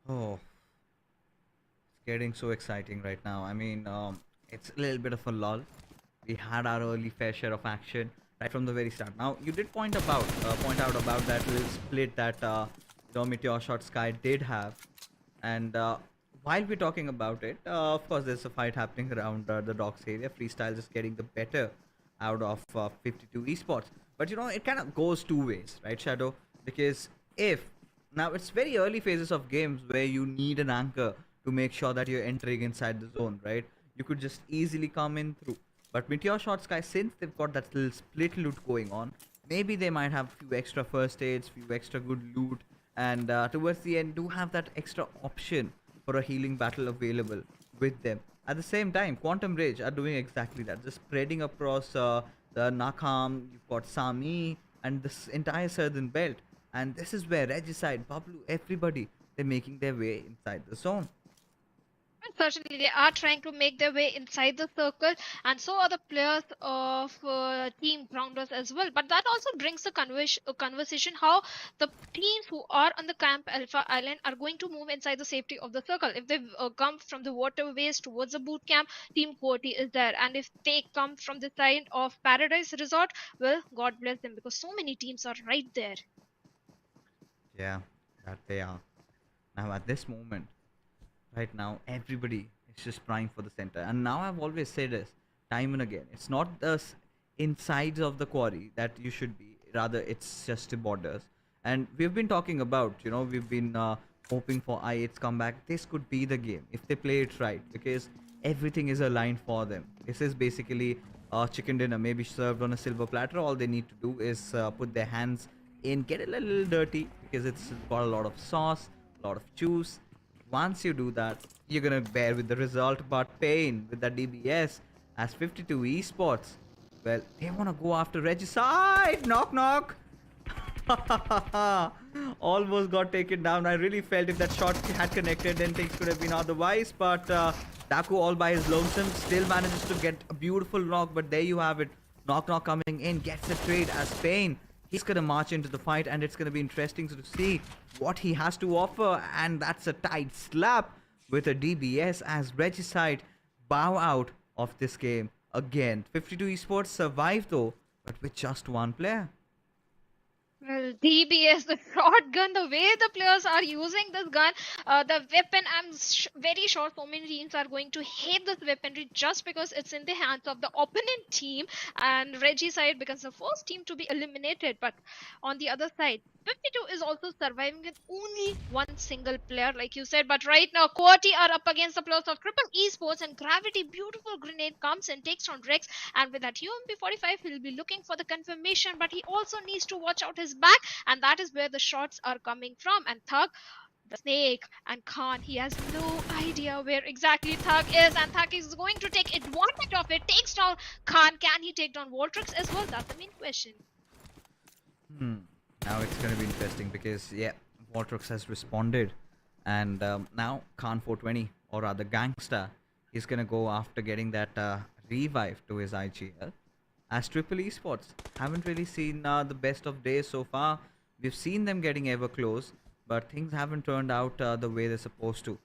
Oh, it's getting so exciting right now. I mean, it's a little bit of a lull. We had our early fair share of action right from the very start. Now, you did point out about that little split that Meteorshot Sky did have, and while we're talking about it, of course, there's a fight happening around the docks area. Freestyle is getting the better out of 52 Esports, but it kind of goes two ways, right, Shadow? Because now it's very early phases of games where you need an anchor to make sure that you're entering inside the zone, right? You could just easily come in through. But Meteorshot Sky, since they've got that little split loot going on, maybe they might have a few extra first aids, few extra good loot, and towards the end do have that extra option for a healing battle available with them. At the same time, Quantum Rage are doing exactly that, just spreading across the Nakam, you've got Sami, and this entire southern belt. And this is where Regicide, BABLU, everybody, they're making their way inside the zone. Certainly, they are trying to make their way inside the circle, and so are the players of Team Grounders as well. But that also brings the conversation how the teams who are on the Camp Alpha Island are going to move inside the safety of the circle. If they come from the waterways towards the boot camp, Team QWERTY is there. And if they come from the side of Paradise Resort, well, God bless them, because so many teams are right there. Yeah, that they are. Now at this moment, right now, everybody is just primed for the center. And now I've always said this, time and again, it's not the insides of the quarry that you should be, rather it's just the borders. And we've been talking about, we've been hoping for I8's comeback. This could be the game if they play it right, because everything is aligned for them. This is basically chicken dinner, maybe served on a silver platter. All they need to do is put their hands in, get it a little dirty, because it's got a lot of sauce, a lot of juice. Once you do that, you're gonna bear with the result. But Pain with that DBS as 52 Esports, well, they wanna go after Regicide. Knock knock. Almost got taken down. I really felt if that shot had connected, then things could have been otherwise. But Daku all by his lonesome still manages to get a beautiful knock. But there you have it. Knock knock coming in, gets the trade as Pain. He's going to march into the fight, and it's going to be interesting to see what he has to offer. And that's a tight slap with a DBS as Regicide bow out of this game again. 52 Esports survived though, but with just one player. Well, DBS, the shotgun, the way the players are using this gun, the weapon, I'm very sure so many teams are going to hate this weaponry just because it's in the hands of the opponent team, and Regicide becomes the first team to be eliminated. But on the other side, 52 is also surviving with only one single player, like you said. But right now, QWERTY are up against the players of Triple Esports, and Gravity, beautiful grenade comes and takes down Rex. And with that UMP45, he'll be looking for the confirmation, but he also needs to watch out his back, and that is where the shots are coming from. And Thug, the snake, and Khan, he has no idea where exactly Thug is, and Thug is going to take advantage of it, takes down Khan. Can he take down Voltrix as well? That's the main question. Now it's going to be interesting because, yeah, Voltrix has responded, and now Khan 420, or rather Gangsta, is going to go after getting that revive to his IGL. As Triple Esports haven't really seen the best of days so far. We've seen them getting ever close, but things haven't turned out the way they're supposed to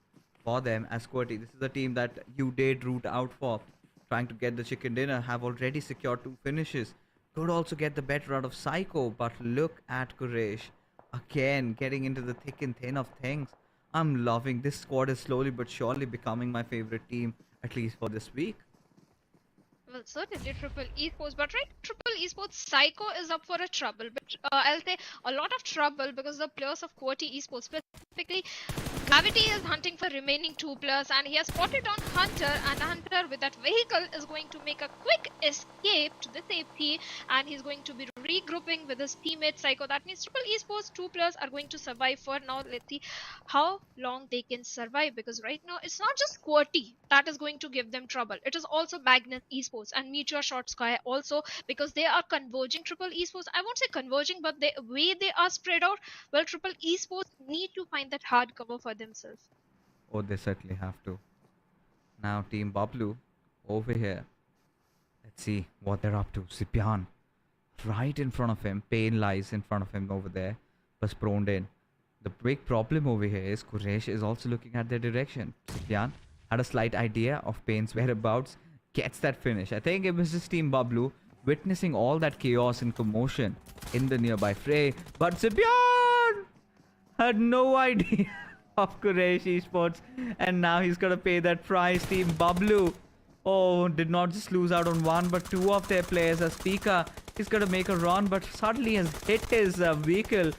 for them as QWERTY. This is the team that you did root out for, trying to get the chicken dinner, have already secured 2 finishes. Could also get the better out of Psycho, but look at Quraysh. Again, getting into the thick and thin of things. I'm loving this squad is slowly but surely becoming my favorite team, at least for this week. Well, certainly Triple Esports, but right, Triple Esports Psycho is up for a trouble, but I'll say a lot of trouble because the players of QWERTY Esports, specifically Gravity, is hunting for remaining 2 players, and he has spotted on Hunter, and Hunter with that vehicle is going to make a quick escape to the safety, and he's going to be regrouping with his teammate Psycho. That means Triple Esports 2 players are going to survive for now. Let's see how long they can survive, because right now it's not just QWERTY that is going to give them trouble. It is also Magnus Esports and Metershot X Sky also, because they are converging. Triple Esports, I won't say converging, but the way they are spread out, well, Triple Esports need to find that hard cover for themselves. Oh, they certainly have to. Now Team BABLU over here. Let's see what they're up to. Zipian right in front of him. Pain lies in front of him over there. Was prone in. The big problem over here is Quraysh is also looking at their direction. Zipian had a slight idea of Pain's whereabouts. Gets that finish. I think it was just Team BABLU witnessing all that chaos and commotion in the nearby fray. But Zipian had no idea of Quraysh Esports, and now he's gonna pay that price. Team BABLU, oh, did not just lose out on 1 but 2 of their players. As Pika, he's gonna make a run, but suddenly has hit his vehicle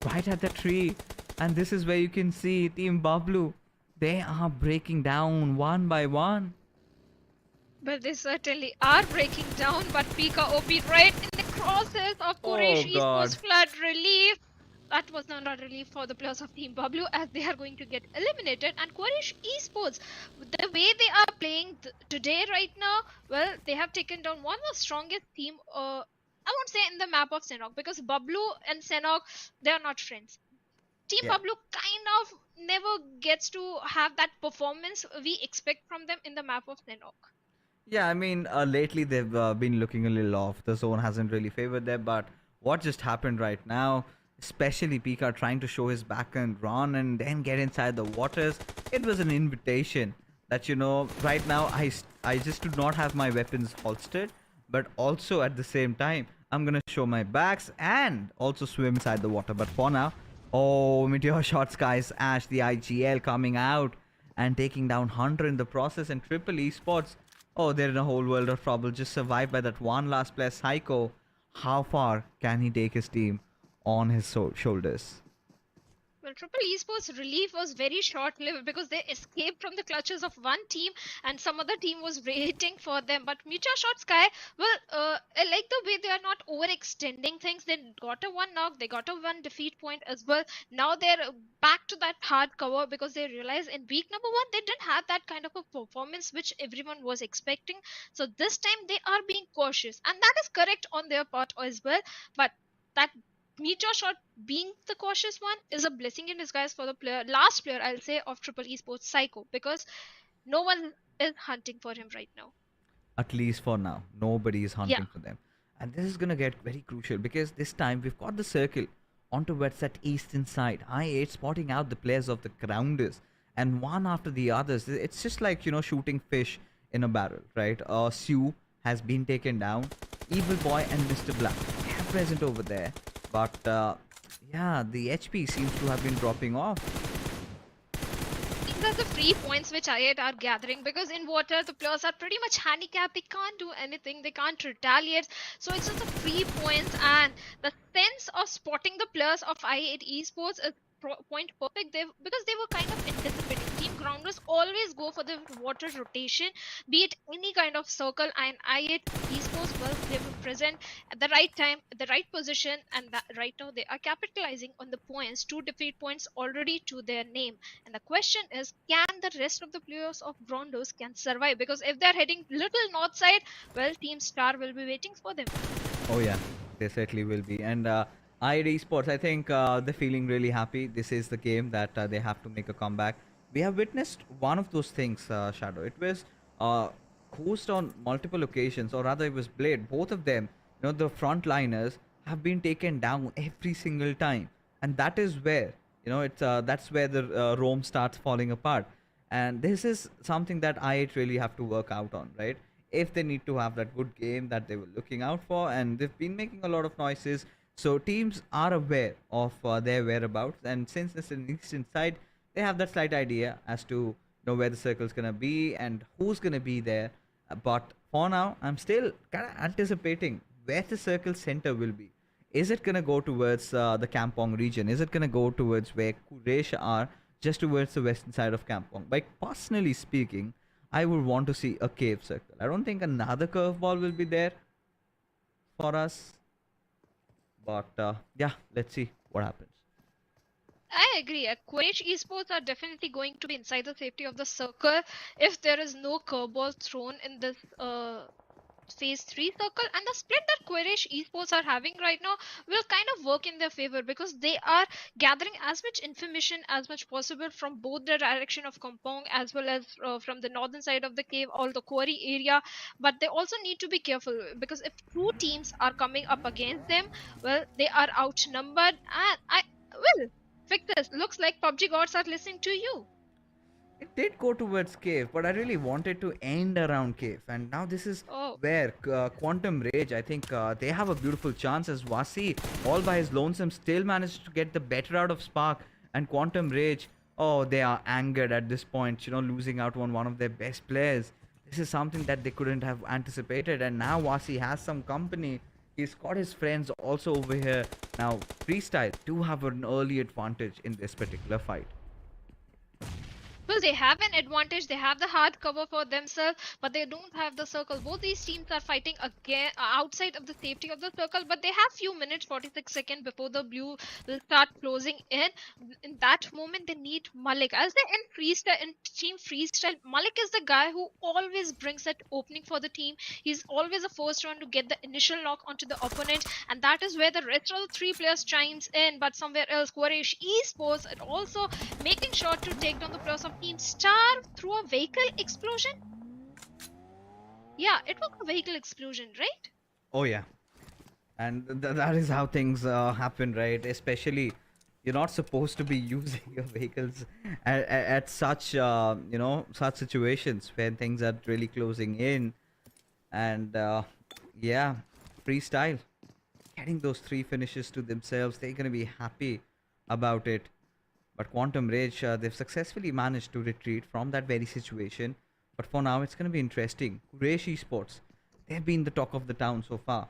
right at the tree. And this is where you can see Team BABLU, they are breaking down one by one. But they certainly are breaking down, but Pika OP right in the crosses of Quraysh Esports flood relief. That was not a relief for the players of Team BABLU, as they are going to get eliminated. And Quraysh Esports, the way they are playing today right now, well, they have taken down one of the strongest team, I won't say in the map of Sanhok, because BABLU and Sanhok, they are not friends. Team BABLU kind of never gets to have that performance we expect from them in the map of Sanhok. Yeah, I mean, lately they've been looking a little off. The zone hasn't really favored them, but what just happened right now, especially Pika trying to show his back and run and then get inside the waters, it was an invitation that, you know, right now I just do not have my weapons holstered, but also at the same time, I'm going to show my backs and also swim inside the water. But for now, oh, Metershot Sky's Ash, the IGL coming out and taking down Hunter in the process, and Triple Esports, oh, they're in a whole world of trouble. Just survived by that one last player, Psycho. How far can he take his team on his shoulders? Well, Triple Esports relief was very short-lived because they escaped from the clutches of one team and some other team was waiting for them. But Metershot Sky, well, I like the way they are not overextending things. They got a 1 knock, they got a 1 defeat point as well. Now they're back to that hard cover because they realize in week number 1 they didn't have that kind of a performance which everyone was expecting. So this time they are being cautious, and that is correct on their part as well. But that Metershot being the cautious one is a blessing in disguise for the last player, I'll say, of Triple Esports, Psycho, because no one is hunting for him right now. At least for now, nobody is hunting for them. And this is going to get very crucial because this time we've got the circle on towards that eastern side. I8 spotting out the players of the grounders, and one after the others. It's just like, you know, shooting fish in a barrel, right? Sue has been taken down. Evil Boy and Mr. Black are present over there. But yeah, the HP seems to have been dropping off. These are the free points which I8 are gathering, because in water the players are pretty much handicapped. They can't do anything, they can't retaliate. So it's just the free points, and the sense of spotting the players of I8 Esports is point perfect because they were kind of anticipating. Team grounders always go for the water rotation, be it any kind of circle, and I8 Esports, well, they were present at the right time, at the right position, and that right now they are capitalizing on the points. 2 defeat points already to their name, and the question is, can the rest of the players of grounders can survive? Because if they're heading little north side, well, Team Star will be waiting for them. Oh yeah, they certainly will be. And I8 Esports, I think they're feeling really happy. This is the game that they have to make a comeback. We have witnessed one of those things, Shadow. It was Ghost on multiple occasions, or rather it was Blade. Both of them, you know, the frontliners have been taken down every single time. And that is where it's that's where the Rome starts falling apart. And this is something that I8 really have to work out on, right? If they need to have that good game that they were looking out for, and they've been making a lot of noises, so teams are aware of their whereabouts, and since it's an eastern side, they have that slight idea as to where the circle's gonna be and who's gonna be there. But for now, I'm still kind of anticipating where the circle center will be. Is it gonna go towards the Kampong region? Is it gonna go towards where Quraysh are, just towards the western side of Kampong? Like, personally speaking, I would want to see a cave circle. I don't think another curveball will be there for us. But yeah, let's see what happens. I agree. Quraysh Esports are definitely going to be inside the safety of the circle if there is no curveball thrown in this phase 3 circle, and the split that Quraysh Esports are having right now will kind of work in their favor because they are gathering as much information as much possible from both the direction of Kampong as well as from the northern side of the cave or the quarry area. But they also need to be careful because if two teams are coming up against them, well, they are outnumbered. And Victor, looks like PUBG gods are listening to you. It did go towards cave, but I really wanted to end around cave, and now this is where Quantum Rage, I think they have a beautiful chance, as Wasi all by his lonesome still managed to get the better out of Spark, and Quantum Rage, oh, they are angered at this point, losing out on one of their best players. This is something that they couldn't have anticipated, and now Wasi has some company. He's got his friends also over here. Now, Freestyle do have an early advantage in this particular fight. Well, they have an advantage. They have the hard cover for themselves, but they don't have the circle. Both these teams are fighting again outside of the safety of the circle, but they have few minutes, 46 seconds before the blue will start closing in. In that moment, they need Malik. As they in freestyle, in team freestyle, Malik is the guy who always brings that opening for the team. He's always the first one to get the initial knock onto the opponent, and that is where the rest of the three players chimes in. But somewhere else, Quraysh Esports are also making sure to take down the players of Team Star through a vehicle explosion. Yeah, it was a vehicle explosion, right? Oh yeah, and that is how things happen, right? Especially, you're not supposed to be using your vehicles at such such situations when things are really closing in. And yeah, Freestyle getting those 3 finishes to themselves, they're gonna be happy about it. But Quantum Rage, they've successfully managed to retreat from that very situation. But for now, it's going to be interesting. Quraysh Esports, they've been the talk of the town so far.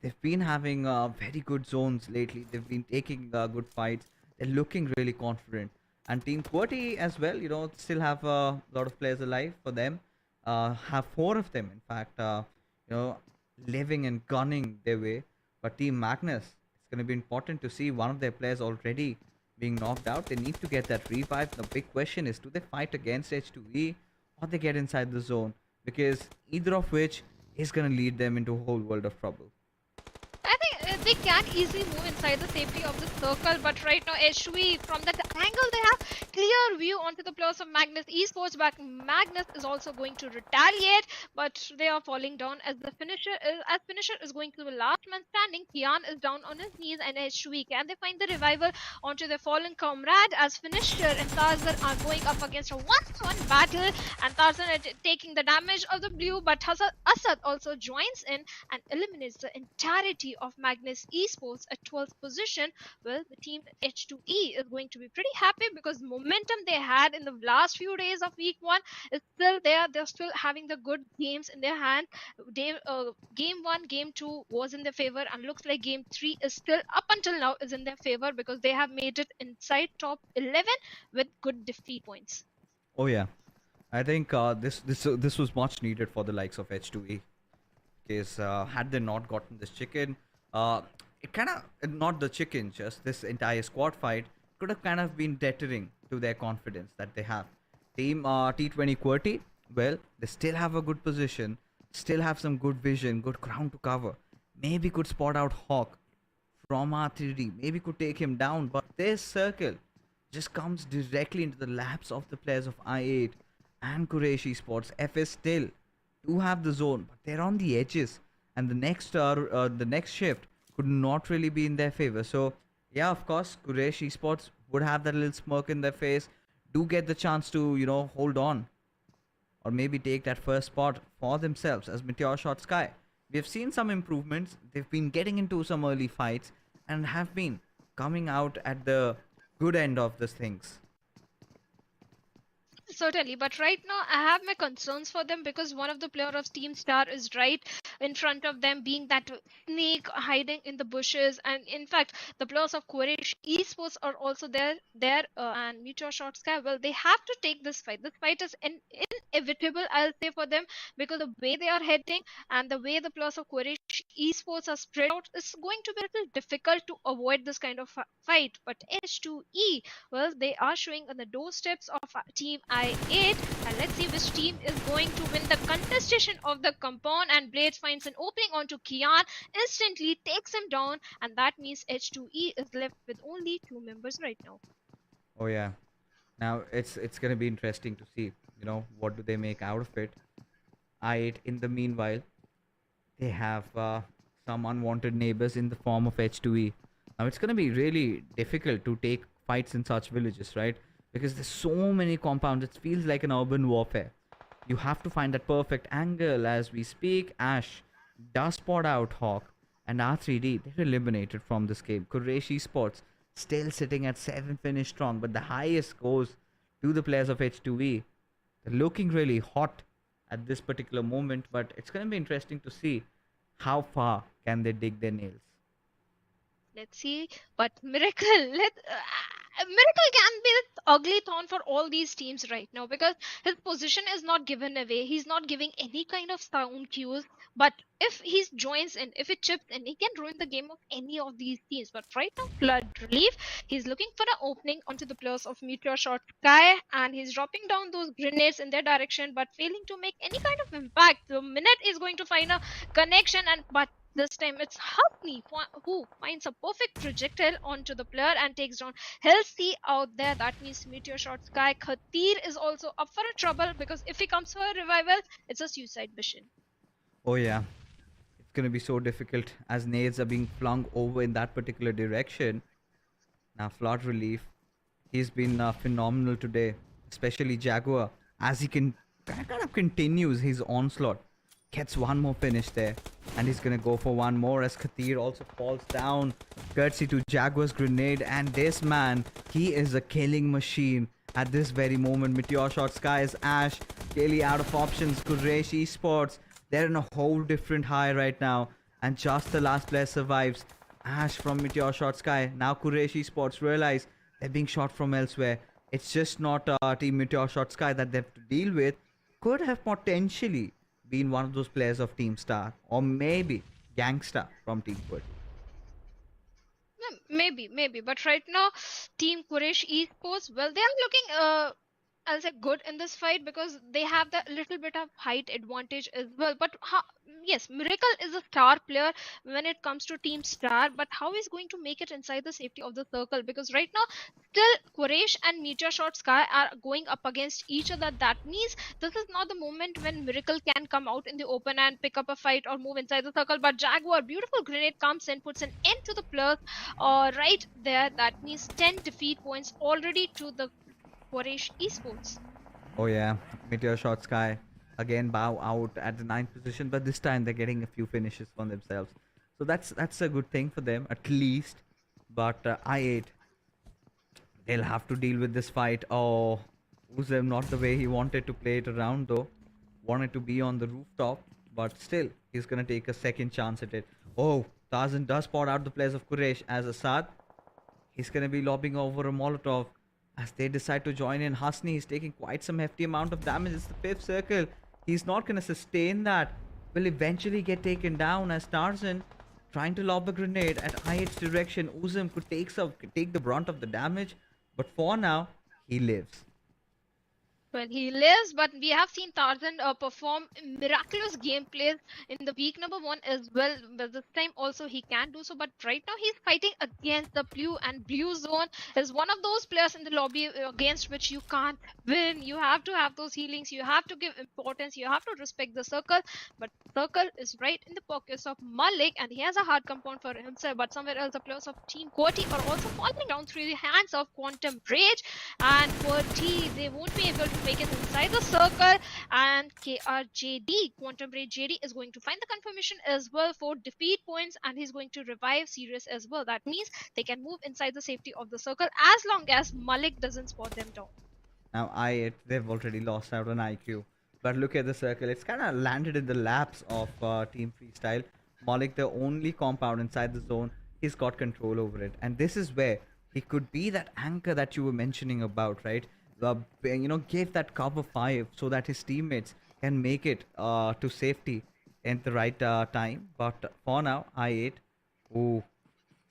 They've been having very good zones lately. They've been taking good fights. They're looking really confident. And Team QWERTY as well, still have a lot of players alive for them. Have 4 of them, in fact, living and gunning their way. But Team Magnus, it's going to be important to see one of their players already being knocked out. They need to get that revive. The big question is, do they fight against H2E or they get inside the zone? Because either of which is going to lead them into a whole world of trouble. I think they can easily move inside the safety of the circle, but right now H2E, from that angle, they have clear view onto the players of Magnus Esports, but Magnus is also going to retaliate, but they are falling down as the finisher is going to the last man standing. Kian is down on his knees, and H2E, can they find the revival onto their fallen comrade, as Finisher and Tarzan are going up against a 1-1 battle, and Tarzan is taking the damage of the blue, but Asad also joins in and eliminates the entirety of Magnus Esports at 12th position. Well, the team H2E is going to be pretty happy because the momentum they had in the last few days of week 1 is still there. They're still having the good games in their hand. Game 1, game 2 was in their favor, and looks like game 3 is still, up until now, is in their favor because they have made it inside top 11 with good defeat points. Oh yeah, I think this was much needed for the likes of H2E. Because had they not gotten this chicken, it kind of, not the chicken, just this entire squad fight could have kind of been deterring to their confidence that they have. Team T20 QWERTY, well, they still have a good position, still have some good vision, good ground to cover. Maybe could spot out Hawk from R3D, maybe could take him down, but this circle just comes directly into the laps of the players of I8 and Quraysh Esports. FS still do have the zone, but they're on the edges, and the next shift could not really be in their favor. So yeah, of course, Quraysh Esports would have that little smirk in their face, do get the chance to, hold on or maybe take that first spot for themselves as Metershot Sky. We have seen some improvements. They've been getting into some early fights and have been coming out at the good end of these things. Certainly, but right now I have my concerns for them because one of the player of Team Star is right in front of them, being that snake hiding in the bushes, and in fact, the players of Quraysh Esports are also there, and Metershot Sky. Well, they have to take this fight. This fight is inevitable, I'll say, for them because the way they are heading and the way the players of Quraysh Esports are spread out is going to be a little difficult to avoid this kind of fight. But H2E, well, they are showing on the doorsteps of Team I8, and let's see which team is going to win the contestation of the compound. And Blade finds an opening onto Kian, instantly takes him down, and that means H2E is left with only 2 members right now. Oh yeah, now it's gonna be interesting to see, what do they make out of it. I8, in the meanwhile, they have some unwanted neighbors in the form of H2E. Now it's gonna be really difficult to take fights in such villages, right? Because there's so many compounds, it feels like an urban warfare. You have to find that perfect angle. As we speak, Ash does spot out Hawk, and R3D, they're eliminated from this game. Quraysh Esports still sitting at 7 finish strong, but the highest goes to the players of H2E. They're looking really hot at this particular moment, but it's going to be interesting to see how far can they dig their nails. Let's see, but Miracle, Miracle can be the ugly thorn for all these teams right now because his position is not given away. He's not giving any kind of sound cues. But if he joins in, if he chips in, he can ruin the game of any of these teams. But right now, Flood Relief, he's looking for an opening onto the players of Metershot Sky, and he's dropping down those grenades in their direction, but failing to make any kind of impact. The minute is going to find a connection, but this time it's Hapni who finds a perfect projectile onto the player and takes down Halsey out there. That means Metershot Sky. Khatir is also up for a trouble because if he comes for a revival, it's a suicide mission. Oh yeah, it's gonna be so difficult as nades are being flung over in that particular direction. Now Flood Relief, he's been phenomenal today, especially Jaguar, as he kind of continues his onslaught. Gets one more finish there, and he's gonna go for one more as Khatir also falls down courtesy to Jaguar's grenade. And this man, he is a killing machine at this very moment. Metershot Sky's Ash clearly out of options. Quraysh Esports, they're in a whole different high right now, and just the last player survives. Ash from Metershot Sky. Now Quraysh Esports realize they're being shot from elsewhere. It's just not Team Metershot Sky that they have to deal with. Could have potentially been one of those players of Team Star, or maybe Gangsta from Team Quid. Maybe, but right now, Team Quraysh Esports, well, they are looking I'll say good in this fight because they have that little bit of height advantage as well. But yes, Miracle is a star player when it comes to Team Star, but how is going to make it inside the safety of the circle? Because right now, still Quraysh and Metershot Sky are going up against each other. That means this is not the moment when Miracle can come out in the open and pick up a fight or move inside the circle. But Jaguar, beautiful grenade comes in, puts an end to the players right there. That means 10 defeat points already to the Quraysh Esports. Oh yeah, Metershot Sky again bow out at the 9th position, but this time they're getting a few finishes for themselves. So that's a good thing for them at least. But I8, they'll have to deal with this fight. Oh, Uzem not the way he wanted to play it around though. Wanted to be on the rooftop, but still he's gonna take a second chance at it. Oh, Tarzan does spot out the players of Quraysh as Assad. He's gonna be lobbing over a Molotov. As they decide to join in, Hasni is taking quite some hefty amount of damage. It's the 5th circle. He's not going to sustain that. Will eventually get taken down as Tarzan trying to lob a grenade at I8's direction. Uzum could take the brunt of the damage, but for now, he lives. Well, he lives, but we have seen Tarzan perform miraculous gameplays in the week number one as well. But this time also he can do so. But right now he's fighting against the blue, and blue zone is one of those players in the lobby against which you can't win. You have to have those healings. You have to give importance. You have to respect the circle. But circle is right in the pockets of Malik, and he has a hard compound for himself. But somewhere else, the players of Team Koti are also falling down through the hands of Quantum Rage, and for T, they won't be able to make it inside the circle. And KRJD, Quantum Ray JD, is going to find the confirmation as well for defeat points, and he's going to revive Sirius as well. That means they can move inside the safety of the circle as long as Malik doesn't spot them down. Now they've already lost out on IQ. But look at the circle. It's kind of landed in the laps of Team Freestyle. Malik, the only compound inside the zone, he's got control over it. And this is where he could be that anchor that you were mentioning about, right? Give that cover 5 so that his teammates can make it to safety at the right time. But for now, I8, oh,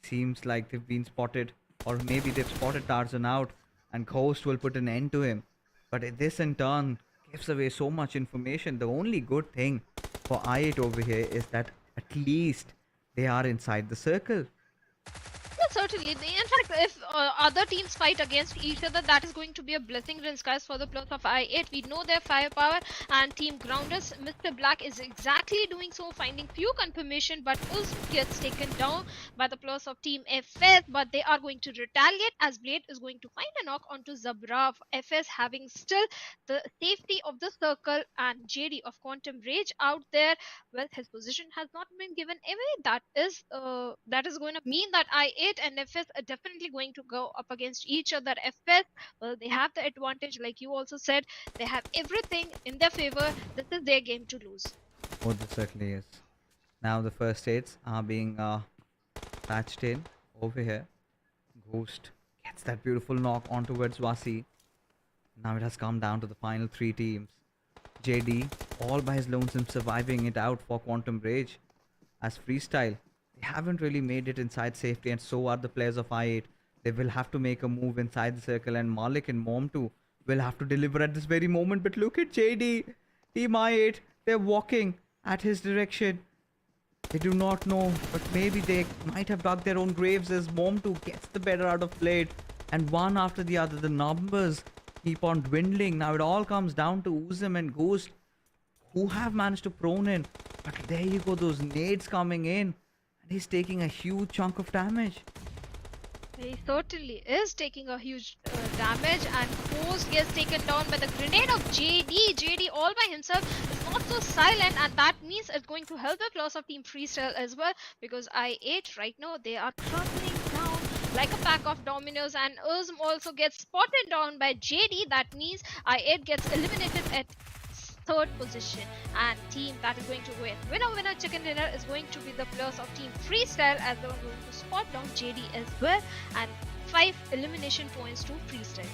seems like they've been spotted, or maybe they've spotted Tarzan out, and Ghost will put an end to him. But this in turn gives away so much information. The only good thing for I8 over here is that at least they are inside the circle. Yeah, certainly. In fact, if other teams fight against each other, that is going to be a blessing in disguise for the players of I8. We know their firepower, and Team Grounders, Mr. Black is exactly doing so, finding few confirmation, but Uz gets taken down by the players of Team FS, but they are going to retaliate as Blade is going to find a knock onto Zabra. FS having still the safety of the circle, and JD of Quantum Rage out there. Well, his position has not been given away. That is going to mean that I8 and FS are definitely going to go up against each other. FS, well, they have the advantage, like you also said. They have everything in their favor. This is their game to lose. Oh, this certainly is. Now the first aids are being patched in over here. Ghost gets that beautiful knock on towards Wasi. Now it has come down to the final 3 teams. JD, all by his lonesome, surviving it out for Quantum Rage. As Freestyle, they haven't really made it inside safety, and so are the players of I8. They will have to make a move inside the circle, and Malik and Mom too will have to deliver at this very moment. But look at JD, Team I8, they're walking at his direction. They do not know, but maybe they might have dug their own graves as Mom too gets the better out of Blade. And one after the other, the numbers keep on dwindling. Now it all comes down to Uzum and Ghost, who have managed to prone in. But there you go, those nades coming in, and he's taking a huge chunk of damage. He certainly is taking a huge damage, and Ghost gets taken down by the grenade of JD. JD all by himself is not so silent, and that means it's going to help the class of Team Freestyle as well, because I8 right now, they are crumbling down like a pack of dominoes, and Uzm also gets spotted down by JD. That means I8 gets eliminated at 3rd position, and team that is going to win winner chicken dinner is going to be the players of Team Freestyle, as they are going to spot down JD as well, and 5 elimination points to Freestyle.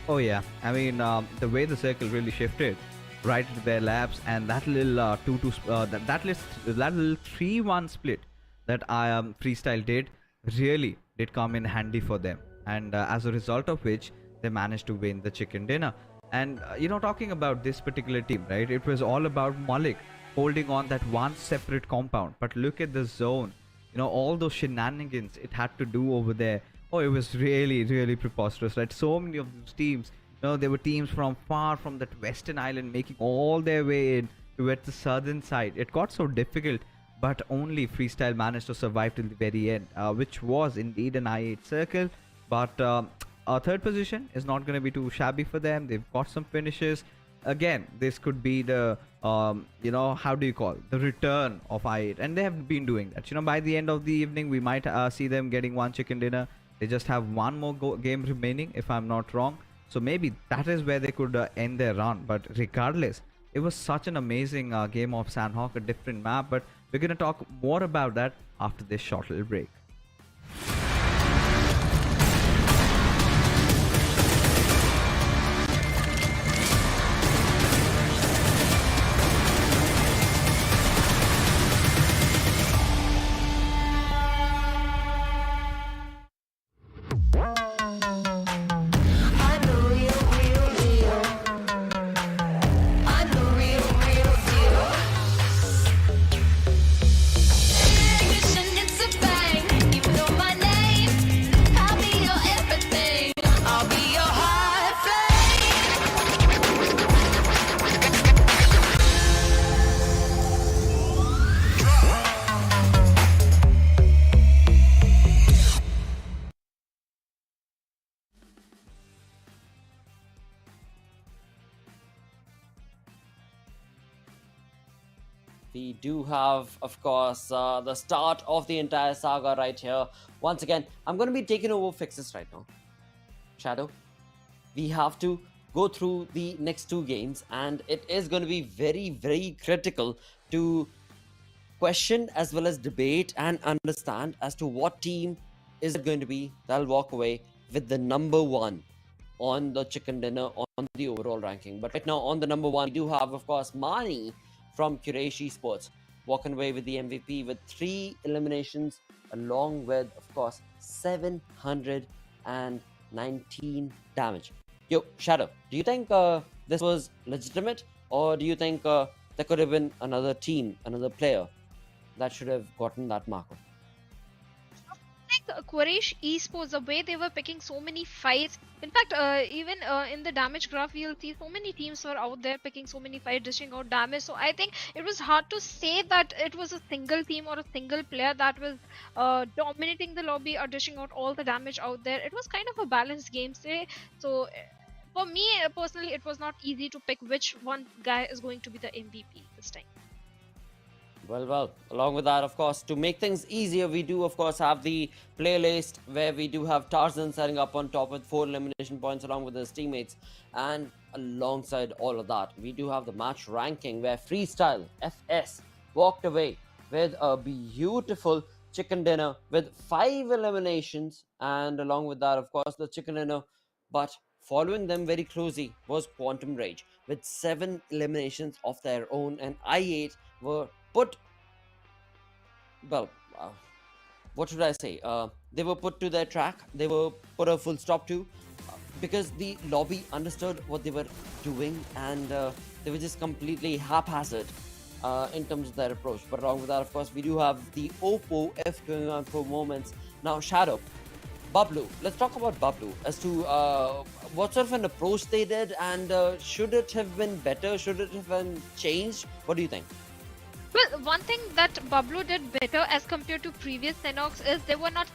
Oh yeah, I mean the way the circle really shifted right into their laps, and that little that little 3-1 split that Freestyle did really did come in handy for them, and as a result of which they managed to win the chicken dinner. And talking about this particular team, right, it was all about Malik holding on that one separate compound. But look at the zone, all those shenanigans it had to do over there. Oh, it was really, really preposterous, right? So many of those teams, there were teams from far from that western island making all their way in towards the southern side. It got so difficult, but only Freestyle managed to survive till the very end, which was indeed an I8 circle. But our 3rd position is not going to be too shabby for them. They've got some finishes. Again, this could be the how do you call the return of I8, and they have been doing that. By the end of the evening, we might see them getting one chicken dinner. They just have one more game remaining, if I'm not wrong. So maybe that is where they could end their run. But regardless, it was such an amazing game of Sanhok, a different map. But we're going to talk more about that after this short little break. we do have, of course, the start of the entire saga right here. Once again, I'm going to be taking over fixes right now. Shadow, we have to go through the next two games, and it is going to be very, very critical to question as well as debate and understand as to what team is it going to be that'll walk away with the number one on the chicken dinner on the overall ranking. But right now on the number one, we do have, of course, Mani from Quraysh Esports walking away with the MVP with 3 eliminations, along with, of course, 719 damage. Yo, Shadow, do you think this was legitimate, or do you think there could have been another team, another player that should have gotten that marker? Quraysh Esports, the way they were picking so many fights. In fact, even in the damage graph, you'll see so many teams were out there picking so many fights, dishing out damage. So I think it was hard to say that it was a single team or a single player that was dominating the lobby or dishing out all the damage out there. It was kind of a balanced game today. So for me personally, it was not easy to pick which one guy is going to be the MVP this time. Well, along with that, of course, to make things easier, we do, of course, have the playlist where we do have Tarzan setting up on top with 4 elimination points along with his teammates. And alongside all of that, we do have the match ranking where Freestyle FS walked away with a beautiful chicken dinner with 5 eliminations. And along with that, of course, the chicken dinner. But following them very closely was Quantum Rage with 7 eliminations of their own. And I8 were put, well, what should I say? They were put to their track. They were put a full stop to because the lobby understood what they were doing, and they were just completely haphazard in terms of their approach. But along with that, of course, we do have the Oppo F going on for moments. Now, Shadow, BABLU. Let's talk about BABLU as to what sort of an approach they did, and should it have been better? Should it have been changed? What do you think? Well, one thing that BABLU did better as compared to previous Sanhoks is they were not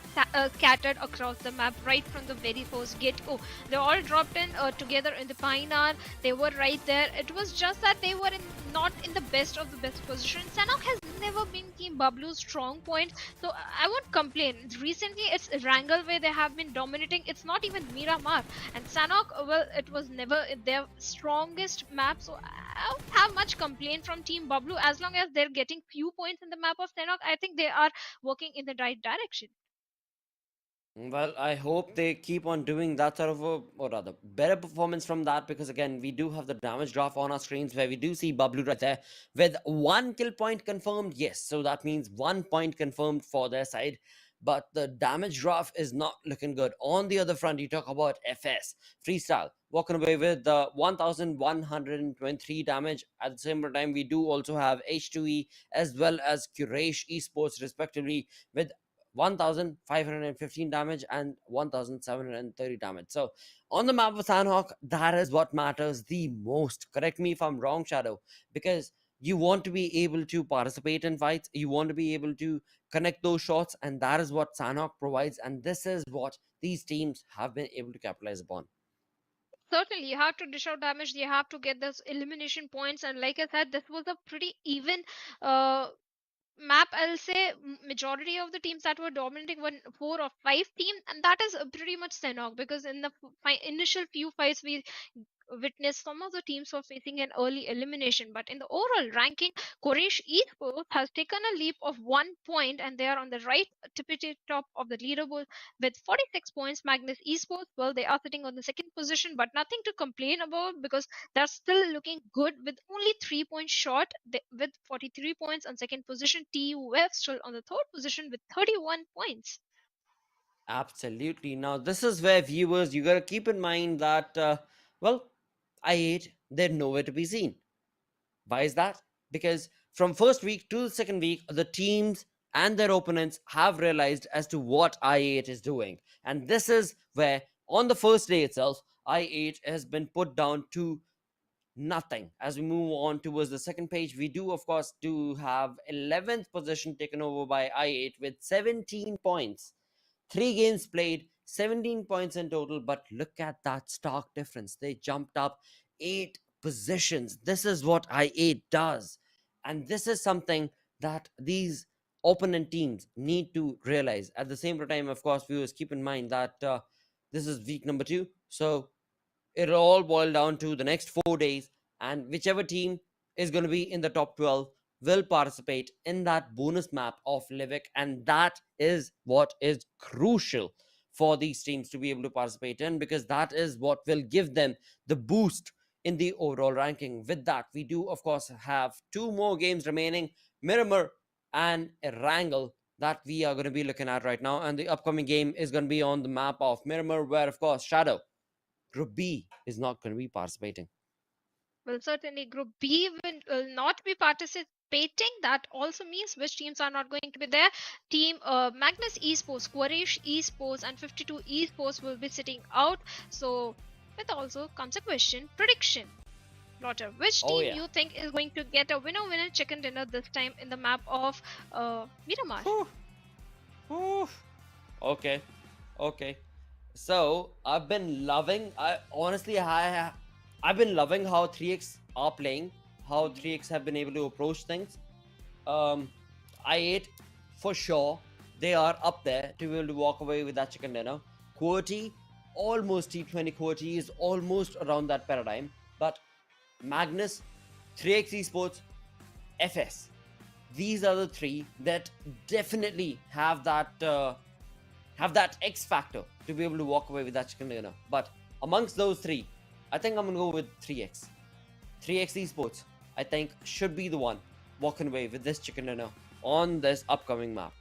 scattered across the map right from the very first get-go. They all dropped in together in the Pinar. They were right there. It was just that they were not in the best of the best position. Sanhok has never been Team BABLU's strong point, so I won't complain. Recently, it's Erangel where they have been dominating. It's not even Miramar. And Sanhok, well, it was never their strongest map, so I don't have much complaint from Team BABLU as long as they're getting few points in the map of Sanhok. I think they are working in the right direction. Well, I hope they keep on doing that sort of a, or rather, better performance from that, because again, we do have the damage graph on our screens where we do see BABLU right there with 1 kill point confirmed. Yes, so that means 1 point confirmed for their side, but the damage graph is not looking good. On the other front, you talk about FS, Freestyle, walking away with the 1123 damage. At the same time, we do also have H2E as well as Quraysh Esports, respectively, with 1515 damage and 1730 damage. So on the map of Sanhok, that is what matters the most. Correct me if I'm wrong, Shadow, because you want to be able to participate in fights, you want to be able to connect those shots, and that is what Sanhok provides, and this is what these teams have been able to capitalize upon. Certainly, you have to dish out damage, you have to get those elimination points, and like I said, this was a pretty even map. I'll say majority of the teams that were dominating were 4 or 5 teams, and that is pretty much Sanhok, because in the initial few fights we witnessed some of the teams were facing an early elimination. But in the overall ranking, Quraysh Esports has taken a leap of 1 point, and they are on the right tippity top of the leaderboard with 46 points. Magnus Esports, well, they are sitting on the second position, but nothing to complain about because they're still looking good with only 3 points short with 43 points on second position. TUF still on the third position with 31 points. Absolutely. Now, this is where viewers, you got to keep in mind that, well, I8, they're nowhere to be seen. Why is that? Because from first week to the second week, the teams and their opponents have realized as to what I8 is doing. And this is where, on the first day itself, I8 has been put down to nothing. As we move on towards the second page, we do, of course, do have 11th position taken over by I8 with 17 points. 3 games played, 17 points in total, but look at that stark difference. They jumped up 8 positions. This is what I8 does. And this is something that these opponent teams need to realize. At the same time, of course, viewers, keep in mind that this is week number 2. So it'll all boil down to the next 4 days, and whichever team is going to be in the top 12 will participate in that bonus map of Livik, and that is what is crucial for these teams to be able to participate in, because that is what will give them the boost in the overall ranking. With that, we do of course have 2 more games remaining, Miramar and Erangel, that we are going to be looking at right now, and the upcoming game is going to be on the map of Miramar, where of course Shadow, Group B, is not going to be participating. Well, certainly Group B will not be participating. That also means which teams are not going to be there. Team Magnus Esports, Quraysh Esports, and 52 Esports will be sitting out. So, with also comes a question prediction. Lotter, which team you think is going to get a winner chicken dinner this time in the map of Miramar? Okay. So I've been loving. I've been loving how 3x are playing, how 3x have been able to approach things. I8 for sure, they are up there to be able to walk away with that chicken dinner. QWERTY, almost T20 QWERTY is almost around that paradigm, but Magnus, 3x Esports, FS, these are the 3 that definitely have that X factor to be able to walk away with that chicken dinner. But amongst those 3, I think I'm gonna go with 3x. 3x Esports, I think, should be the one walking away with this chicken dinner on this upcoming map.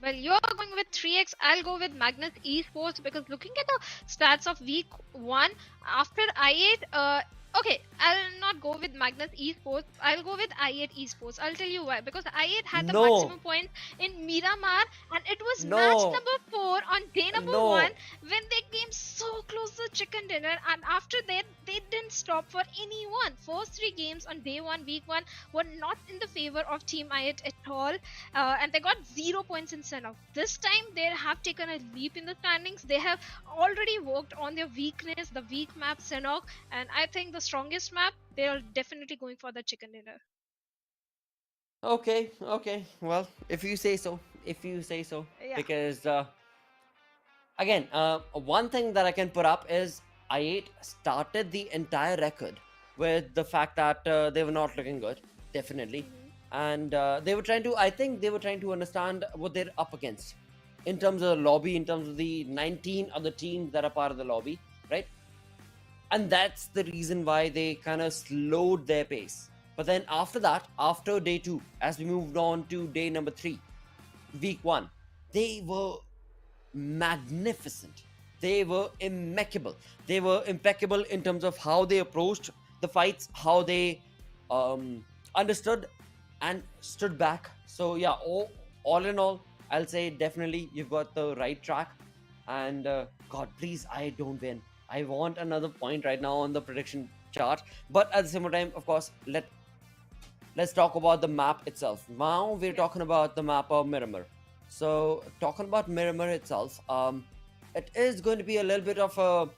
Well, you're going with 3x. I'll go with Magnus Esports, because looking at the stats of week 1 after I8, okay, I'll not go with Magnus Esports. I'll go with I8 Esports. I'll tell you why. Because I8 had the maximum points in Miramar, and it was match number 4 on day number 1 when they came so close to chicken dinner. And after that, they didn't stop for anyone. First 3 games on day 1, week 1, were not in the favor of Team I8 at all. And they got 0 points in Sanhok. This time, they have taken a leap in the standings. They have already worked on their weakness, the weak map Sanhok. And I think the strongest map, they are definitely going for the chicken dinner. Okay. Well, if you say so. Yeah. Because again, one thing that I can put up is I8 started the entire record with the fact that they were not looking good, definitely. And they were trying to understand what they're up against in terms of the lobby, in terms of the 19 other teams that are part of the lobby, right? And that's the reason why they kind of slowed their pace. But then after that, after day 2, as we moved on to day number 3, week 1, they were magnificent. They were impeccable. They were impeccable in terms of how they approached the fights, how they understood and stood back. So yeah, all in all, I'll say definitely you've got the right track. And God, please, I don't win. I want another point right now on the prediction chart. But at the same time, of course, let's talk about the map itself. Now we're talking about the map of Miramar. So talking about Miramar itself, it is going to be a little bit of a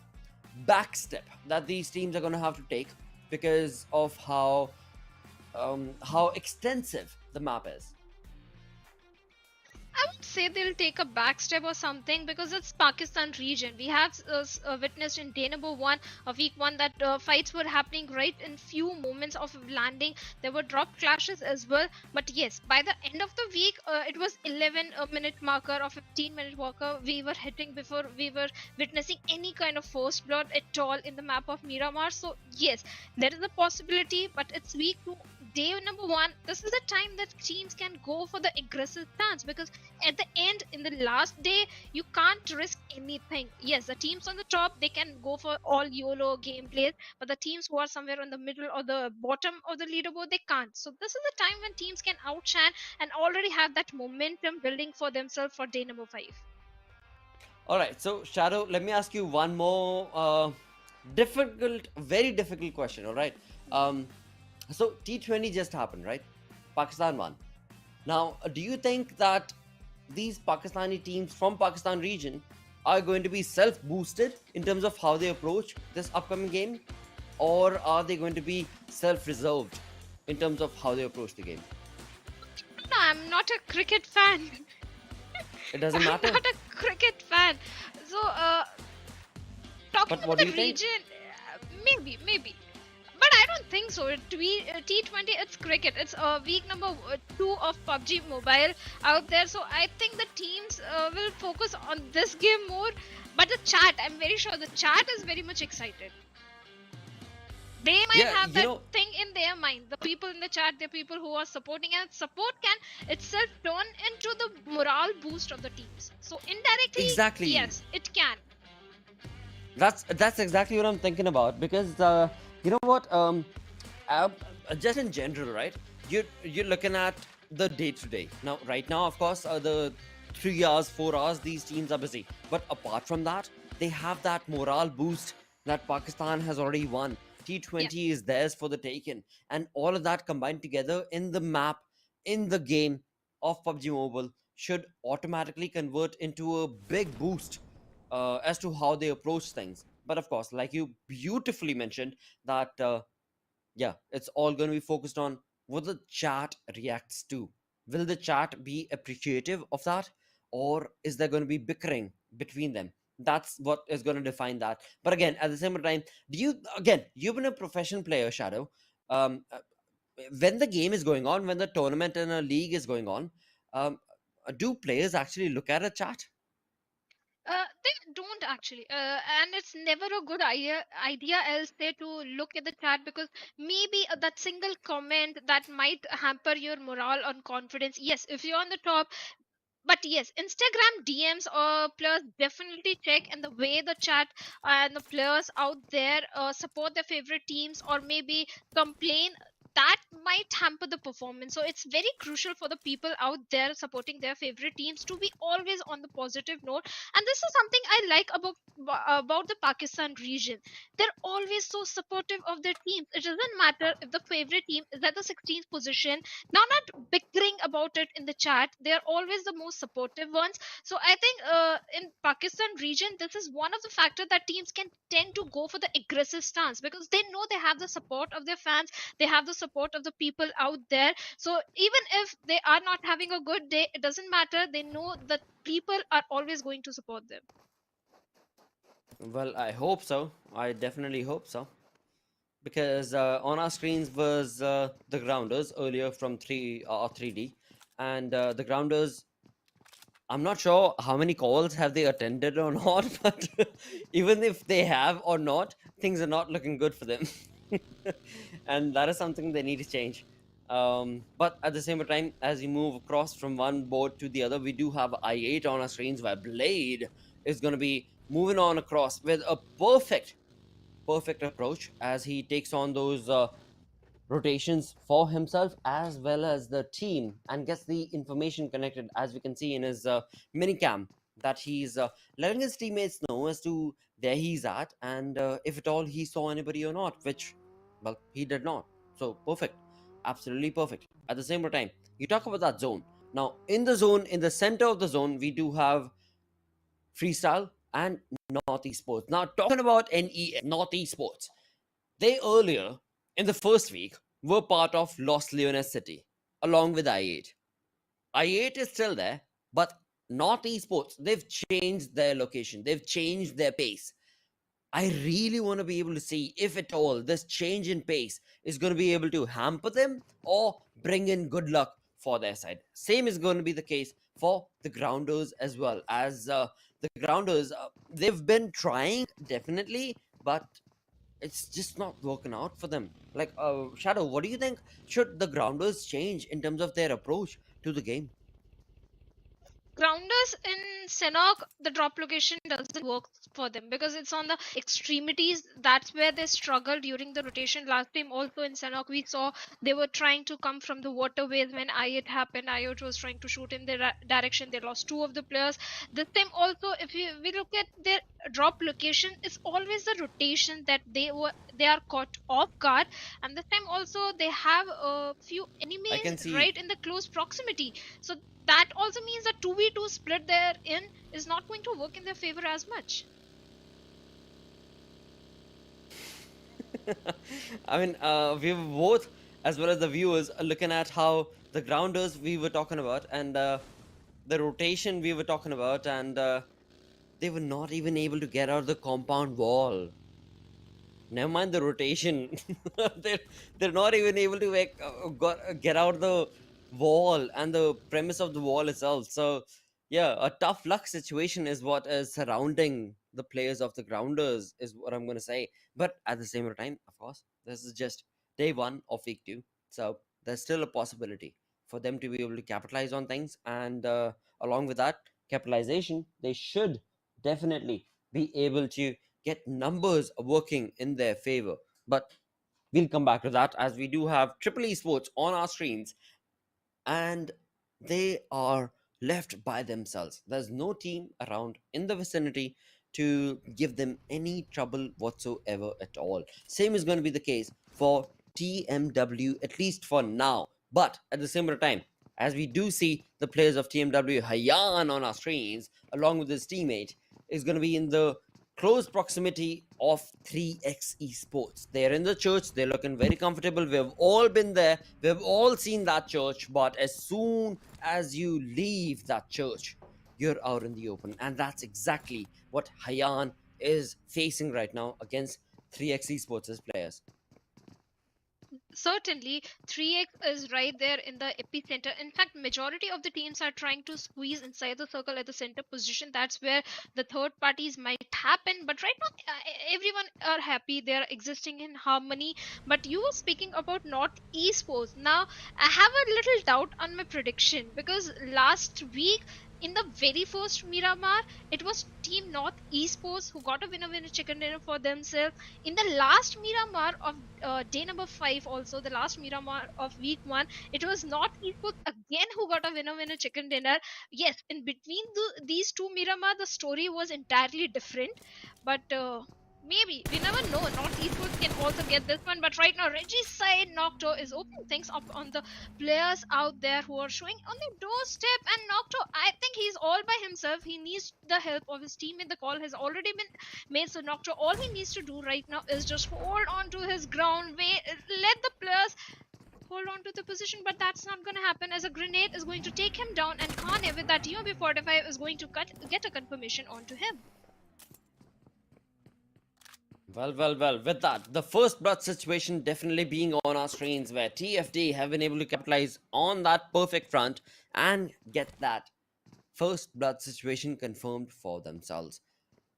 back step that these teams are going to have to take because of how extensive the map is. I would say they'll take a backstep or something, because it's Pakistan region. We have witnessed in day number 1 of week 1 that fights were happening right in few moments of landing. There were drop clashes as well. But yes, by the end of the week, it was 11-minute marker or 15-minute marker we were hitting before we were witnessing any kind of first blood at all in the map of Miramar. So yes, there is a possibility, but it's week 2. Day number 1, this is the time that teams can go for the aggressive stance, because at the end, in the last day, you can't risk anything. Yes, the teams on the top, they can go for all YOLO gameplays, but the teams who are somewhere in the middle or the bottom of the leaderboard, they can't. So this is the time when teams can outshine and already have that momentum building for themselves for day number 5. Alright, so Shadow, let me ask you one more very difficult question, alright? So T20 just happened, right? Pakistan won. Now, do you think that these Pakistani teams from Pakistan region are going to be self-boosted in terms of how they approach this upcoming game? Or are they going to be self-reserved in terms of how they approach the game? No, I'm not a cricket fan. It doesn't I'm matter. not a cricket fan. So, talking But about what do the you think? region, maybe. But I don't think so. T20, it's cricket. It's week number 2 of PUBG Mobile out there. So I think the teams will focus on this game more. But the chat, I'm very sure the chat is very much excited. They might have that thing in their mind. The people in the chat, the people who are supporting, and support can itself turn into the morale boost of the teams. So indirectly, Exactly. yes, it can. That's exactly what I'm thinking about, because you know what, just in general, right, you're looking at the day to day. Now right now, of course, the 3 hours, 4 hours, these teams are busy, but apart from that, they have that morale boost that Pakistan has already won. T20 is theirs for the taking, and all of that combined together in the map, in the game of PUBG Mobile, should automatically convert into a big boost as to how they approach things. But of course, like you beautifully mentioned, that yeah, it's all going to be focused on what the chat reacts to. Will the chat be appreciative of that, or is there going to be bickering between them? That's what is going to define that. But again, at the same time, you've been a professional player, Shadow. um uh, when the game is going on, when the tournament and a league is going on, um do players actually look at a chat? They don't actually, and it's never a good idea else say to look at the chat, because maybe that single comment that might hamper your morale and confidence. Yes, if you're on the top, but yes, Instagram DMs or players definitely check, and the way the chat and the players out there support their favorite teams or maybe complain, that might hamper the performance. So it's very crucial for the people out there supporting their favorite teams to be always on the positive note. And this is something I like about the Pakistan region. They're always so supportive of their teams. It doesn't matter if the favorite team is at the 16th position, now not bickering about it in the chat. They are always the most supportive ones. So I think in Pakistan region, this is one of the factors that teams can tend to go for the aggressive stance, because they know they have the support of their fans, they have the support of the people out there. So even if they are not having a good day, it doesn't matter, they know that people are always going to support them. Well, I hope so. I definitely hope so. Because on our screens was the grounders earlier from 3D, and the grounders, I'm not sure how many calls have they attended or not, but even if they have or not, things are not looking good for them. And that is something they need to change. But at the same time, as you move across from one board to the other, we do have I8 on our screens, where Blade is going to be moving on across with a perfect approach as he takes on those rotations for himself as well as the team, and gets the information connected, as we can see in his minicam, that he's letting his teammates know as to where he's at, and if at all he saw anybody or not, which, well, he did not. So perfect, absolutely perfect. At the same time, you talk about that zone. Now in the zone, in the center of the zone, we do have Freestyle and North Esports. Now talking about North Esports, they earlier in the first week were part of Los Leones City along with I8. I8 is still there, but North Esports, they've changed their location, they've changed their pace. I really want to be able to see if at all this change in pace is going to be able to hamper them or bring in good luck for their side. Same is going to be the case for the grounders as well. As the grounders, they've been trying definitely, but it's just not working out for them. Like, Shadow, what do you think? Should the grounders change in terms of their approach to the game? Grounders in Sanhok, the drop location doesn't work for them because it's on the extremities. That's where they struggle during the rotation. Last time also in Sanhok, we saw they were trying to come from the waterways when IOT happened. IOT was trying to shoot in their direction. They lost 2 of the players. This time also, if we look at their drop location, it's always the rotation that they are caught off guard. And this time also they have a few enemies right in the close proximity. So that also means that 2v2 split there in is not going to work in their favor as much. I mean, we've both as well as the viewers are looking at how the grounders we were talking about and the rotation we were talking about, and they were not even able to get out of the compound wall. Never mind the rotation. they're not even able to get out the wall and the premise of the wall itself. So yeah, a tough luck situation is what is surrounding the players of the grounders, is what I'm going to say. But at the same time, of course, this is just day one of week two, so there's still a possibility for them to be able to capitalize on things, and along with that capitalization, they should definitely be able to get numbers working in their favor. But we'll come back to that, as we do have Triple Esports on our screens, and they are left by themselves. There's no team around in the vicinity to give them any trouble whatsoever at all. Same is going to be the case for TMW, at least for now. But at the same time, as we do see the players of TMW, Hayan, on our screens, along with his teammate, is going to be in the close proximity of 3x Esports. They're in the church, they're looking very comfortable. We've all been there, we've all seen that church, but as soon as you leave that church, you're out in the open. And that's exactly what Hayan is facing right now against 3x Esports' players. Certainly, 3x is right there in the epicenter. In fact, majority of the teams are trying to squeeze inside the circle at the center position. That's where the third parties might happen. But right now, everyone are happy. They are existing in harmony. But you were speaking about North Esports. Now, I have a little doubt on my prediction, because last week, in the very first Miramar, it was Team North Esports who got a winner chicken dinner for themselves. In the last Miramar of day number 5, also the last Miramar of week 1, it was North Esports again who got a winner chicken dinner. Yes, in between these two Miramar, the story was entirely different, but maybe, we never know. North Esports can also get this one, but right now Reggie's side, Nocto, is opening things up on the players out there who are showing on the doorstep. And Nocto, I think he's all by himself. He needs the help of his teammate. The call has already been made, so Nocto, all he needs to do right now is just hold on to his ground, let the players hold on to the position. But that's not going to happen, as a grenade is going to take him down, and Kane with that TmwEsports is going to get a confirmation onto him. Well, with that, the first blood situation definitely being on our screens, where TFD have been able to capitalize on that perfect front and get that first blood situation confirmed for themselves.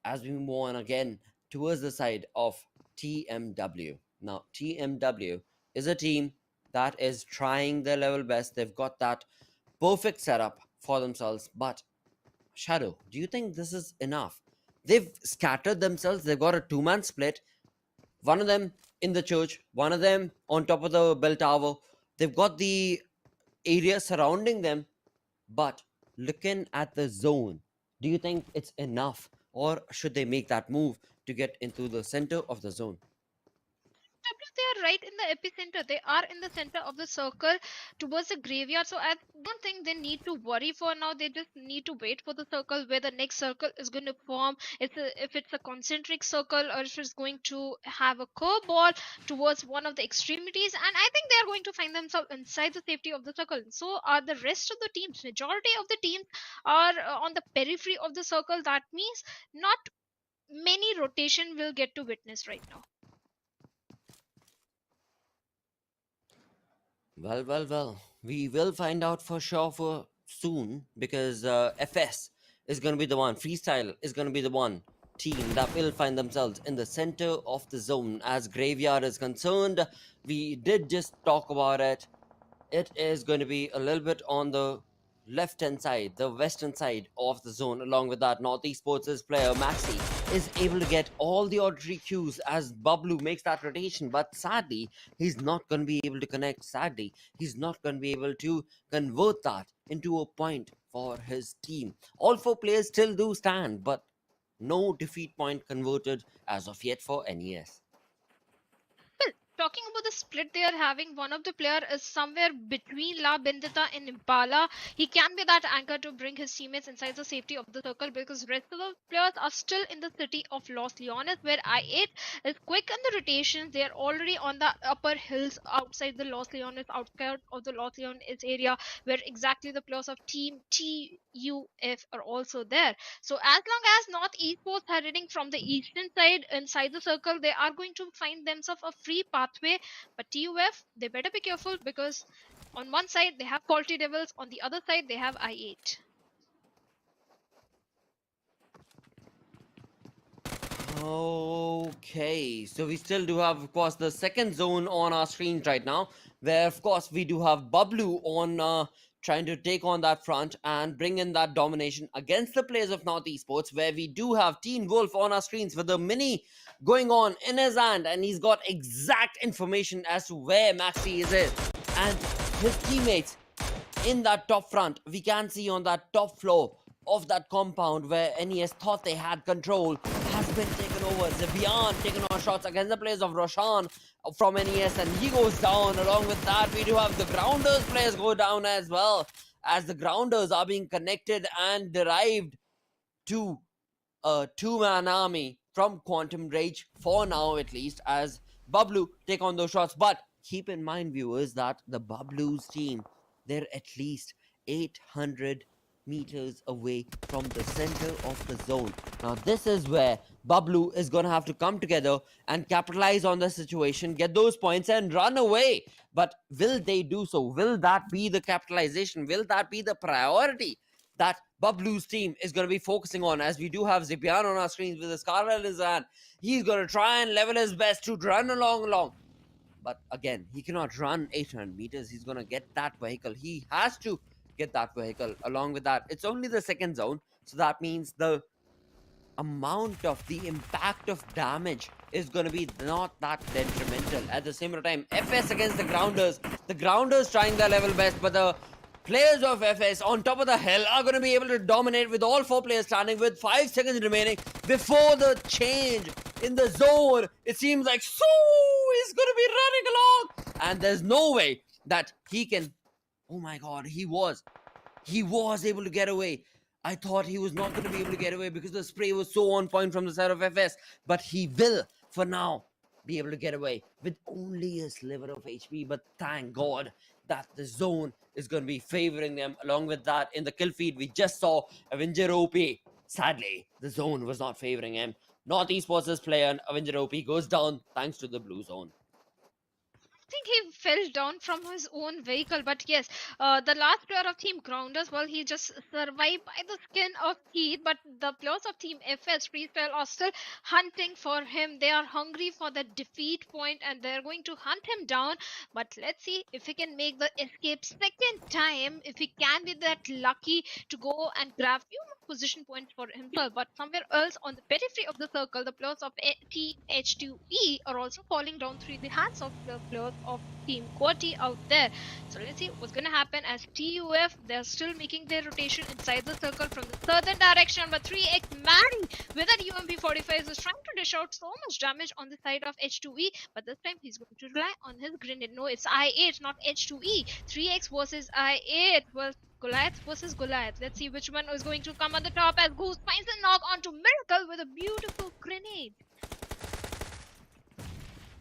As we move on again towards the side of TMW. Now, TMW is a team that is trying their level best. They've got that perfect setup for themselves. But Shadow, do you think this is enough? They've scattered themselves. They've got a two-man split. One of them in the church, one of them on top of the bell tower. They've got the area surrounding them. But looking at the zone, do you think it's enough? Or should they make that move to get into the center of the zone? They are right in the epicenter. They are in the center of the circle towards the graveyard. So I don't think they need to worry for now. They just need to wait for the circle where the next circle is going to form. If it's a concentric circle, or if it's going to have a curveball towards one of the extremities. And I think they are going to find themselves inside the safety of the circle. So are the rest of the teams. Majority of the teams are on the periphery of the circle. That means not many rotation will get to witness right now. Well. We will find out for sure for soon, because FS is going to be the one. Freestyle is going to be the one team that will find themselves in the center of the zone. As Graveyard is concerned, we did just talk about it. It is going to be a little bit on the left-hand side, the western side of the zone. Along with that, North Esports' player Maxi is able to get all the auditory cues as BABLU makes that rotation, but sadly, he's not going to be able to connect. Sadly, he's not going to be able to convert that into a point for his team. All 4 players still do stand, but no defeat point converted as of yet for NES. talking about the split they are having, one of the player is somewhere between La Bendita and Impala. He can be that anchor to bring his teammates inside the safety of the circle, because rest of the players are still in the city of Los Leones, where I8 is quick in the rotations. They are already on the upper hills outside the Los Leones, outskirts of the Los Leones area, where exactly the players of Team TUF are also there. So as long as North Esports are heading from the eastern side inside the circle, they are going to find themselves a free pathway. But TUF, they better be careful, because on one side they have Faulty Devils, on the other side they have I8. Okay, so we still do have, of course, the second zone on our screens right now, where, of course, we do have BABLU on trying to take on that front and bring in that domination against the players of North Esports, where we do have Teen Wolf on our screens with the mini going on in his hand, and he's got exact information as to where Maxi is and his teammates in that top front. We can see on that top floor of that compound where NES thought they had control has been taken over. Zibian taking on shots against the players of Roshan from NES, and he goes down. Along with that, we do have the Grounders players go down as well, as the Grounders are being connected and derived to a two-man army from Quantum Rage, for now at least, as BABLU take on those shots. But keep in mind, viewers, that the BABLU's team, they're at least 800 meters away from the center of the zone. Now this is where BABLU is going to have to come together and capitalize on the situation, get those points and run away. But will they do so? Will that be the capitalization? Will that be the priority that BABLU's team is going to be focusing on? As we do have Zipian on our screens with the Scarlet in his hand. He's going to try and level his best to run along. But again, he cannot run 800 meters. He's going to get that vehicle. He has to get that vehicle. Along with that, it's only the second zone, so that means the amount of the impact of damage is going to be not that detrimental. At the same time, FS against the Grounders trying their level best, but the players of FS on top of the hill are going to be able to dominate with all four players standing with 5 seconds remaining before the change in the zone. It seems like so is going to be running along, and there's no way that he can. Oh my god, he was able to get away. I thought he was not going to be able to get away because the spray was so on point from the side of FS. But he will, for now, be able to get away with only a sliver of HP. But thank God that the zone is going to be favoring them. Along with that, in the kill feed, we just saw Avenger OP. Sadly, the zone was not favoring him. North Esports' player and Avenger OP goes down thanks to the blue zone. I think he fell down from his own vehicle, but yes, the last player of Team Grounders, well, he just survived by the skin of teeth, but the players of Team FS Freestyle are still hunting for him. They are hungry for the defeat point and they're going to hunt him down, but let's see if he can make the escape second time, if he can be that lucky to go and grab few more position points for himself. But somewhere else on the periphery of the circle, the players of Team H2E are also falling down through the hands of the players of Team Quati out there. So let's see what's gonna happen as TUF, they're still making their rotation inside the circle from the southern direction, but 3x Maddie with that UMP45 is trying to dish out so much damage on the side of H2E, but this time he's going to rely on his grenade. No, it's I8, not H2E. 3x versus I8. Well, Goliath versus Goliath. Let's see which one is going to come on the top as Goose finds a knock onto Miracle with a beautiful grenade.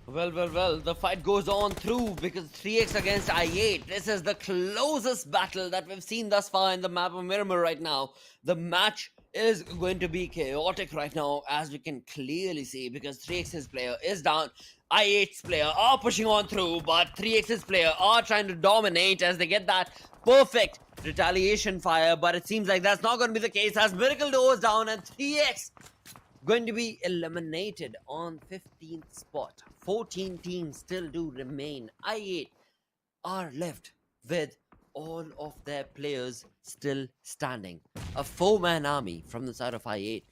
Well, the fight goes on through because 3x against I8. This is the closest battle that we've seen thus far in the map of Miramar right now. The match is going to be chaotic right now, as we can clearly see, because 3x's player is down. I8's player are pushing on through, but 3x's player are trying to dominate as they get that perfect retaliation fire, but it seems like that's not going to be the case as Miracle goes down and 3x going to be eliminated on 15th spot. 14 teams still do remain. I8 are left with all of their players still standing. A 4-man army from the side of I8.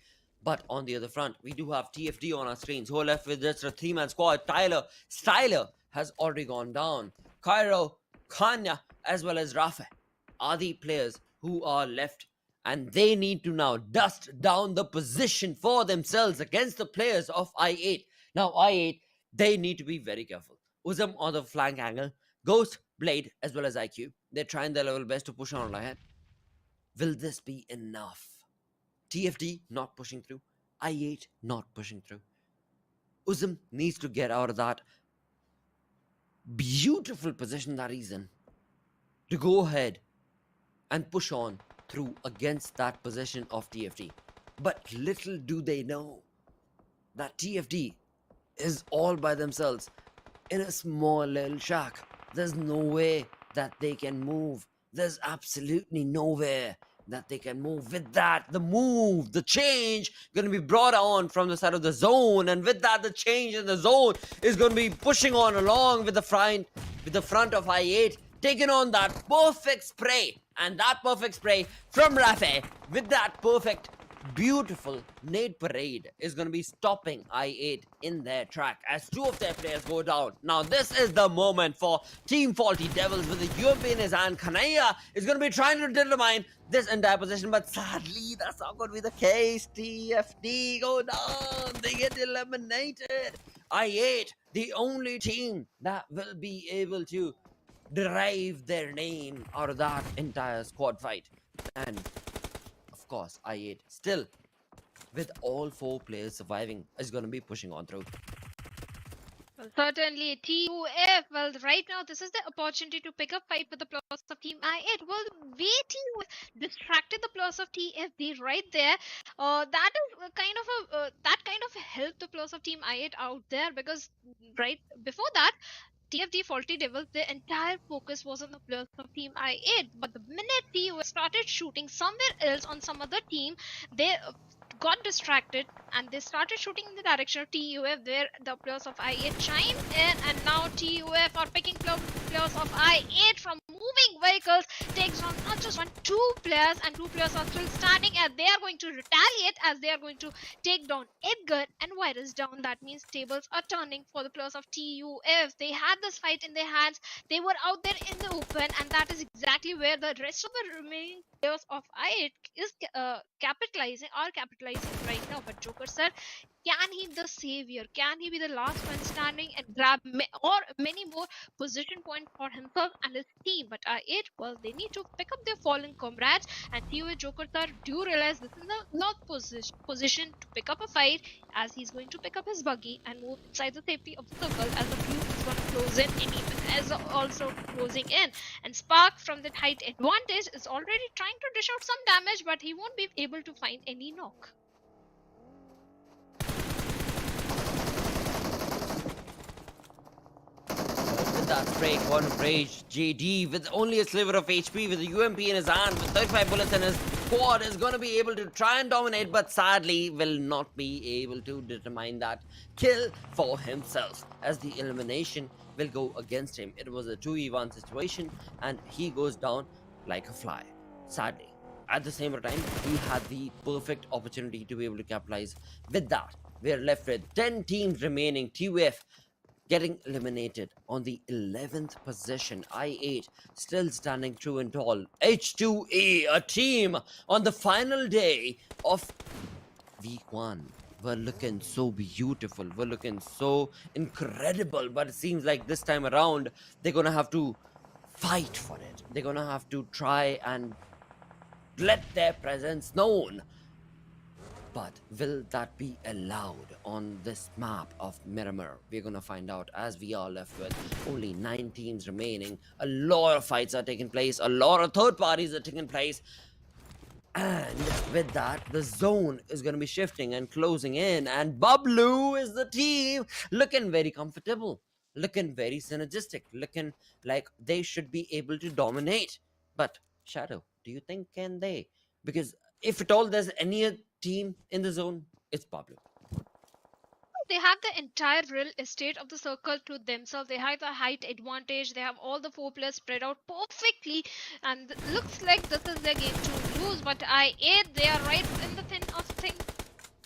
But on the other front, we do have TFD on our screens, who are left with just a 3-man squad. Styler has already gone down. Cairo, Kanya, as well as Rafa are the players who are left, and they need to now dust down the position for themselves against the players of I8. Now I8, they need to be very careful. Uzum on the flank angle, Ghost, Blade, as well as IQ. They're trying their level best to push on ahead. Will this be enough? TFD not pushing through. I8 not pushing through. Uzum needs to get out of that beautiful position that he's in to go ahead and push on through against that position of TFD. But little do they know that TFD is all by themselves in a small little shack. There's no way that they can move. There's absolutely nowhere that they can move. With that, the move, the change going to be brought on from the side of the zone, and with that, the change in the zone is going to be pushing on along with the front of I8, taking on that perfect spray, and that perfect spray from Rafe with that perfect beautiful nade parade is going to be stopping I8 in their track as two of their players go down. Now this is the moment for Team Faulty Devils with the UMP in his hand. Kanaya is going to be trying to determine this entire position, but sadly that's not going to be the case. TFD go down, they get eliminated. I8, the only team that will be able to derive their name out of that entire squad fight. And of course, I8 still, with all 4 players surviving, is going to be pushing on through. Well, certainly, TUF. Well, right now, this is the opportunity to pick up fight with the plus of Team I8. Well, the way TUF distracted the plus of TFD right there, that is that kind of helped the plus of Team I8 out there, because right before that, TFD Faulty Devils, their entire focus was on the players of Team I8. But the minute TUF started shooting somewhere else on some other team, they got distracted and they started shooting in the direction of TUF, where the players of I8 chimed in, and now TUF are picking players of I8 from moving vehicles, takes on not just 1, 2 players, and 2 players are still standing, and they are going to retaliate as they are going to take down Edgar and Virus down. That means tables are turning for the players of TUF. They had this fight in their hands, they were out there in the open, and that is exactly where the rest of the remaining players of I8 is capitalizing right now. But Joker sir, can he be the savior? Can he be the last man standing and grab many more position points for himself and his team? But I8, well, they need to pick up their fallen comrades, and TUA Joker sir do realize this is not position to pick up a fight, as he's going to pick up his buggy and move inside the safety of the circle, as the blue is going to close in, and even as also closing in. And Spark from that height advantage is already trying to dish out some damage, but he won't be able to find any knock. With that spray, Quantum Rage, JD with only a sliver of HP, with the UMP in his hand, with 35 bullets in his squad, is going to be able to try and dominate, but sadly will not be able to determine that kill for himself, as the elimination will go against him. It was a 2v1 situation, and he goes down like a fly, sadly. At the same time, he had the perfect opportunity to be able to capitalize. With that, we're left with 10 teams remaining. TUF getting eliminated on the 11th position. I8 still standing true and tall. H2E, a team on the final day of week 1. We're looking so beautiful. We're looking so incredible. But it seems like this time around, they're going to have to fight for it. They're going to have to try and let their presence known. But will that be allowed on this map of Miramar? We're going to find out, as we are left with only 9 teams remaining. A lot of fights are taking place. A lot of third parties are taking place. And with that, the zone is going to be shifting and closing in. And BABLU is the team looking very comfortable, looking very synergistic, looking like they should be able to dominate. But Shadow, do you think can they? Because if at all there's any team in the zone, it's BABLU. They have the entire real estate of the circle to themselves. They have the height advantage. They have all the 4 players spread out perfectly, and looks like this is their game to lose. But I8, they are right in the thin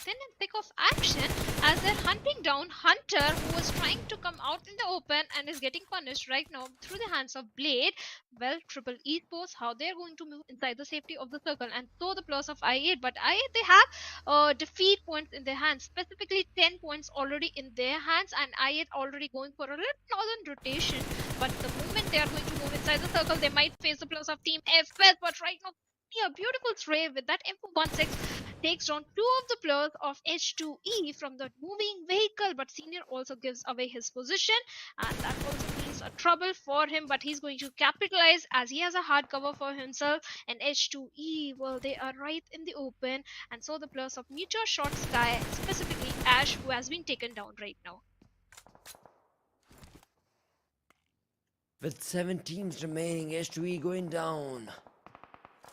and thick of action, as they're hunting down Hunter, who was trying to come out in the open and is getting punished right now through the hands of Blade. Well, Triple Esports, how they're going to move inside the safety of the circle, and so the plus of I8. But I8, they have defeat points in their hands, specifically 10 points already in their hands, and I8 already going for a little northern rotation. But the moment they are going to move inside the circle, they might face the plus of Team FS. But right now, a beautiful stray with that M416 takes down two of the players of H2E from the moving vehicle, but Senior also gives away his position, and that also means a trouble for him, but he's going to capitalize as he has a hard cover for himself. And H2E, well, they are right in the open, and so the players of Metershot Sky, specifically Ash, who has been taken down right now. With 7 teams remaining, H2E going down.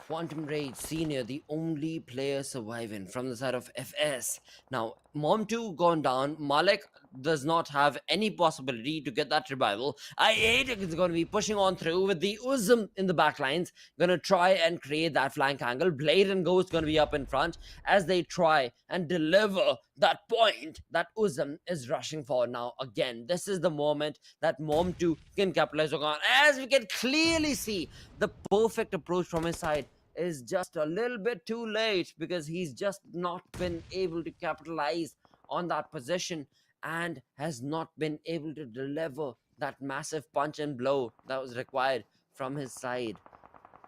Quantum Rage Senior, the only player surviving from the side of FS. Now, Mom2 gone down. Malik does not have any possibility to get that revival. I8 is going to be pushing on through with the Uzum in the backlines. Going to try and create that flank angle. Blade and Ghost going to be up in front as they try and deliver that point that Uzum is rushing for. Now, again, this is the moment that Mom2 can capitalize on. As we can clearly see, the perfect approach from his side is just a little bit too late, because he's just not been able to capitalize on that position and has not been able to deliver that massive punch and blow that was required from his side.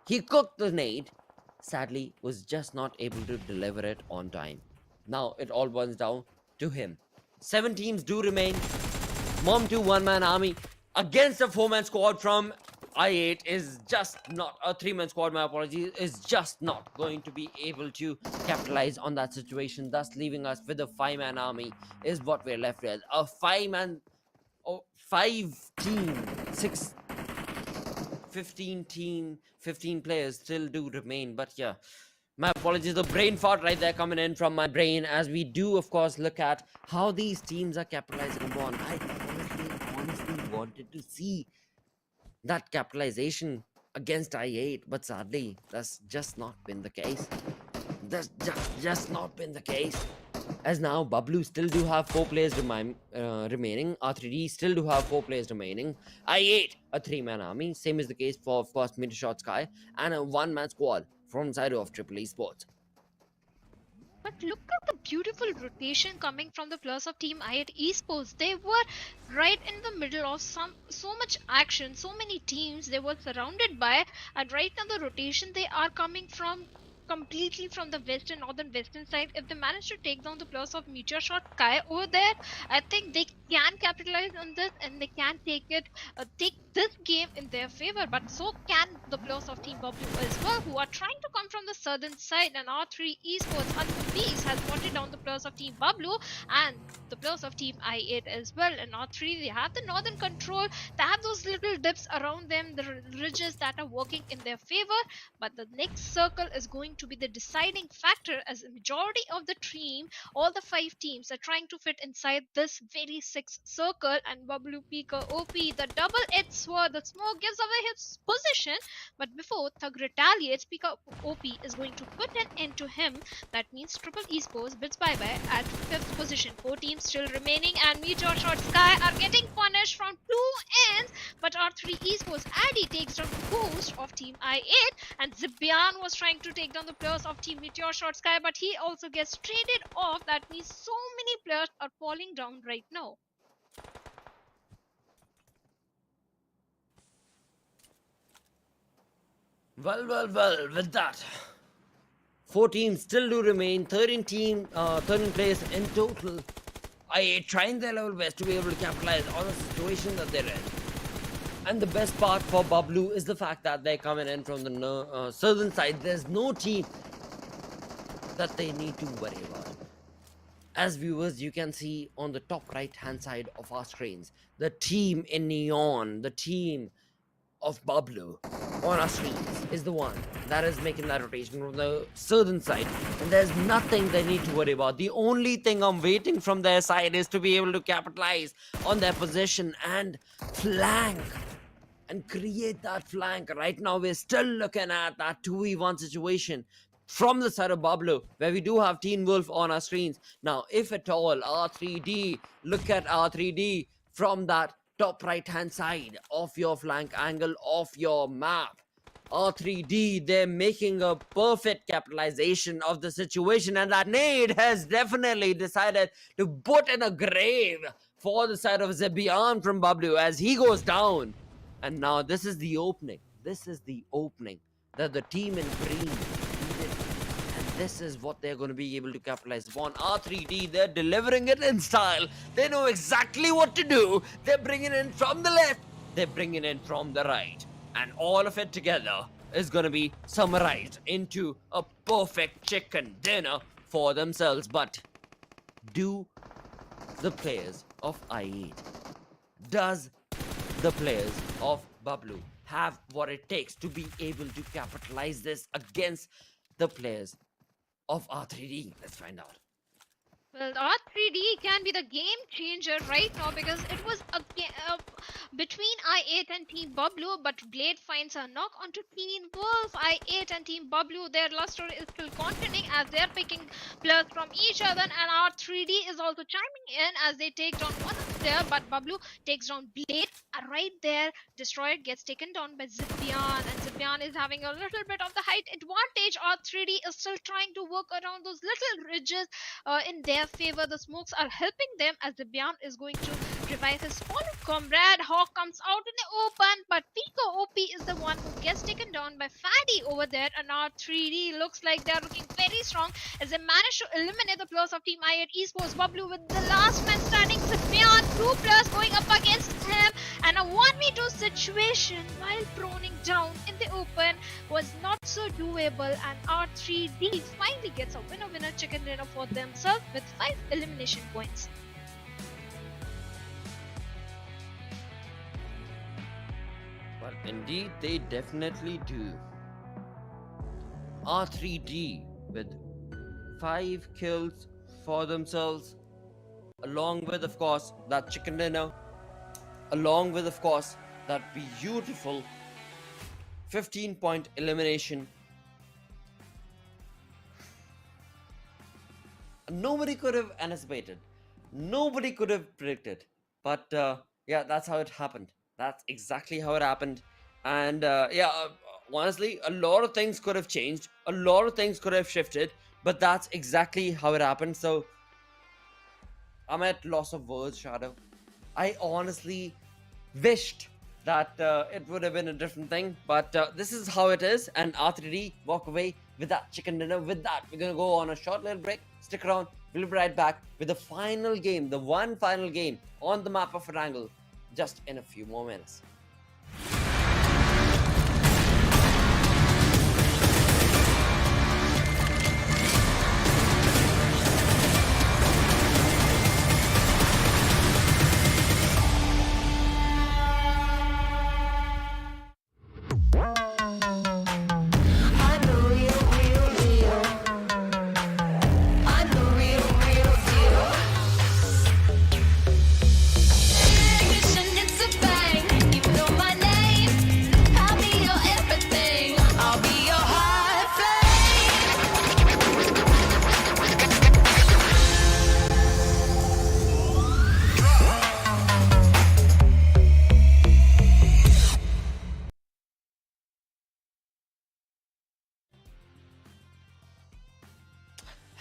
He cooked the nade, sadly was just not able to deliver it on time. Now it all boils down to him. 7 teams do remain. Mom2 one-man army against a 4-man squad from I8 is just not a 3-man squad, my apologies, is just not going to be able to capitalize on that situation, thus leaving us with a 5-man army is what we're left with. A 5-man, 15 players still do remain, but yeah, my apologies, the brain fart right there coming in from my brain, as we do of course look at how these teams are capitalizing upon. I honestly wanted to see that capitalization against I8, but sadly that's just not been the case. That's just not been the case, as now BABLU still do have 4 players remaining. R3D still do have 4 players remaining. I8 a 3-man army, same is the case for of course Metershot Sky, and a 1-man squad from side of Triple Esports. But look at the beautiful rotation coming from the players of Team I8 Esports. They were right in the middle of so much action, so many teams they were surrounded by, and right now the rotation they are coming from completely from the northern western side. If they manage to take down the players of Metershot Sky over there, I think they can capitalize on this and they can take this game in their favor. But so can the players of Team BABLU as well, who are trying to come from the southern side, and R3 Esports Beast has wanted down the players of Team BABLU and the players of Team I8 as well. And R3, they have the northern control, they have those little dips around them, the ridges that are working in their favor, but the next circle is going to be the deciding factor, as the majority of the team, all the 5 teams are trying to fit inside this very 6th circle. And BABLU Pika OP, the double-edged sword, the smoke gives away his position, but before Thug retaliates, Pika OP is going to put an end to him. That means Triple Esports bids bye-bye at 5th position. 4 teams still remaining, and Metershot Sky are getting punished from 2 ends, but R3 Esports Addy takes down the Ghost of Team I8, and Zibian was trying to take down the players of Team Metershot Sky, but he also gets traded off. That means so many players are falling down right now. Well, with that, 4 teams still do remain, 13 players in total. I trying their level best to be able to capitalize on the situation that they're in. And the best part for BABLU is the fact that they're coming in from the southern side. There's no team that they need to worry about. As viewers, you can see on the top right hand side of our screens, the team in neon, the team of BABLU on our screens is the one that is making that rotation from the southern side, and there's nothing they need to worry about. The only thing I'm waiting from their side is to be able to capitalize on their position and flank and create that flank. Right now we're still looking at that 2v1 situation from the side of BABLU, where we do have Teen Wolf on our screens. Now if at all R3D, look at R3D from that top right hand side of your flank angle of your map. R3D, they're making a perfect capitalization of the situation, and that nade has definitely decided to put in a grave for the side of Zebian from BABLU as he goes down. And now this is the opening. This is the opening that the team in green needed. And this is what they're going to be able to capitalize upon. R3D, they're delivering it in style. They know exactly what to do. They're bringing in from the left. They're bringing in from the right. And all of it together is going to be summarized into a perfect chicken dinner for themselves. But do the players of I8, does the players of BABLU have what it takes to be able to capitalize this against the players of R3D? Let's find out. Well, R3D can be the game changer right now because it was between I8 and Team BABLU, but Blade finds a knock onto Teen Wolf. I8 and Team BABLU, their luster is still contending as they're picking players from each other, and R3D is also chiming in as they take down one there, but BABLU takes down Blade right there. Destroyer gets taken down by Zipian, and Zipian is having a little bit of the height advantage. R3D is still trying to work around those little ridges in their favor. The smokes are helping them as Zipian is going to revive his fallen comrade. Hawk comes out in the open, but Pico OP is the one who gets taken down by Fatty over there, and R3D looks like they're looking very strong as they manage to eliminate the players of Team I8 Esports. BABLU with the last man standing, Zipian, two players going up against him, and a 1v2 situation while proning down in the open was not so doable, and R3D finally gets a winner chicken dinner for themselves with 5 elimination points. Well, indeed, they definitely do. R3D with 5 kills for themselves, along with, of course, that chicken dinner, along with, of course, that beautiful 15-point elimination. Nobody could have anticipated. Nobody could have predicted. But yeah, that's how it happened. That's exactly how it happened. And honestly, a lot of things could have changed. A lot of things could have shifted. But that's exactly how it happened. So I'm at loss of words, Shadow. I honestly wished that it would have been a different thing. But this is how it is. And R3D walk away with that chicken dinner. With that, we're going to go on a short little break. Stick around. We'll be right back with the final game. The one final game on the map of Erangel. Just in a few more minutes.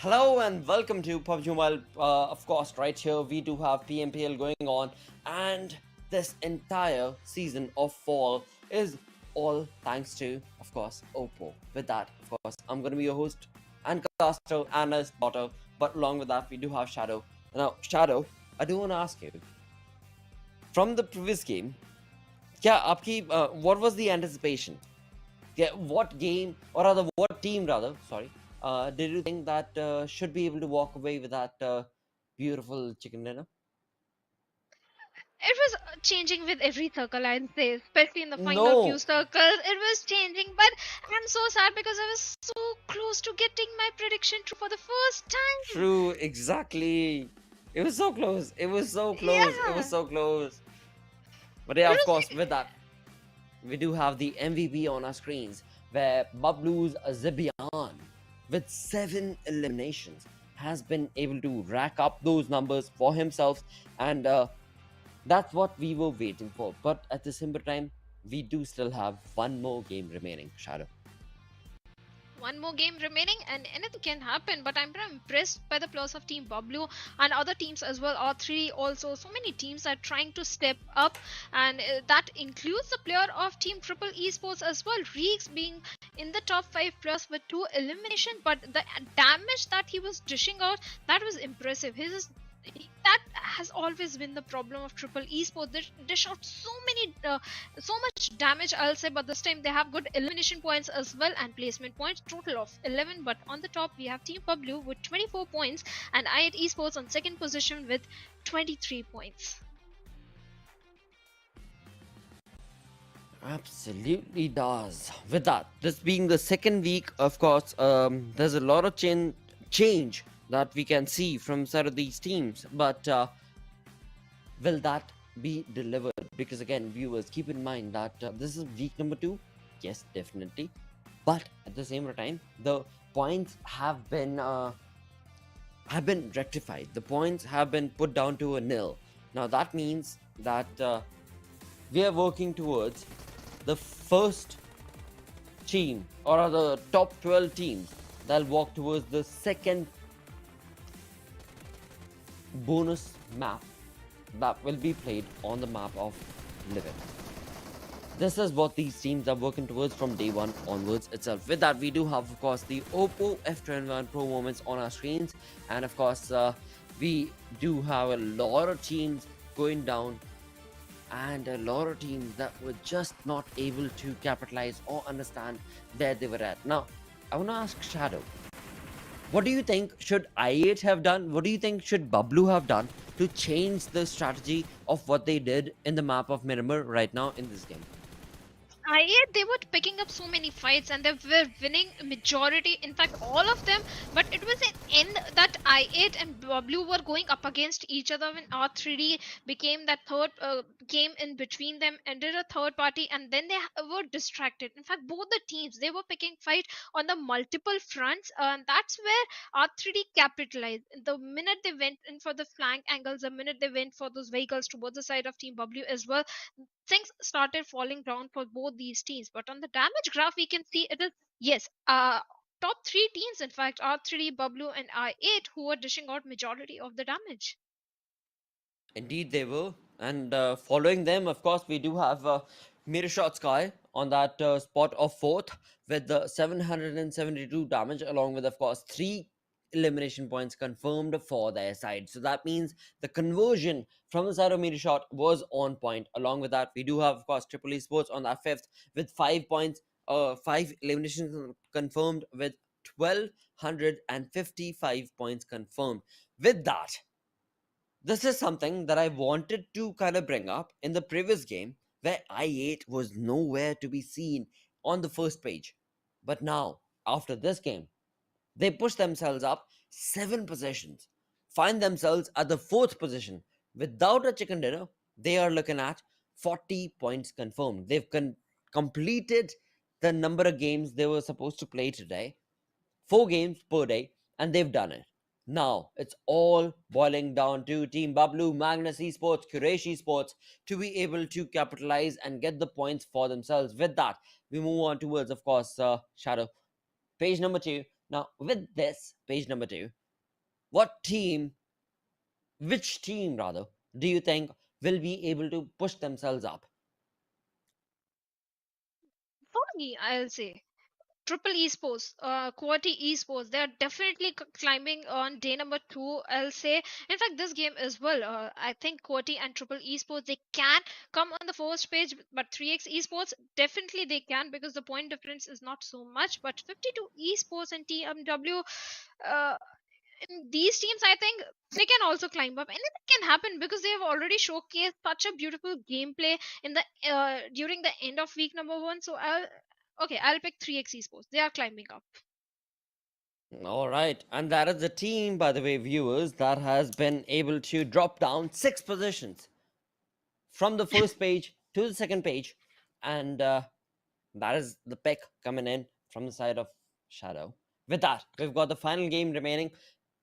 Hello and welcome to PUBG Mobile. Of course, right here we do have PMPL going on, and this entire season of fall is all thanks to, of course, Oppo. With that, of course, I'm going to be your host and caster, Anna's daughter, but along with that, we do have Shadow. Now, Shadow, I do want to ask you, from the previous game, what was the anticipation? What game, or rather, what team, sorry, did you think that should be able to walk away with that beautiful chicken dinner? It was changing with every circle, I'd say, especially in the final few circles. It was changing, but I'm so sad because I was so close to getting my prediction true for the first time. True, exactly. It was so close. It was so close. Yeah. It was so close. But yeah, of course, with that, we do have the MVP on our screens, where BABLU's Zibian, with 7 eliminations, has been able to rack up those numbers for himself. And That's what we were waiting for. But at the same time, we do still have one more game remaining, Shadow. One more game remaining and anything can happen, but I'm very impressed by the players of Team BABLU and other teams as well. R3 also, so many teams are trying to step up, and that includes the player of Team Triple Esports as well, Reeks being in the top 5 players with 2 elimination, but the damage that he was dishing out, that was impressive. That has always been the problem of Triple Esports. They dish out so much damage, I'll say, but this time they have good elimination points as well and placement points, total of 11. But on the top we have Team PUBG with 24 points and I8 Esports on second position with 23 points. Absolutely does. With that, this being the second week, of course, there's a lot of change that we can see from side of these teams, but will that be delivered? Because again, viewers, keep in mind that this is week number 2. Yes, definitely, but at the same time, the points have been rectified. The points have been put down to a nil. Now that means that we are working towards the first team, or the top 12 teams that'll walk towards the second bonus map that will be played on the map of Living. This is what these teams are working towards from day 1 onwards itself. With that, we do have, of course, the Oppo F21 Pro moments on our screens, and of course we do have a lot of teams going down and a lot of teams that were just not able to capitalize or understand where they were at. Now I want to ask Shadow, what do you think should I8 have done? What do you think should BABLU have done to change the strategy of what they did in the map of Miramar right now in this game? I8, they were picking up so many fights and they were winning majority, in fact all of them, but it was an end that I8 and BABLU were going up against each other when R3D became that third game in between them, ended a third party, and then they were distracted. In fact, both the teams, they were picking fight on the multiple fronts, and that's where R3D capitalized. The minute they went in for the flank angles, the minute they went for those vehicles towards the side of Team BABLU as well, things started falling down for both these teams. But on the damage graph, we can see it is, yes, top 3 teams, in fact, R3D, BABLU, and I8, who are dishing out majority of the damage. Indeed, they were. And following them, of course, we do have Metershot Sky on that spot of 4th with the 772 damage, along with, of course, 3 elimination points confirmed for their side. So that means the conversion from the side of Metershot was on point. Along with that, we do have, of course, Triple Esports on that 5th with 5 points, 5 eliminations confirmed with 1,255 points confirmed. With that, this is something that I wanted to kind of bring up in the previous game, where I8 was nowhere to be seen on the first page. But now, after this game, they push themselves up 7 positions, find themselves at the 4th position. Without a chicken dinner, they are looking at 40 points confirmed. They've completed the number of games they were supposed to play today, 4 games per day, and they've done it. Now, it's all boiling down to Team BABLU, Magnus Esports, Quraysh Esports to be able to capitalize and get the points for themselves. With that, we move on towards, of course, Shadow. Page number 2. Now, with this, page number 2, which team rather, do you think will be able to push themselves up? For me, I'll say Triple Esports, Quality Esports, they are definitely climbing on day number 2, I'll say. In fact, this game as well, I think Quality and Triple Esports, they can come on the first page, but 3x Esports, definitely they can, because the point difference is not so much. But 52 Esports and TmW, in these teams, I think they can also climb up. Anything can happen because they have already showcased such a beautiful gameplay in the during the end of week number 1. So I'll pick 3x Esports. They are climbing up. All right, and that is the team, by the way, viewers, that has been able to drop down 6 positions from the first page to the second page, and that is the pick coming in from the side of Shadow. With that, we've got the final game remaining.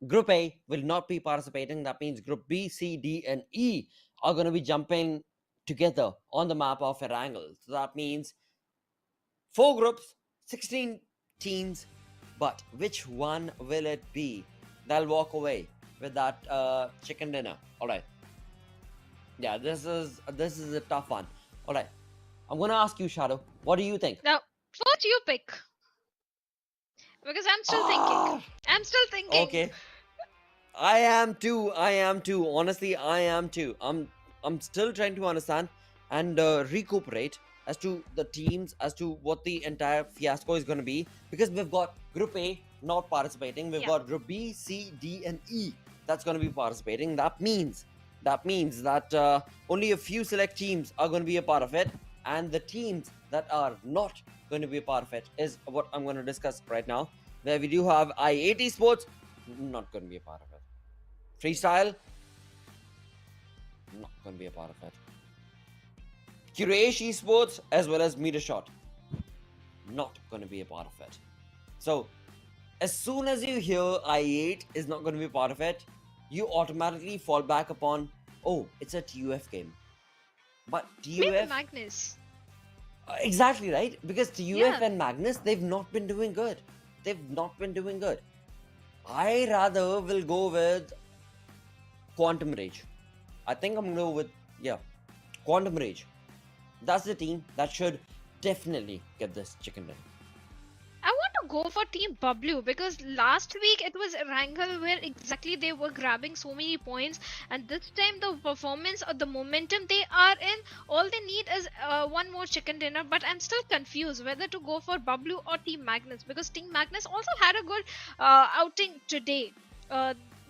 Group A will not be participating. That means Group B, C, D, and E are going to be jumping together on the map of Erangel. So that means 4 groups, 16 teams, but which one will it be? They'll walk away with that chicken dinner. All right. Yeah, this is a tough one. All right. I'm going to ask you, Shadow. What do you think? Now, what you pick? Because I'm still thinking. I'm still thinking. Okay. I am too. Honestly, I am too. I'm still trying to understand and recuperate as to the teams, as to what the entire fiasco is going to be. Because we've got Group A not participating. We've got Group B, C, D, and E that's going to be participating. That means that only a few select teams are going to be a part of it. And the teams that are not going to be a part of it is what I'm going to discuss right now. Where we do have A+B Esports, not going to be a part of it. Freestyle, not going to be a part of it. Quraysh Esports as well as Metershot, not going to be a part of it. So, as soon as you hear I8 is not going to be a part of it, you automatically fall back upon, oh, it's a TUF game. But TUF... Maybe Magnus. Exactly, right? Because TUF and Magnus, they've not been doing good. I rather will go with Quantum Rage. I think I'm going to go with, Quantum Rage. That's the team that should definitely get this chicken dinner. I want to go for Team BABLU because last week it was Erangel where exactly they were grabbing so many points, and this time the performance or the momentum they are in, all they need is one more chicken dinner. But I'm still confused whether to go for BABLU or Team Magnus, because Team Magnus also had a good outing today.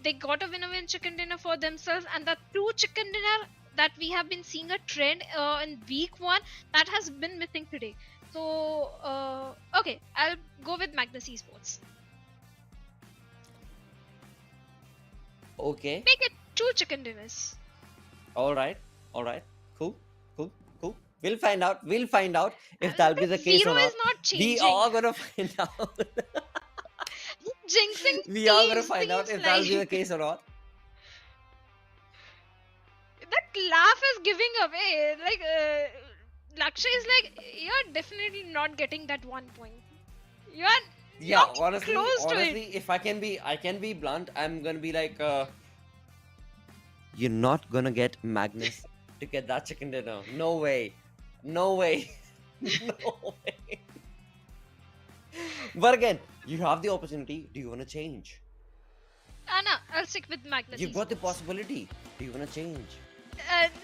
They got a win-win chicken dinner for themselves, and the 2 chicken dinner that we have been seeing a trend in week 1 that has been missing today. So, okay, I'll go with Magnus Esports. Okay. Make it 2 chicken dinners. Alright. Cool. We'll find out if that'll be the case or not. Zero is not changing. We are gonna find out. Jinxing. We are gonna find out if that'll be the case or not. That laugh is giving away. Like, Lakshay is like, you're definitely not getting that 1 point. You're not honestly, close to it. if I can be blunt, I'm gonna be like, you're not gonna get Magnus to get that chicken dinner. No way. But again, you have the opportunity. Do you want to change? No, I'll stick with Magnus. You've got the possibility. Do you want to change?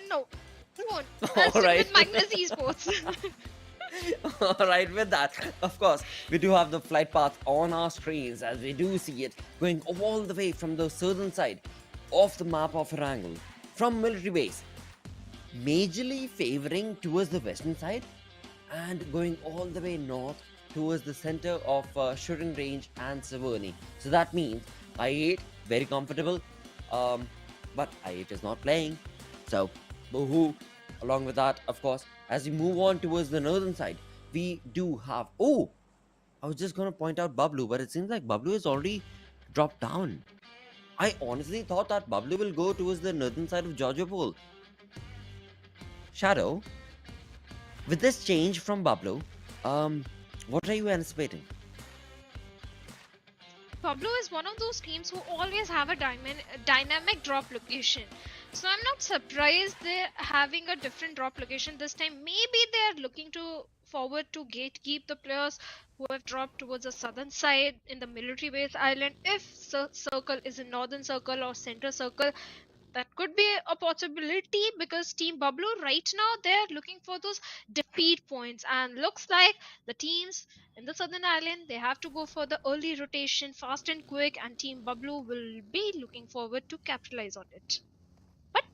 No. I won't. I'll stick with Magnus Esports. Alright, with that, of course, we do have the flight path on our screens as we do see it going all the way from the southern side of the map of Erangel, from military base, majorly favoring towards the western side and going all the way north towards the center of shooting range and Severny. So that means I8 very comfortable, but I8 is not playing, so boo-hoo. Along with that, of course, as we move on towards the northern side, we do have... Oh! I was just going to point out BABLU, but it seems like BABLU has already dropped down. I honestly thought that BABLU will go towards the northern side of Georgia Pool. Shadow, with this change from BABLU, what are you anticipating? BABLU is one of those teams who always have a dynamic drop location. So I'm not surprised they're having a different drop location this time. Maybe they're looking forward to gatekeep the players who have dropped towards the southern side in the military base island. If circle is in northern circle or center circle, that could be a possibility, because Team BABLU right now they're looking for those defeat points, and looks like the teams in the southern island, they have to go for the early rotation fast and quick, and Team BABLU will be looking forward to capitalize on it. But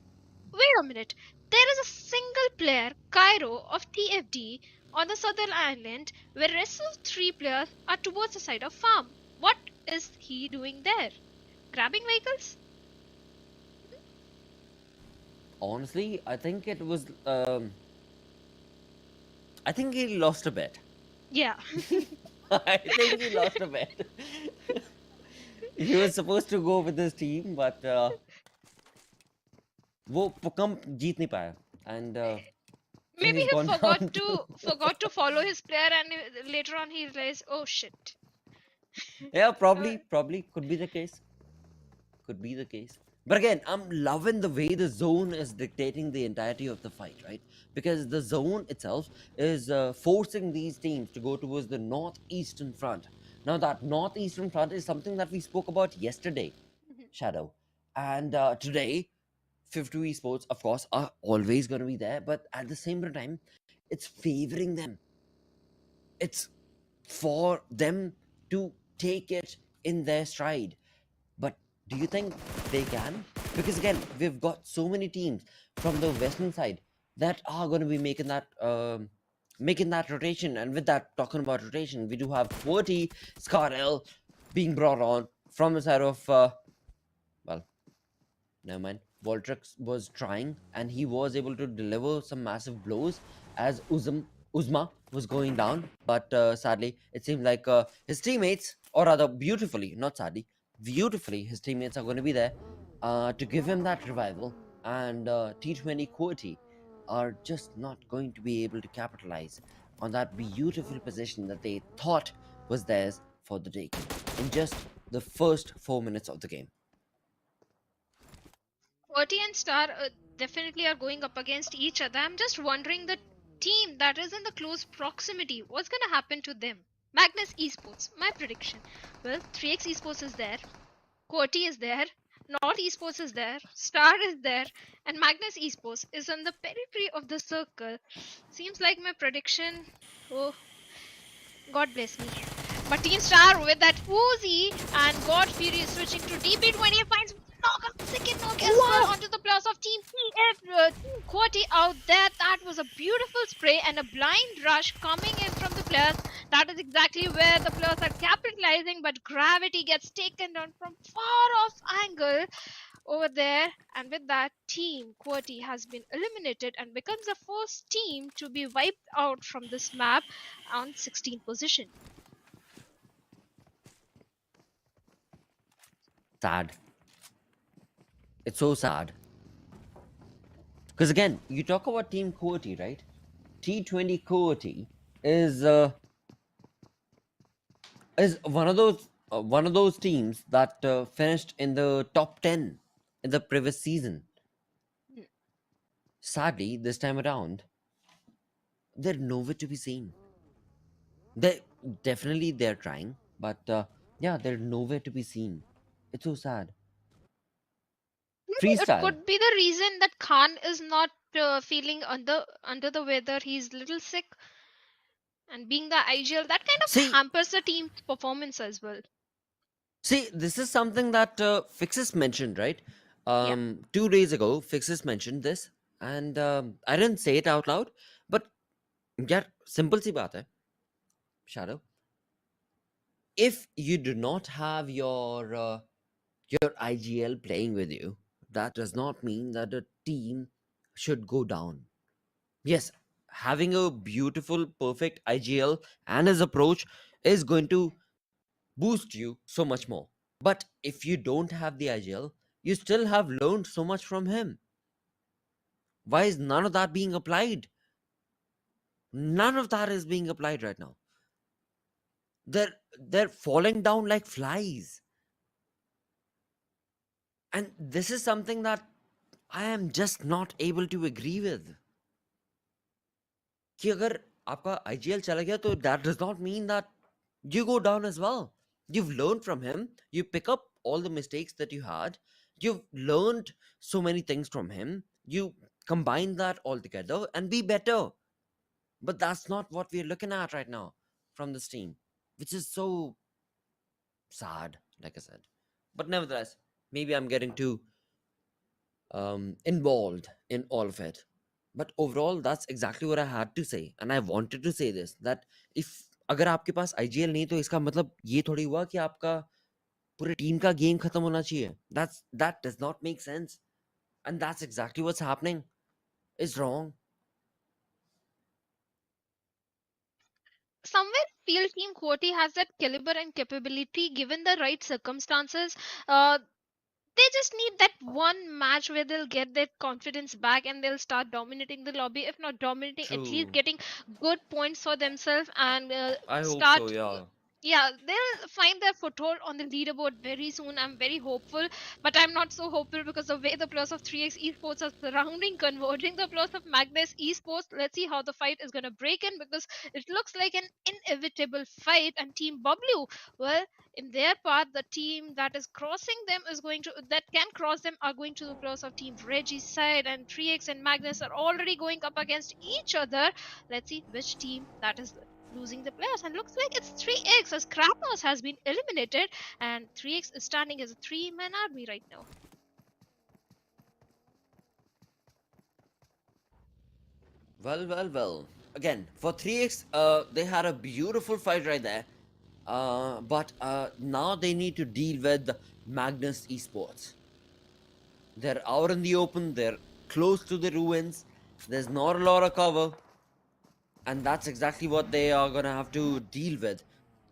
wait a minute, there is a single player, Cairo of TFD, on the southern island, where rest of 3 players are towards the side of farm. What is he doing there? Grabbing vehicles? Honestly, I think it was... I think he lost a bet. Yeah. I think he lost a bet. He was supposed to go with his team, but... वो कम जीत नहीं पाया and so Maybe he's he gone down to forgot to follow his player, and later on he realized, oh shit. yeah, probably could be the case. Could be the case. But again, I'm loving the way the zone is dictating the entirety of the fight, right? Because the zone itself is forcing these teams to go towards the northeastern front. Now, that northeastern front is something that we spoke about yesterday, Shadow. And today, 52 Esports, of course, are always going to be there. But at the same time, it's favoring them. It's for them to take it in their stride. But do you think they can? Because again, we've got so many teams from the western side that are going to be making that rotation. And with that, talking about rotation, we do have QWERTY, Scarel being brought on from the side of well, never mind. Voltrix was trying, and he was able to deliver some massive blows as Uzma was going down. But sadly, it seemed like his teammates, or rather, beautifully, not sadly, beautifully, his teammates are going to be there to give him that revival. And T20 QWERTY are just not going to be able to capitalize on that beautiful position that they thought was theirs for the taking in just the first 4 minutes of the game. QWERTY and Star definitely are going up against each other. I'm just wondering the team that is in the close proximity, what's going to happen to them? Magnus Esports, my prediction. Well, 3x Esports is there, QWERTY is there, Not Esports is there, Star is there, and Magnus Esports is on the periphery of the circle. Seems like my prediction. Oh, God bless me. But Team Star with that Uzi and God Fury is switching to DP20 finds knock on second knock as well onto the plus of Team Team QWERTY out there. That was a beautiful spray and a blind rush coming in from the players. That is exactly where the players are capitalizing, but gravity gets taken down from far off angle over there, and with that, Team QWERTY has been eliminated and becomes the first team to be wiped out from this map on 16th position. Sad. It's so sad. Because again, you talk about Team QWERTY, right? T20 QWERTY is one of those teams that finished in the top 10 in the previous season. Sadly, this time around, they're nowhere to be seen. They're trying, but yeah, they're nowhere to be seen. It's so sad. Maybe it Freestyle. could be the reason that Khan is not feeling under the weather. He's a little sick, and being the IGL, that kind of hampers the team's performance as well. See, this is something that Fixes mentioned, right? 2 days ago, Fixes mentioned this, and I didn't say it out loud, but yeah, simple si baat hai, Shadow. If you do not have your IGL playing with you, that does not mean that the team should go down. Yes, having a beautiful, perfect IGL and his approach is going to boost you so much more. But if you don't have the IGL, you still have learned so much from him. Why is none of that being applied? None of that is being applied right now. They're falling down like flies. And this is something that I am just not able to agree with. कि अगर आपका IGL चला गया तो that does not mean that you go down as well. You've learned from him. You pick up all the mistakes that you had. You've learned so many things from him. You combine that all together and be better. But that's not what we're looking at right now from this team, which is so sad, like I said. But nevertheless, maybe I'm getting too involved in all of it. But overall, that's exactly what I had to say. And I wanted to say this, that if अगर आपके पास IGL नहीं तो इसका मतलब ये थोड़ी हुआ कि आपका पूरे टीम का गेम खत्म होना चाहिए. That does not make sense. And that's exactly what's happening. It's wrong. Somewhere feel Team QWERTY has that caliber and capability given the right circumstances. they just need that one match where they'll get their confidence back and they'll start dominating the lobby. If not dominating, at least True. getting good points for themselves and I hope start. so, yeah. Yeah, they'll find their foothold on the leaderboard very soon. I'm very hopeful, but I'm not so hopeful because the way the players of 3x Esports are surrounding, converging the players of Magnus Esports. Let's see how the fight is going to break in, because it looks like an inevitable fight. And Team BABLU, well, in their part, the team that is crossing them is going to, that can cross them, are going to the players of Team Reggie's side, and 3x and Magnus are already going up against each other. Let's see which team that is losing the players, and looks like it's 3x as Kratos has been eliminated and 3x is standing as a three-man army right now. Well. Again, for 3x, they had a beautiful fight right there. But now they need to deal with Magnus Esports. They're out in the open, they're close to the ruins, there's not a lot of cover. And that's exactly what they are gonna have to deal with.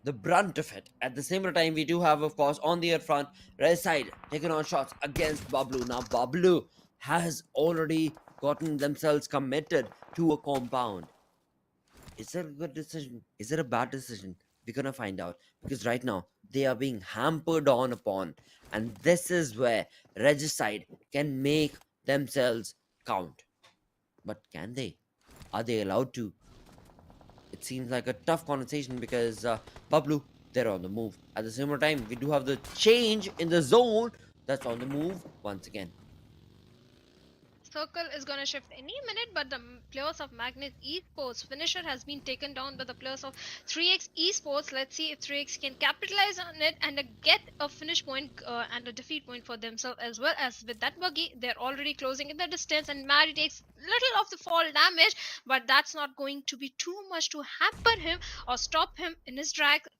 The brunt of it. At the same time, we do have, of course, on the air front, right side, taking on shots against BABLU. Now, BABLU has already gotten themselves committed to a compound. Is it a good decision? Is it a bad decision? We're gonna find out. Because right now, they are being hampered on upon. And this is where Regicide can make themselves count. But can they? Are they allowed to? It seems like a tough conversation because BABLU, they're on the move. At the same time, we do have the change in the zone that's on the move once again. Circle is going to shift any minute, but the players of Magnus Esports finisher has been taken down by the players of 3x Esports. Let's see if 3x can capitalize on it and get a finish point and a defeat point for themselves, as well as with that buggy. They're already closing in the distance, and Mary takes little of the fall damage, but that's not going to be too much to hamper him or stop him in his tracks.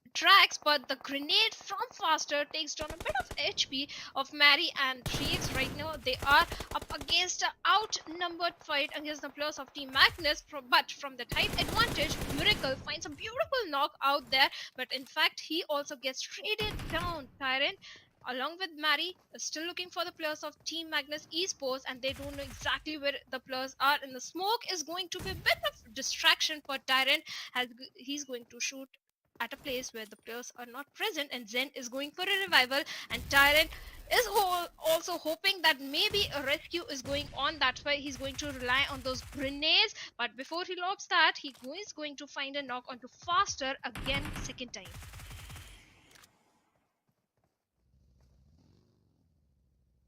But the grenade from Faster takes down a bit of HP of Mary and 3x. Right now they are up against an outnumbered fight against the players of Team Magnus, but from the height advantage, Miracle finds a beautiful knock out there, but in fact he also gets traded down. Tyrant, along with Mary, is still looking for the players of Team Magnus Esports, and they don't know exactly where the players are, and the smoke is going to be a bit of distraction for Tyrant, as he's going to shoot at a place where the players are not present, and Zen is going for a revival, and Tyrant is also hoping that maybe a rescue is going on. That's why he's going to rely on those grenades, but before he lobs that, he is going to find a knock onto Faster again, second time.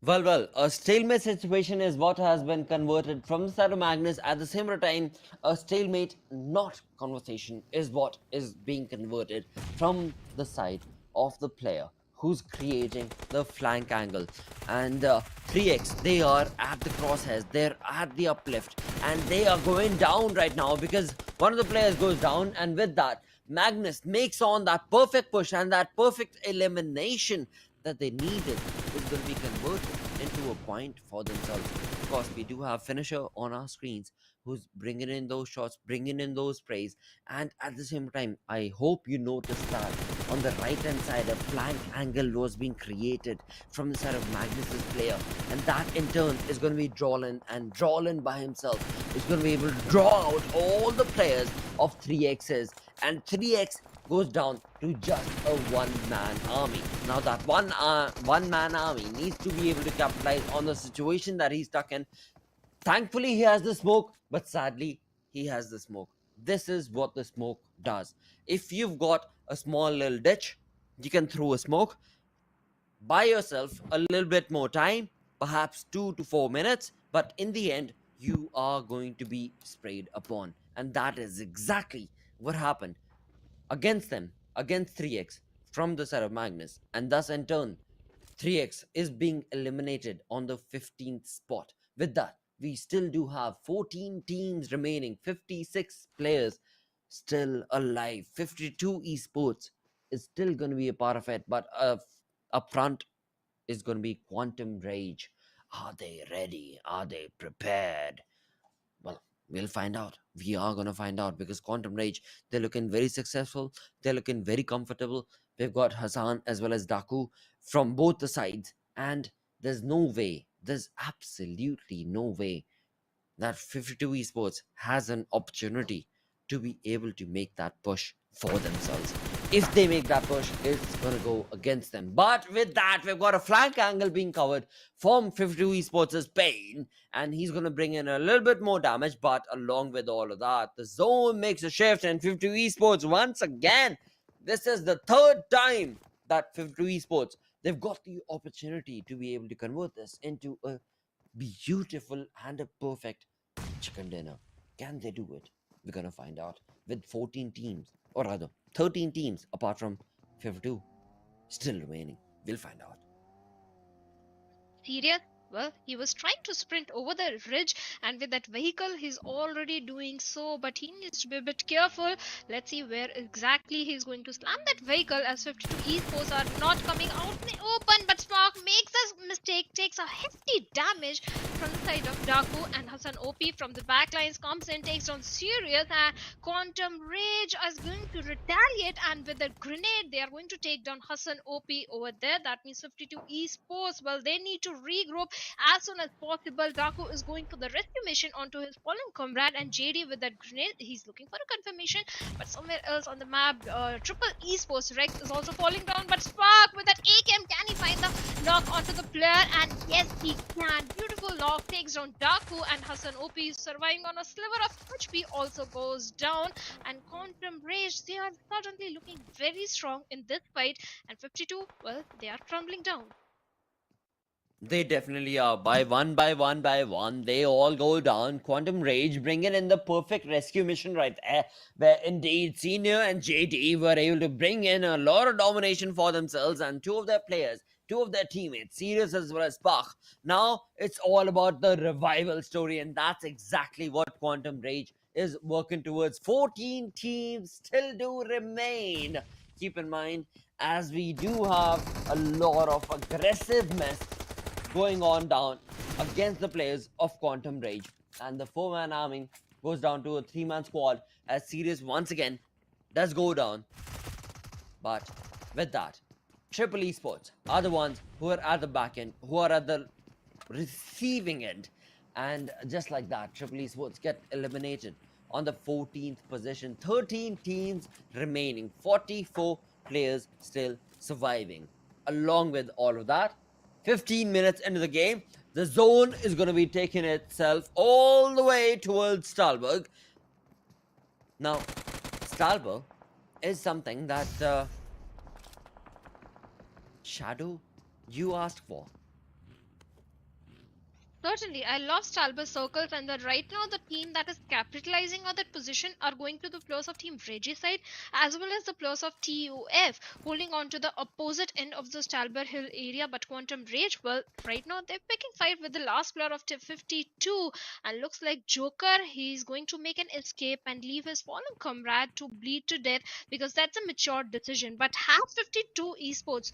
Well, a stalemate situation is what has been converted from the side of Magnus. At the same time, a stalemate, not conversation, is what is being converted from the side of the player who's creating the flank angle. And 3x, they are at the crosshairs, they're at the uplift, and they are going down right now because one of the players goes down, and with that, Magnus makes on that perfect push and that perfect elimination that they needed is going to be converted into a point for themselves. Of course, we do have finisher on our screens who's bringing in those shots, bringing in those sprays, and at the same time, I hope you noticed that on the right hand side, a flank angle was being created from the side of Magnus's player, and that in turn is going to be Drawlin, and Drawlin by himself is going to be able to draw out all the players of 3x's, and 3x goes down to just a one-man army. Now that one-man army needs to be able to capitalize on the situation that he's stuck in. Thankfully, he has the smoke, but sadly, he has the smoke. This is what the smoke does. If you've got a small little ditch, you can throw a smoke. Buy yourself a little bit more time, perhaps 2 to 4 minutes, but in the end, you are going to be sprayed upon. And that is exactly what happened against them, against 3x from the side of Magnus, and thus in turn 3x is being eliminated on the 15th spot. With that, we still do have 14 teams remaining, 56 players still alive, 52 esports is still going to be a part of it, but up front is going to be Quantum Rage. Are they ready? Are they prepared? Well, we'll find out. We are going to find out because Quantum Rage, they're looking very successful. They're looking very comfortable. We've got Hassan as well as Daku from both the sides. And there's no way, there's absolutely no way that 52 Esports has an opportunity to be able to make that push for themselves. If they make that push, it's going to go against them. But with that, we've got a flank angle being covered from 52 Esports' Pain, and he's going to bring in a little bit more damage. But along with all of that, the zone makes a shift, and 52 Esports, once again, this is the third time that 52 Esports, they've got the opportunity to be able to convert this into a beautiful and a perfect chicken dinner. Can they do it? We're gonna find out with 14 teams, or rather 13 teams apart from 52 still remaining. We'll find out. Serious? Well, he was trying to sprint over the ridge, and with that vehicle, he's already doing so, but he needs to be a bit careful. Let's see where exactly he's going to slam that vehicle, as 52 Esports are not coming out in the open, but Spark makes a mistake, takes a hefty damage from the side of Daku, and Hassan OP from the backlines comes in, takes on Sirius, and Quantum Rage is going to retaliate, and with a grenade, they are going to take down Hassan OP over there. That means 52 Esports, well, they need to regroup as soon as possible. Daku is going for the rescue mission onto his fallen comrade, and JD with that grenade, he's looking for a confirmation, but somewhere else on the map, Triple Esports Rex is also falling down, but Spark with that AKM, can he find the knock onto the player? And yes, he can. Beautiful knock, takes down Daku, and Hassan OP is surviving on a sliver of HP, also goes down, and Quantum Rage, they are suddenly looking very strong in this fight, and 52, well, they are crumbling down. They definitely are. By one, they all go down. Quantum Rage bringing in the perfect rescue mission right there, where indeed Senior and JD were able to bring in a lot of domination for themselves, and two of their players, two of their teammates, Sirius as well as Bach. Now it's all about the revival story, and that's exactly what Quantum Rage is working towards. 14 teams still do remain. Keep in mind, as we do have a lot of aggressiveness going on down against the players of Quantum Rage, and the 4-man army goes down to a 3-man squad as Sirius once again does go down. But with that, Triple Esports are the ones who are at the back end, who are at the receiving end, and just like that, Triple Esports get eliminated on the 14th position. 13 teams remaining, 44 players still surviving. Along with all of that, 15 minutes into the game, the zone is going to be taking itself all the way towards Stahlberg. Now, Stahlberg is something that Shadow, you asked for. Certainly, I love Stalber circles, and that right now the team that is capitalizing on that position are going to the players of Team Regicide as well as the players of TUF, holding on to the opposite end of the Stalber Hill area. But Quantum Rage, well, right now they're picking fight with the last player of Team 52, and looks like Joker, he's going to make an escape and leave his fallen comrade to bleed to death, because that's a mature decision. But have 52 Esports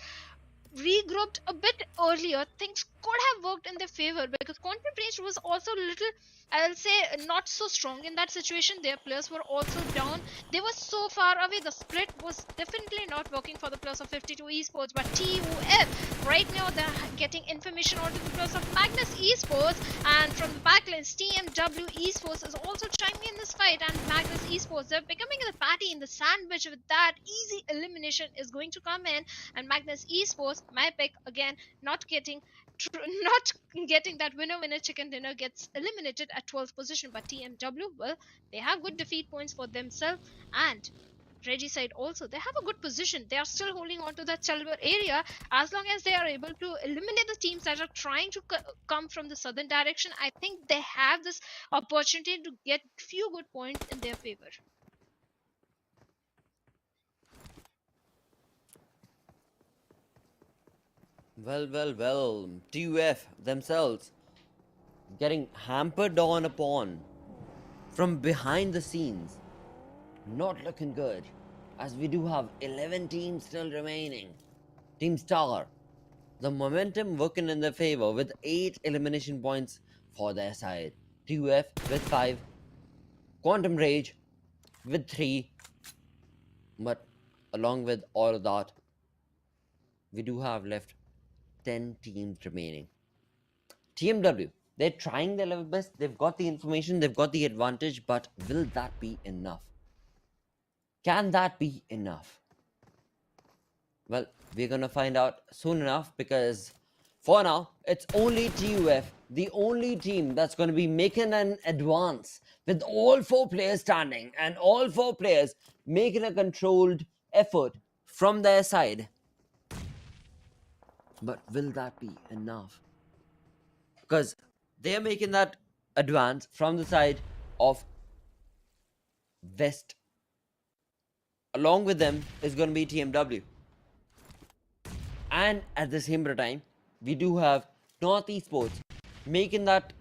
regrouped a bit earlier, things could have worked in their favor, because Quantum Rage was also a little, I'll say, not so strong in that situation. Their players were also down. They were so far away. The split was definitely not working for the players of 52 Esports. But TUF, right now they're getting information onto the players of Magnus Esports, and from the backlines, TmwEsports is also chiming in this fight, and Magnus Esports, they're becoming the patty in the sandwich. With that, easy elimination is going to come in, and Magnus Esports, my pick again, not getting that winner chicken dinner, gets eliminated at 12th position. But TMW, well, they have good defeat points for themselves, and Regicide also, they have a good position. They are still holding on to that silver area. As long as they are able to eliminate the teams that are trying to come from the southern direction, I think they have this opportunity to get few good points in their favor. Well, TUF themselves getting hampered on upon from behind the scenes. Not looking good, as we do have 11 teams still remaining. Team Star, the momentum working in their favor with 8 elimination points for their side. TUF with 5, Quantum Rage with 3, but along with all of that, we do have left 10 teams remaining. TMW, they're trying their level best. They've got the information, they've got the advantage, but will that be enough? Can that be enough? Well, we're gonna find out soon enough, because for now, it's only TUF, the only team that's gonna be making an advance with all 4 players standing and all 4 players making a controlled effort from their side. But will that be enough? Because they're making that advance from the side of West. Along with them is going to be TMW. And at the same time, we do have North Esports making that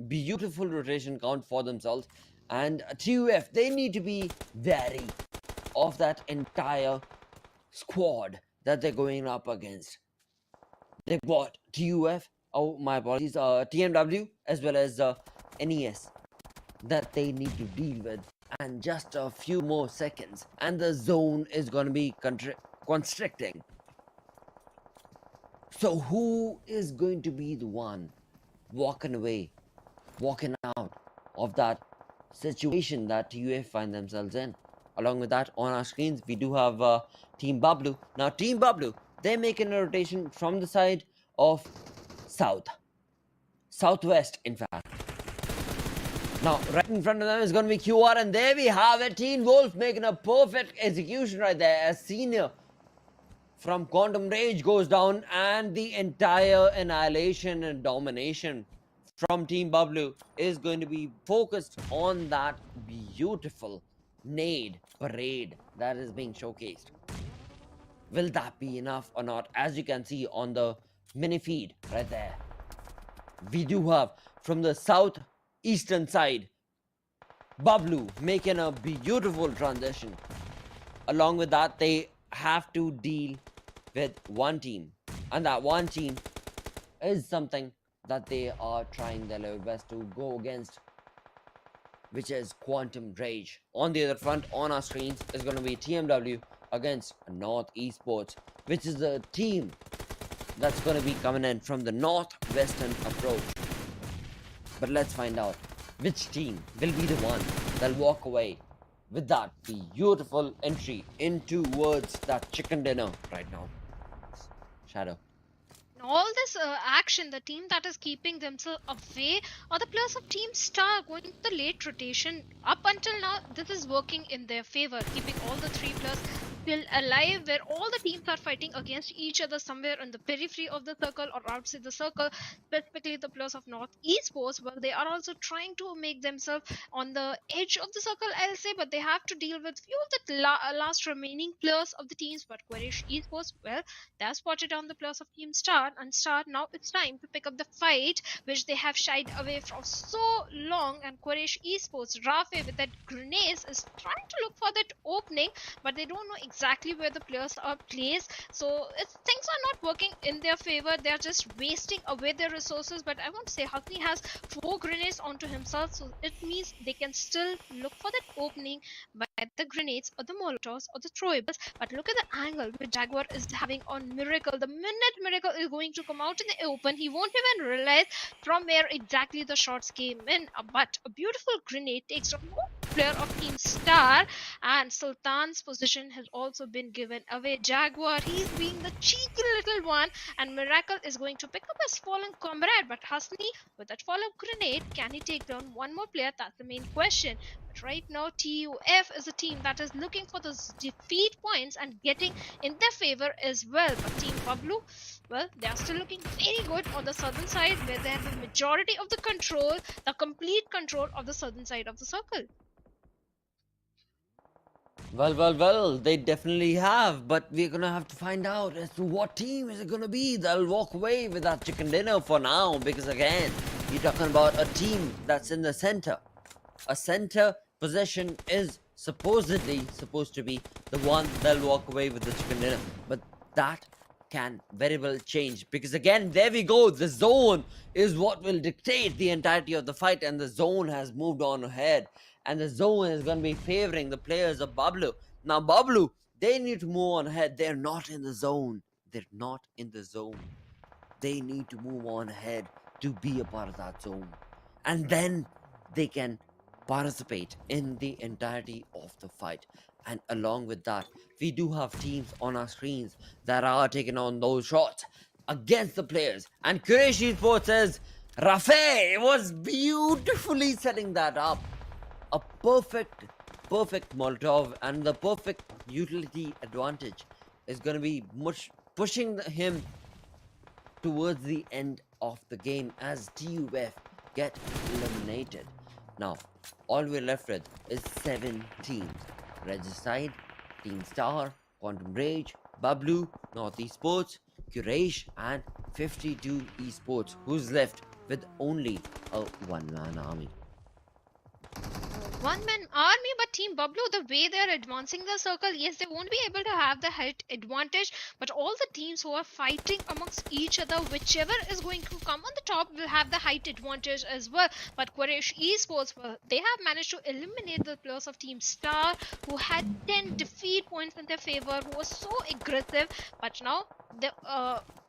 beautiful rotation count for themselves. And TUF, they need to be wary of that entire squad that they're going up against. They've got TUF, oh my apologies, TMW as well as NES that they need to deal with, and just a few more seconds and the zone is going to be constricting. So who is going to be the one walking out of that situation that TUF find themselves in? Along with that, on our screens we do have Team BABLU. Now Team BABLU, they're making a rotation from the side of southwest in fact. Now right in front of them is going to be QR, and there we have it, Teen Wolf making a perfect execution right there as Senior from Quantum Rage goes down, and the entire annihilation and domination from Team BABLU is going to be focused on that beautiful nade parade that is being showcased. Will that be enough or not? As you can see on the mini feed right there, we do have from the southeastern side BABLU making a beautiful transition. Along with that, they have to deal with one team, and that one team is something that they are trying their level best to go against, which is Quantum Rage. On the other front, on our screens, is going to be TMW against North Esports, which is the team that's going to be coming in from the northwestern approach. But let's find out which team will be the one that'll walk away with that beautiful entry in towards that chicken dinner right now. Shadow. All this action, the team that is keeping themselves away are the players of Team Star going to the late rotation. Up until now, this is working in their favor, keeping all the 3 players still alive, where all the teams are fighting against each other somewhere in the periphery of the circle or outside the circle. Specifically the players of North Esports, well, they are also trying to make themselves on the edge of the circle, I'll say, but they have to deal with few of the last remaining players of the teams. But Quraysh Esports, well, they have spotted on the players of Team Star, and Star, now it's time to pick up the fight which they have shied away from so long. And Quraysh Esports, Rafe with that grenades is trying to look for that opening, but they don't know exactly where the players are placed, so things are not working in their favor. They are just wasting away their resources. But I won't say Hakni has 4 grenades onto himself, so it means they can still look for that opening by the grenades or the molotovs or the throwables. But look at the angle which Jaguar is having on Miracle. The minute Miracle is going to come out in the open, he won't even realize from where exactly the shots came in. But a beautiful grenade takes down one player of Team Star, and Sultan's position has also been given away. Jaguar, he's being the cheeky little one, and Miracle is going to pick up his fallen comrade. But Hasni, with that follow-up grenade, can he take down one more player? That's the main question. But right now, TUF is a team that is looking for those defeat points and getting in their favor as well. But Team BABLU, well, they are still looking very good on the southern side, where they have the majority of the control, the complete control of the southern side of the circle. Well, they definitely have, but we're gonna have to find out as to what team is it gonna be that'll walk away with that chicken dinner for now, because again, you're talking about a team that's in the center. A center position is supposed to be the one that'll walk away with the chicken dinner, but that can very well change, because again, there we go, the zone is what will dictate the entirety of the fight, and the zone has moved on ahead. And the zone is going to be favoring the players of BABLU. Now, BABLU, they need to move on ahead. They're not in the zone. They need to move on ahead to be a part of that zone, and then they can participate in the entirety of the fight. And along with that, we do have teams on our screens that are taking on those shots against the players. And Quraysh Esports says Rafe was beautifully setting that up. A perfect Molotov, and the perfect utility advantage is going to be much pushing him towards the end of the game as TUF get eliminated. Now, all we're left with is 7 teams. Regicide, Team Star, Quantum Rage, BABLU, North Esports, Quraysh, and 52 Esports, who's left with only a one-man army. One-man army, but Team BABLU, the way they are advancing the circle, yes, they won't be able to have the height advantage, but all the teams who are fighting amongst each other, whichever is going to come on the top will have the height advantage as well. But Quraysh Esports, they have managed to eliminate the players of Team Star, who had 10 defeat points in their favor, who was so aggressive, but now the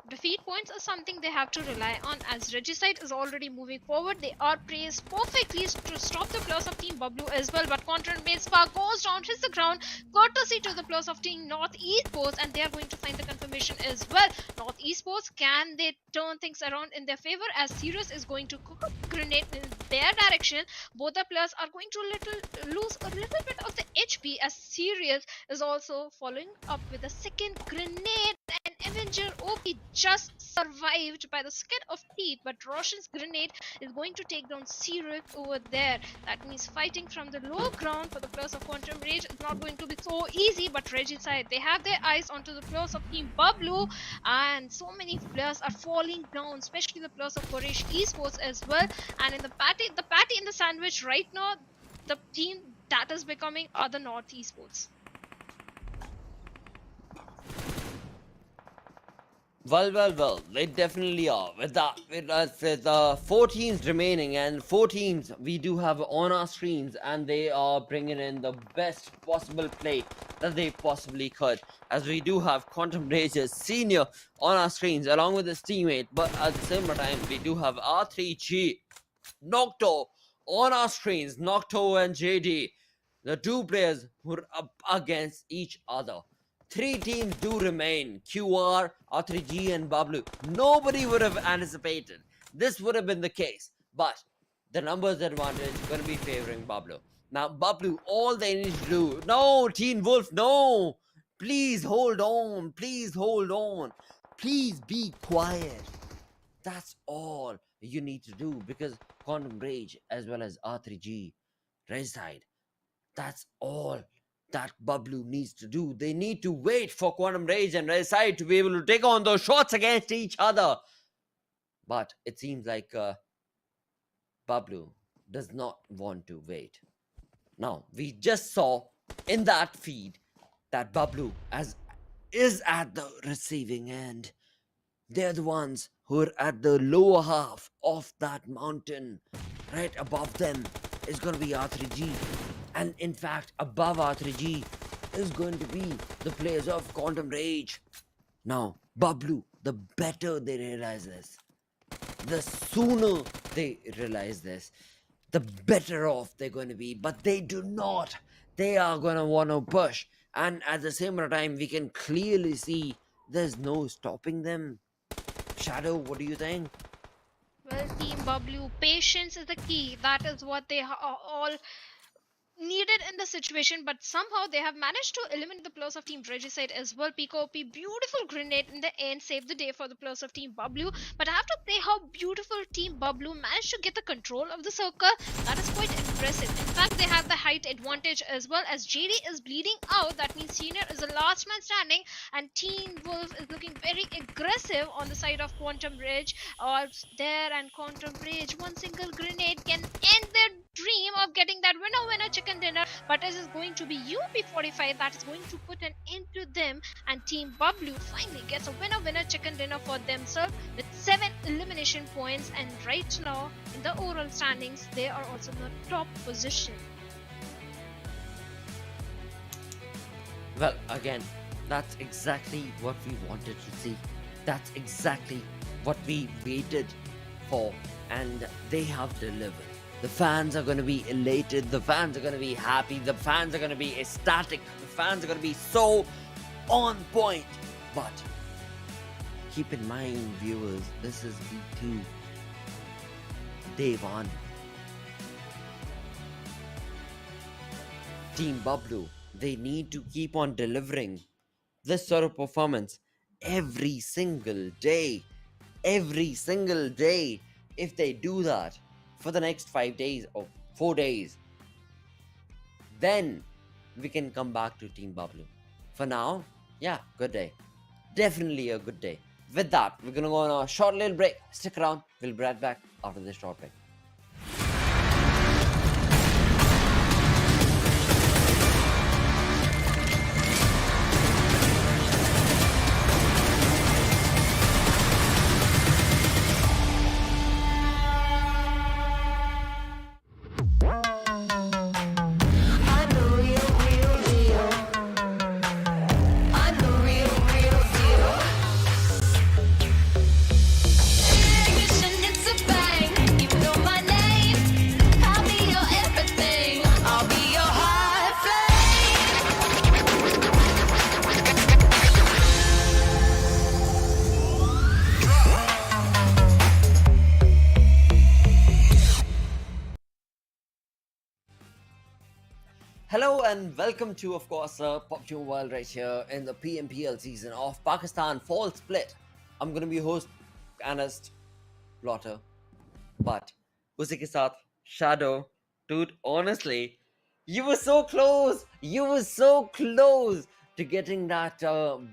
defeat points are something they have to rely on, as Regicide is already moving forward. They are praised perfectly to stop the players of Team BABLU as well, but content-based spark goes down, hits the ground, courtesy to the players of Team North Esports, and they are going to find the confirmation as well. North Esports, can they turn things around in their favor, as Sirius is going to cook a grenade in their direction? Both the players are going to lose a little bit of the HP, as Sirius is also following up with a second grenade, and Avenger OP just survived by the skin of teeth, but Roshan's grenade is going to take down Sirius over there. That means fighting from the low ground for the players of Quantum Rage is not going to be so easy, but Regicide, they have their eyes onto the players of Team BABLU, and so many players are falling down, especially the players of Quraysh Esports as well. And in the patty in the sandwich right now, the team that is becoming are the North Esports. Well, they definitely are. With 4 teams remaining, and 4 teams we do have on our screens, and they are bringing in the best possible play that they possibly could, as we do have Quantum Rage's senior on our screens along with his teammate, but at the same time we do have R3G, Nocto on our screens, Nocto and JD, the 2 players who are up against each other. 3 teams do remain, QR, R3G, and BABLU. Nobody would have anticipated this would have been the case, but the numbers advantage is going to be favoring BABLU. Now, BABLU, all they need to do, no, Teen Wolf, no, please hold on, please be quiet. That's all you need to do, because Quantum Rage as well as R3G, Regicide, that's all that BABLU needs to do. They need to wait for Quantum Rage and Regicide to be able to take on those shots against each other. But it seems like BABLU does not want to wait. Now, we just saw in that feed that BABLU is at the receiving end. They're the ones who are at the lower half of that mountain. Right above them is going to be R3G. And in fact, above R3G is going to be the players of Quantum Rage. Now, BABLU, the better they realize this, the sooner they realize this, the better off they're going to be. But they do not. They are going to want to push. And at the same time, we can clearly see there's no stopping them. Shadow, what do you think? Well, Team BABLU, patience is the key. That is what they are all needed in the situation, but somehow they have managed to eliminate the players of Team Regicide as well. POP, beautiful grenade in the end, saved the day for the players of Team BABLU. But I have to say how beautiful Team BABLU managed to get the control of the circle. That is quite impressive. In fact, they have the height advantage as well, as JD is bleeding out. That means Senior is the last man standing, and Teen Wolf is looking very aggressive on the side of Quantum Rage. There, and Quantum Rage, one single grenade can end their dream of getting that winner chicken dinner, but it is going to be UP45 that is going to put an end to them, and Team BABLU finally gets a winner chicken dinner for themselves with 7 elimination points, and right now in the overall standings they are also in the top position. Well, again, that's exactly what we wanted to see. That's exactly what we waited for, and they have delivered. The fans are going to be elated, the fans are going to be happy, the fans are going to be ecstatic, the fans are going to be so on point. But keep in mind, viewers, this is V2, day 1. Team BABLU, they need to keep on delivering this sort of performance every single day. Every single day. If they do that for the next 5 days or 4 days, then we can come back to Team BABLU. For now, yeah, good day. Definitely a good day. With that, we're gonna go on a short little break. Stick around, we'll be right back after this short break. Hello and welcome to, of course, PUBG Mobile right here in the PMPL season of Pakistan Fall Split. I'm going to be host, analyst, plotter, but usi ke saath, Shadow. Dude, honestly, you were so close. You were so close to getting that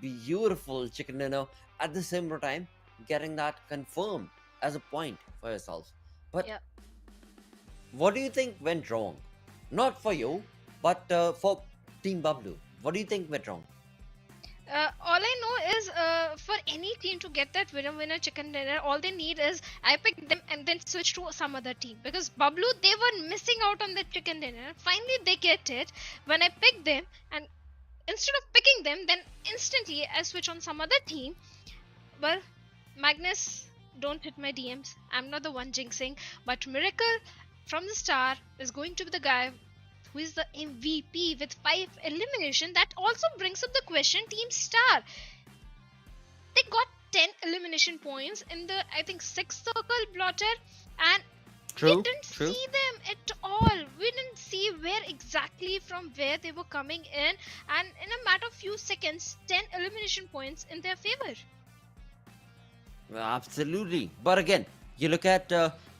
beautiful chicken dinner. At the same time, getting that confirmed as a point for yourself. But Yeah. what do you think went wrong? Not for you, but for Team BABLU. What do you think went wrong? All I know is for any team to get that winner chicken dinner, all they need is I pick them and then switch to some other team. Because BABLU, they were missing out on the chicken dinner. Finally, they get it. When I pick them, and instead of picking them, then instantly I switch on some other team. Well, Magnus, don't hit my DMs. I'm not the one jinxing. But Miracle from the start is going to be the guy who is the MVP with 5 elimination. That also brings up the question, Team Star. They got 10 elimination points in the, I think, 6th circle blotter, and we didn't see them at all. We didn't see where exactly from where they were coming in, and in a matter of few seconds, 10 elimination points in their favor. Absolutely. But again, you look at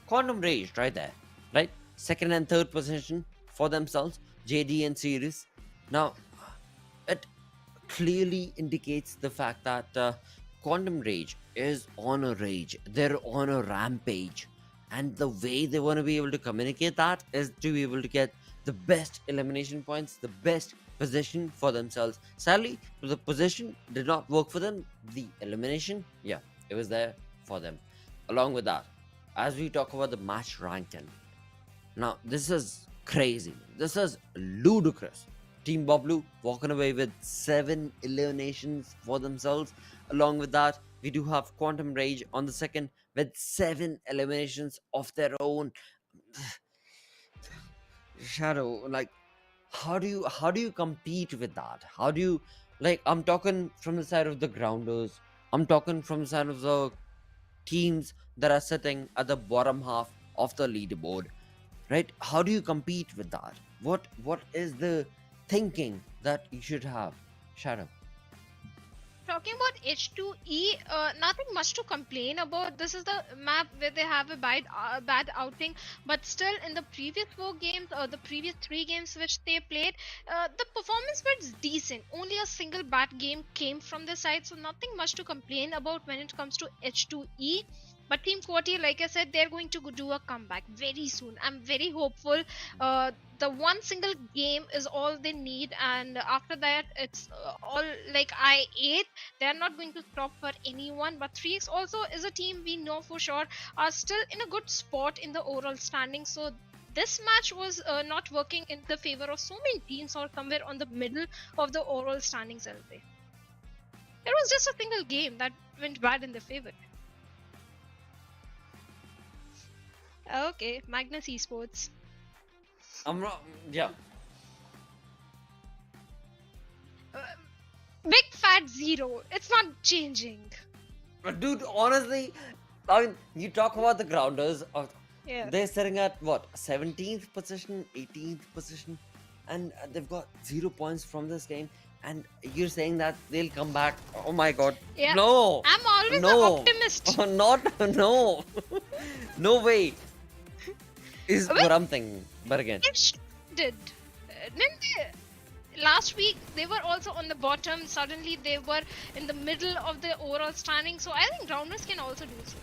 Quantum Rage right there, right? 2nd and 3rd position for themselves, JD and Sirius. Now, it clearly indicates the fact that Quantum Rage is on a rage. They're on a rampage. And the way they want to be able to communicate that is to be able to get the best elimination points, the best position for themselves. Sadly, the position did not work for them. The elimination, yeah, it was there for them. Along with that, as we talk about the match ranking, now this is crazy. This is ludicrous. Team BABLU walking away with 7 eliminations for themselves. Along with that, we do have Quantum Rage on the 2nd with 7 eliminations of their own. Shadow, like, how do you compete with that? How do you, like, I'm talking from the side of the grounders. I'm talking from the side of the teams that are sitting at the bottom half of the leaderboard. Right? How do you compete with that? What is the thinking that you should have, Shadow? Talking about H2E, nothing much to complain about. This is the map where they have a bad outing, but still in the previous 4 games or the previous 3 games which they played, the performance was decent. Only a single bad game came from their side, so nothing much to complain about when it comes to H2E. But Team Quatty, like I said, they're going to do a comeback very soon. I'm very hopeful. The one single game is all they need, and after that, it's all like I8. They're not going to stop for anyone. But 3x also is a team we know for sure are still in a good spot in the overall standing. So this match was not working in the favor of so many teams, or somewhere on the middle of the overall standings. It was just a single game that went bad in their favor. Okay, Magnus Esports. I'm not. Yeah. Big fat zero. It's not changing. But dude, honestly, I mean, you talk about the grounders. Yeah. They're sitting at what, 17th position, 18th position, and they've got 0 points from this game. And you're saying that they'll come back? Oh my God! Yeah. No. I'm always No. an optimist. Not. No. No way. Is Well, what I'm thinking. But again, It did. Didn't they? Last week they were also on the bottom. Suddenly they were in the middle of the overall standing. So I think grounders can also do so.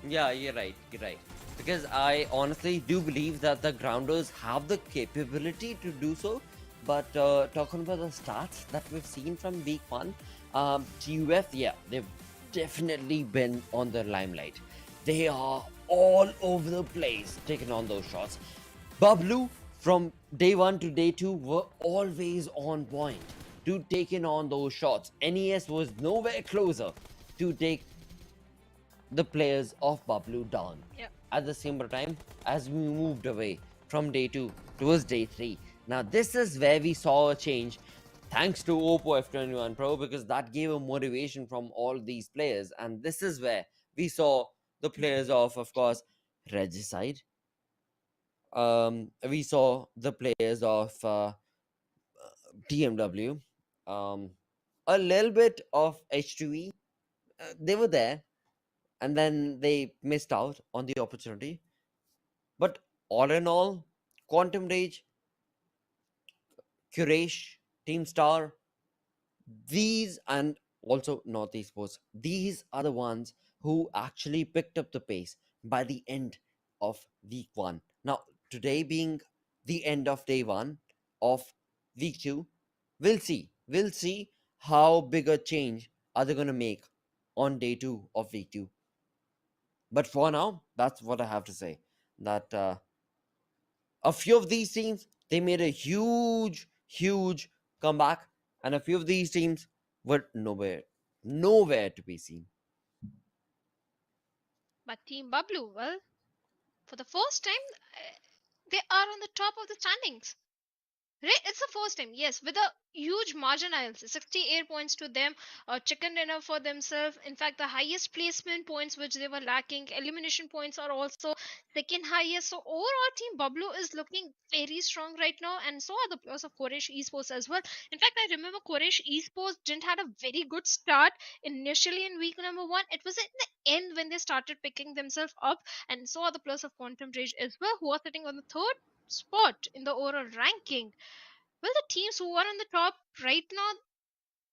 yeah, you're right. You're right. Because I honestly do believe that the grounders have the capability to do so. But talking about the stats that we've seen from week one, TUF, yeah, they've definitely been on the limelight. They are all over the place taking on those shots. BABLU, from day one to day two, were always on point to taking on those shots. NES was nowhere closer to take the players of BABLU down. Yeah. At the same time, as we moved away from day 2 towards day 3. Now this is where we saw a change, thanks to Oppo F21 Pro, because that gave a motivation from all these players. And this is where we saw the players of course, Regicide. We saw the players of TmW, a little bit of H2E. They were there, and then they missed out on the opportunity. But all in all, Quantum Rage, Quraysh, Team Star, these, and also North Esports, these are the ones who actually picked up the pace by the end of week 1. Now, today being the end of day 1 of week 2, we'll see how big a change are they going to make on day 2 of week 2. But for now, that's what I have to say. That a few of these teams, they made a huge comeback, and a few of these teams were nowhere to be seen. But Team BABLU, well, for the first time, they are on the top of the standings. Right? It's the first time, yes, with a huge margin, I'll say 68 points to them, chicken dinner for themselves. In fact, the highest placement points which they were lacking, elimination points are also second highest. So overall, Team BABLU is looking very strong right now, and so are the players of Quraysh Esports as well. In fact, I remember Quraysh Esports didn't had a very good start initially in week number 1. It was at the end when they started picking themselves up, and so are the players of Quantum Rage as well, who are sitting on the third spot in the overall ranking. Well, the teams who are on the top right now,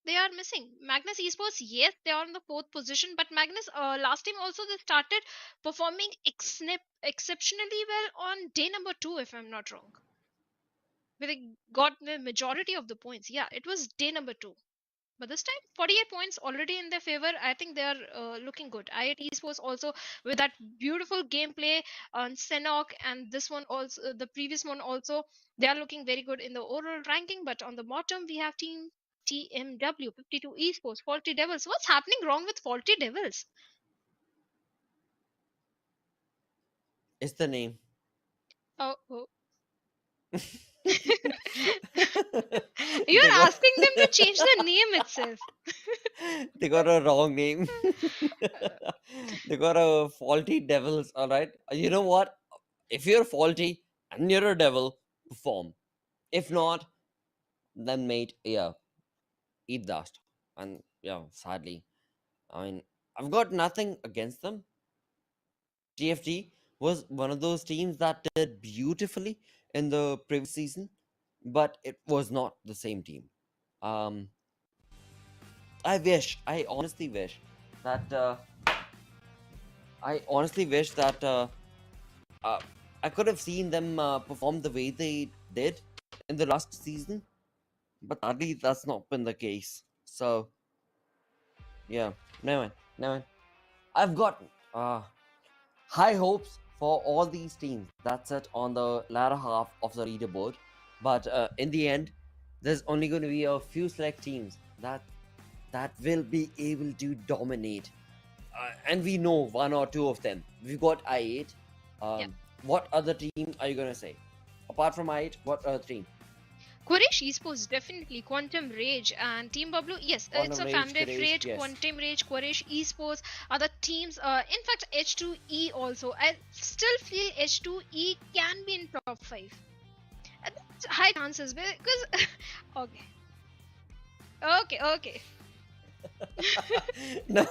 they are missing. Magnus Esports, yes, they are on the fourth position, but Magnus, last time also they started performing exceptionally well on day number 2, if I'm not wrong. Where they got the majority of the points. Yeah, it was day number 2. But this time, 48 points already in their favor. I think they are looking good. IIT Esports also with that beautiful gameplay on Sanhok, and this one also, the previous one also, they are looking very good in the overall ranking. But on the bottom, we have Team TmW, 52 Esports, Faulty Devils. What's happening wrong with Faulty Devils? It's the name. Oh. You're asking them to change the name itself. They got a wrong name. They got a Faulty Devils. All right. You know what? If you're faulty and you're a devil, perform. If not, then mate, yeah, eat dust. And yeah, sadly, I mean, I've got nothing against them. TFT was one of those teams that did beautifully in the previous season, but it was not the same team. Um, I honestly wish that I could have seen them perform the way they did in the last season, but sadly that's not been the case. So yeah, no man. I've got high hopes for all these teams that sit on the latter half of the leaderboard, but in the end, there's only going to be a few select teams that will be able to dominate and we know one or two of them. We've got I8. Yeah. What other team are you gonna say? Apart from I8, what other team? Quraysh Esports, definitely. Quantum Rage and Team BABLU, yes, it's a Quantum Rage, family of Quraysh, Rage, yes. Quantum Rage, Quraysh Esports are the teams. In fact, H2E also. I still feel H2E can be in top 5. High chances because. Okay. No.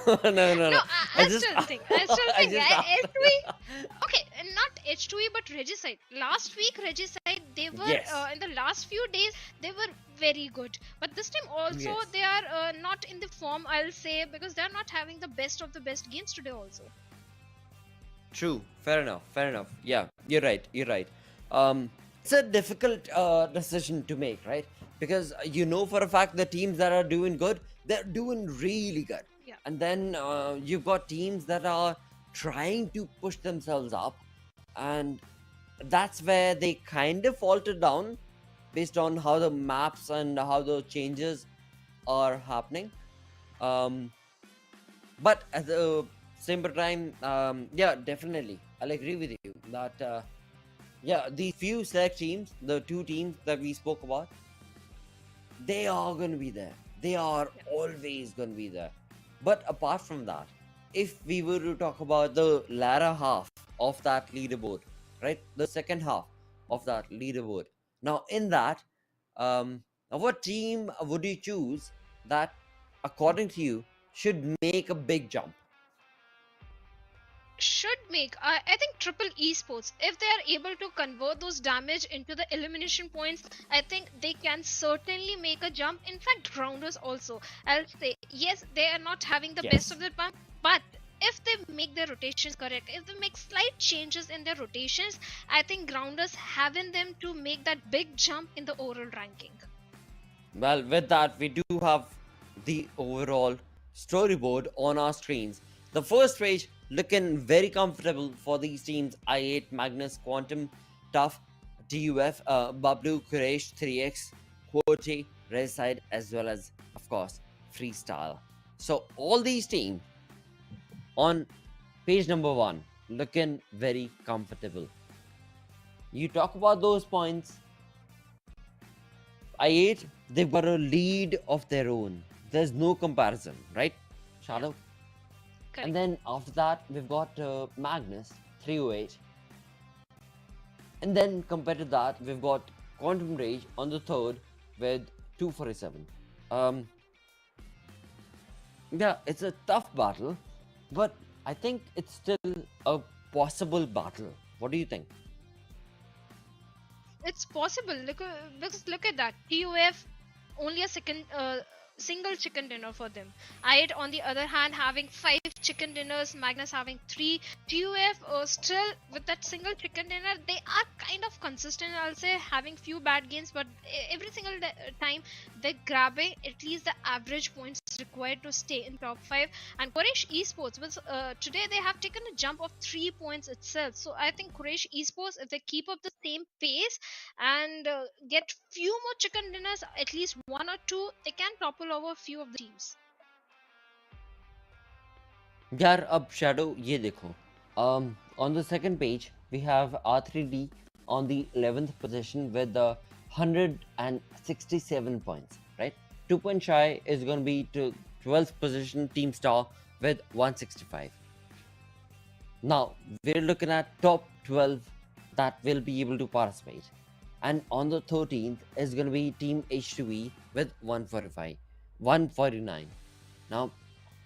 I still think H2E. asked. Okay, not H2E but Regicide. Last week Regicide, they were Yes. in the last few days they were very good. But this time also Yes. they are not in the form, I'll say, because they are not having the best of the best games today also. True. Fair enough. Yeah, you're right. It's a difficult decision to make, right? Because you know for a fact the teams that are doing good, they're doing really good. Yeah. And then you've got teams that are trying to push themselves up, and that's where they kind of falter down based on how the maps and how the changes are happening. But at the same time, yeah, definitely, I'll agree with you that yeah, the few select teams, the two teams that we spoke about, they are going to be there. They are always going to be there. But apart from that, if we were to talk about the latter half of that leaderboard, right, the second half of that leaderboard, now in that, what team would you choose that, according to you, should make a big jump? Should make, I think Triple Esports, if they are able to convert those damage into the elimination points, I think they can certainly make a jump. In fact, Grounders also, I'll say, yes, they are not having the best of the pump, but if they make their rotations correct, if they make slight changes in their rotations, I think Grounders having them to make that big jump in the overall ranking. Well, with that, we do have the overall storyboard on our screens. The first stage looking very comfortable for these teams: I8, Magnus, Quantum, Tough, TUF, BABLU, Quraysh, 3x, Quote, Reside, as well as, of course, Freestyle. So all these teams on page number 1 looking very comfortable. You talk about those points. I8, they've got a lead of their own. There's no comparison, right, Shadow? Correct. And then after that, we've got Magnus, 308. And then compared to that, we've got Quantum Rage on the third with 247. Yeah, it's a tough battle, but I think it's still a possible battle. What do you think? It's possible. Because look at that. TUF only a single chicken dinner for them. I8 on the other hand having 5 chicken dinners, Magnus having 3. TUF still with that single chicken dinner, they are kind of consistent, I'll say, having few bad games, but every single time they're grabbing at least the average points required to stay in top 5. And Quraysh Esports, today they have taken a jump of 3 points itself. So I think Quraysh Esports, if they keep up the same pace and get few more chicken dinners, at least 1 or 2, they can topple over a few of the teams. यार अब Shadow ये देखो, on the second page we have R3D on the 11th position with 167 points, right? 2 points shy is going to be to 12th position Team Star with 165. Now we're looking at top 12 that will be able to participate, and on the 13th is going to be Team H2E with 149. Now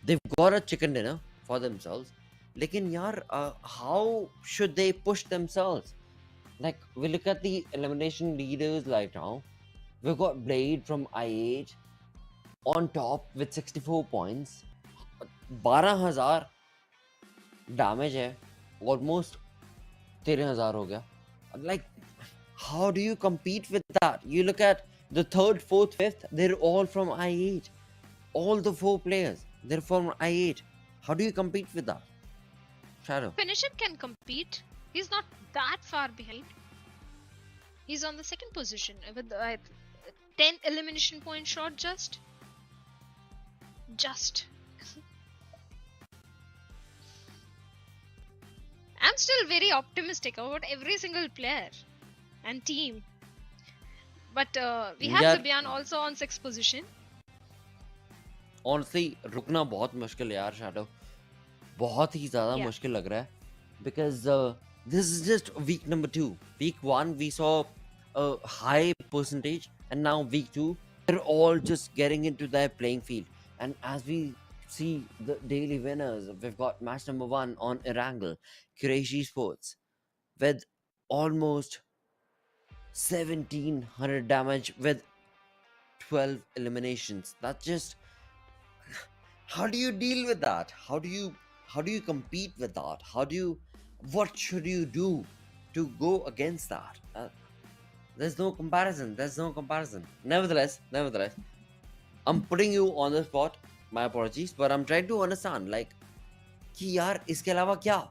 they've got a chicken dinner for themselves, lekin yaar, how should they push themselves? Like, we look at the elimination leaders right now. We've got Blade from I8 on top with 64 points, 12,000 damage hai, almost 13,000 ho gaya. Like, how do you compete with that? You look at the 3rd, 4th, 5th, they're all from I8. All the 4 players, they're from I8. How do you compete with that? Shadow. Finisher can compete. He's not that far behind. He's on the 2nd position with 10 elimination points short just. still very optimistic about every single player and team. But we have Zabyan also on 6th position. Honestly, रुकना बहुत मुश्किल है यार Shadow. बहुत ही ज़्यादा मुश्किल लग रहा है. Because this is just week number 2. Week 1 we saw a high percentage, and now week 2 they're all just getting into their playing field. And as we see the daily winners, we've got match number 1 on Erangel, Quraysh Esports, with almost 1700 damage with 12 eliminations. That's just, how do you deal with that? How do you compete with that? What should you do to go against that? There's no comparison. Nevertheless, I'm putting you on the spot. My apologies, but I'm trying to understand, like, कि यार इसके अलावा क्या?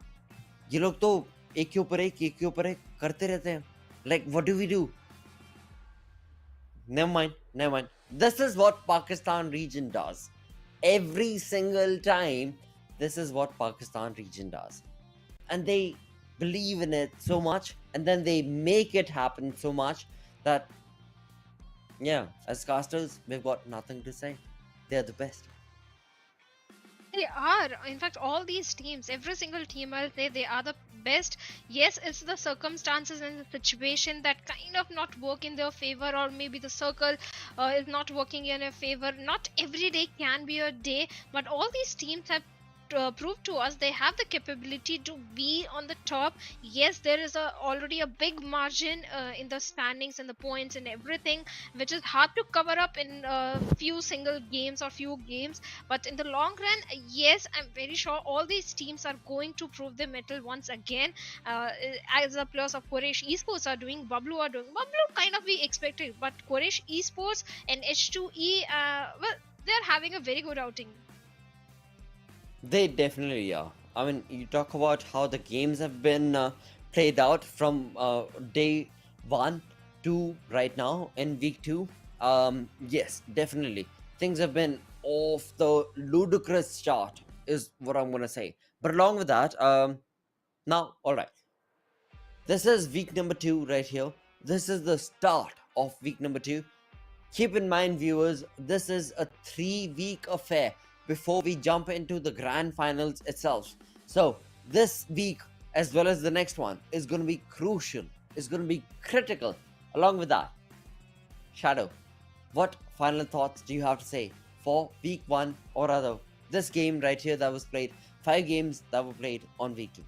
ये लोग तो एक के ऊपर एक करते रहते हैं. Like, what do we do? Never mind. This is what Pakistan region does. Every single time, this is what Pakistan region does. And they believe in it so much, and then they make it happen so much that, yeah, as casters, we've got nothing to say. They're the best. They are. In fact, all these teams, every single team, I'll say they are the best. Yes, it's the circumstances and the situation that kind of not work in their favor, or maybe the circle is not working in their favor. Not every day can be a day, but all these teams have proved to us they have the capability to be on the top. Yes, there is already a big margin in the standings and the points and everything, which is hard to cover up in a few single games or few games. But in the long run, yes, I'm very sure all these teams are going to prove their mettle once again. As the players of Quraysh Esports are doing, BABLU are doing. BABLU kind of we expected, but Quraysh Esports and H2E, well, they're having a very good outing. They definitely are. I mean, you talk about how the games have been played out from day 1 to right now in week 2. Yes, definitely. Things have been off the ludicrous chart, is what I'm going to say. But along with that, now, alright. This is week number 2 right here. This is the start of week number 2. Keep in mind, viewers, this is a 3-week affair before we jump into the grand finals itself. So this week, as well as the next one, is going to be crucial. It's going to be critical. Along with that, Shadow, what final thoughts do you have to say for week 1, or rather this game right here that was played, 5 games that were played on week 2?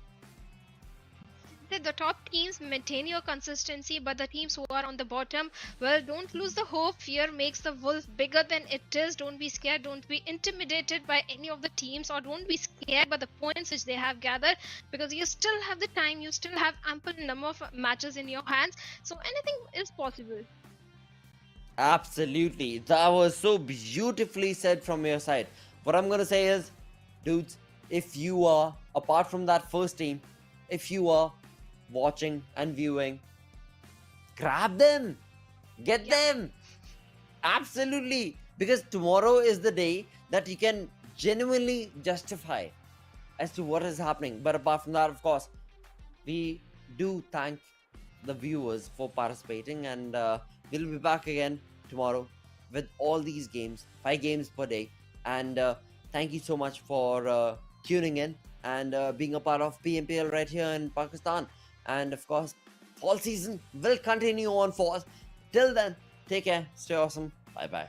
The top teams maintain your consistency, but the teams who are on the bottom, well, don't lose the hope. Fear makes the wolf bigger than it is. Don't be scared. Don't be intimidated by any of the teams, or don't be scared by the points which they have gathered, because you still have the time. You still have ample number of matches in your hands, so anything is possible. Absolutely. That was so beautifully said from your side. What I'm going to say is, dudes, if you are, apart from that first team, if you are watching and viewing, grab them, get them. Absolutely, because tomorrow is the day that you can genuinely justify as to what is happening. But apart from that, of course, we do thank the viewers for participating, and we'll be back again tomorrow with all these games, 5 games per day. And thank you so much for tuning in and being a part of PMPL right here in Pakistan. And of course, fall season will continue on for us. Till then, take care, stay awesome, bye bye.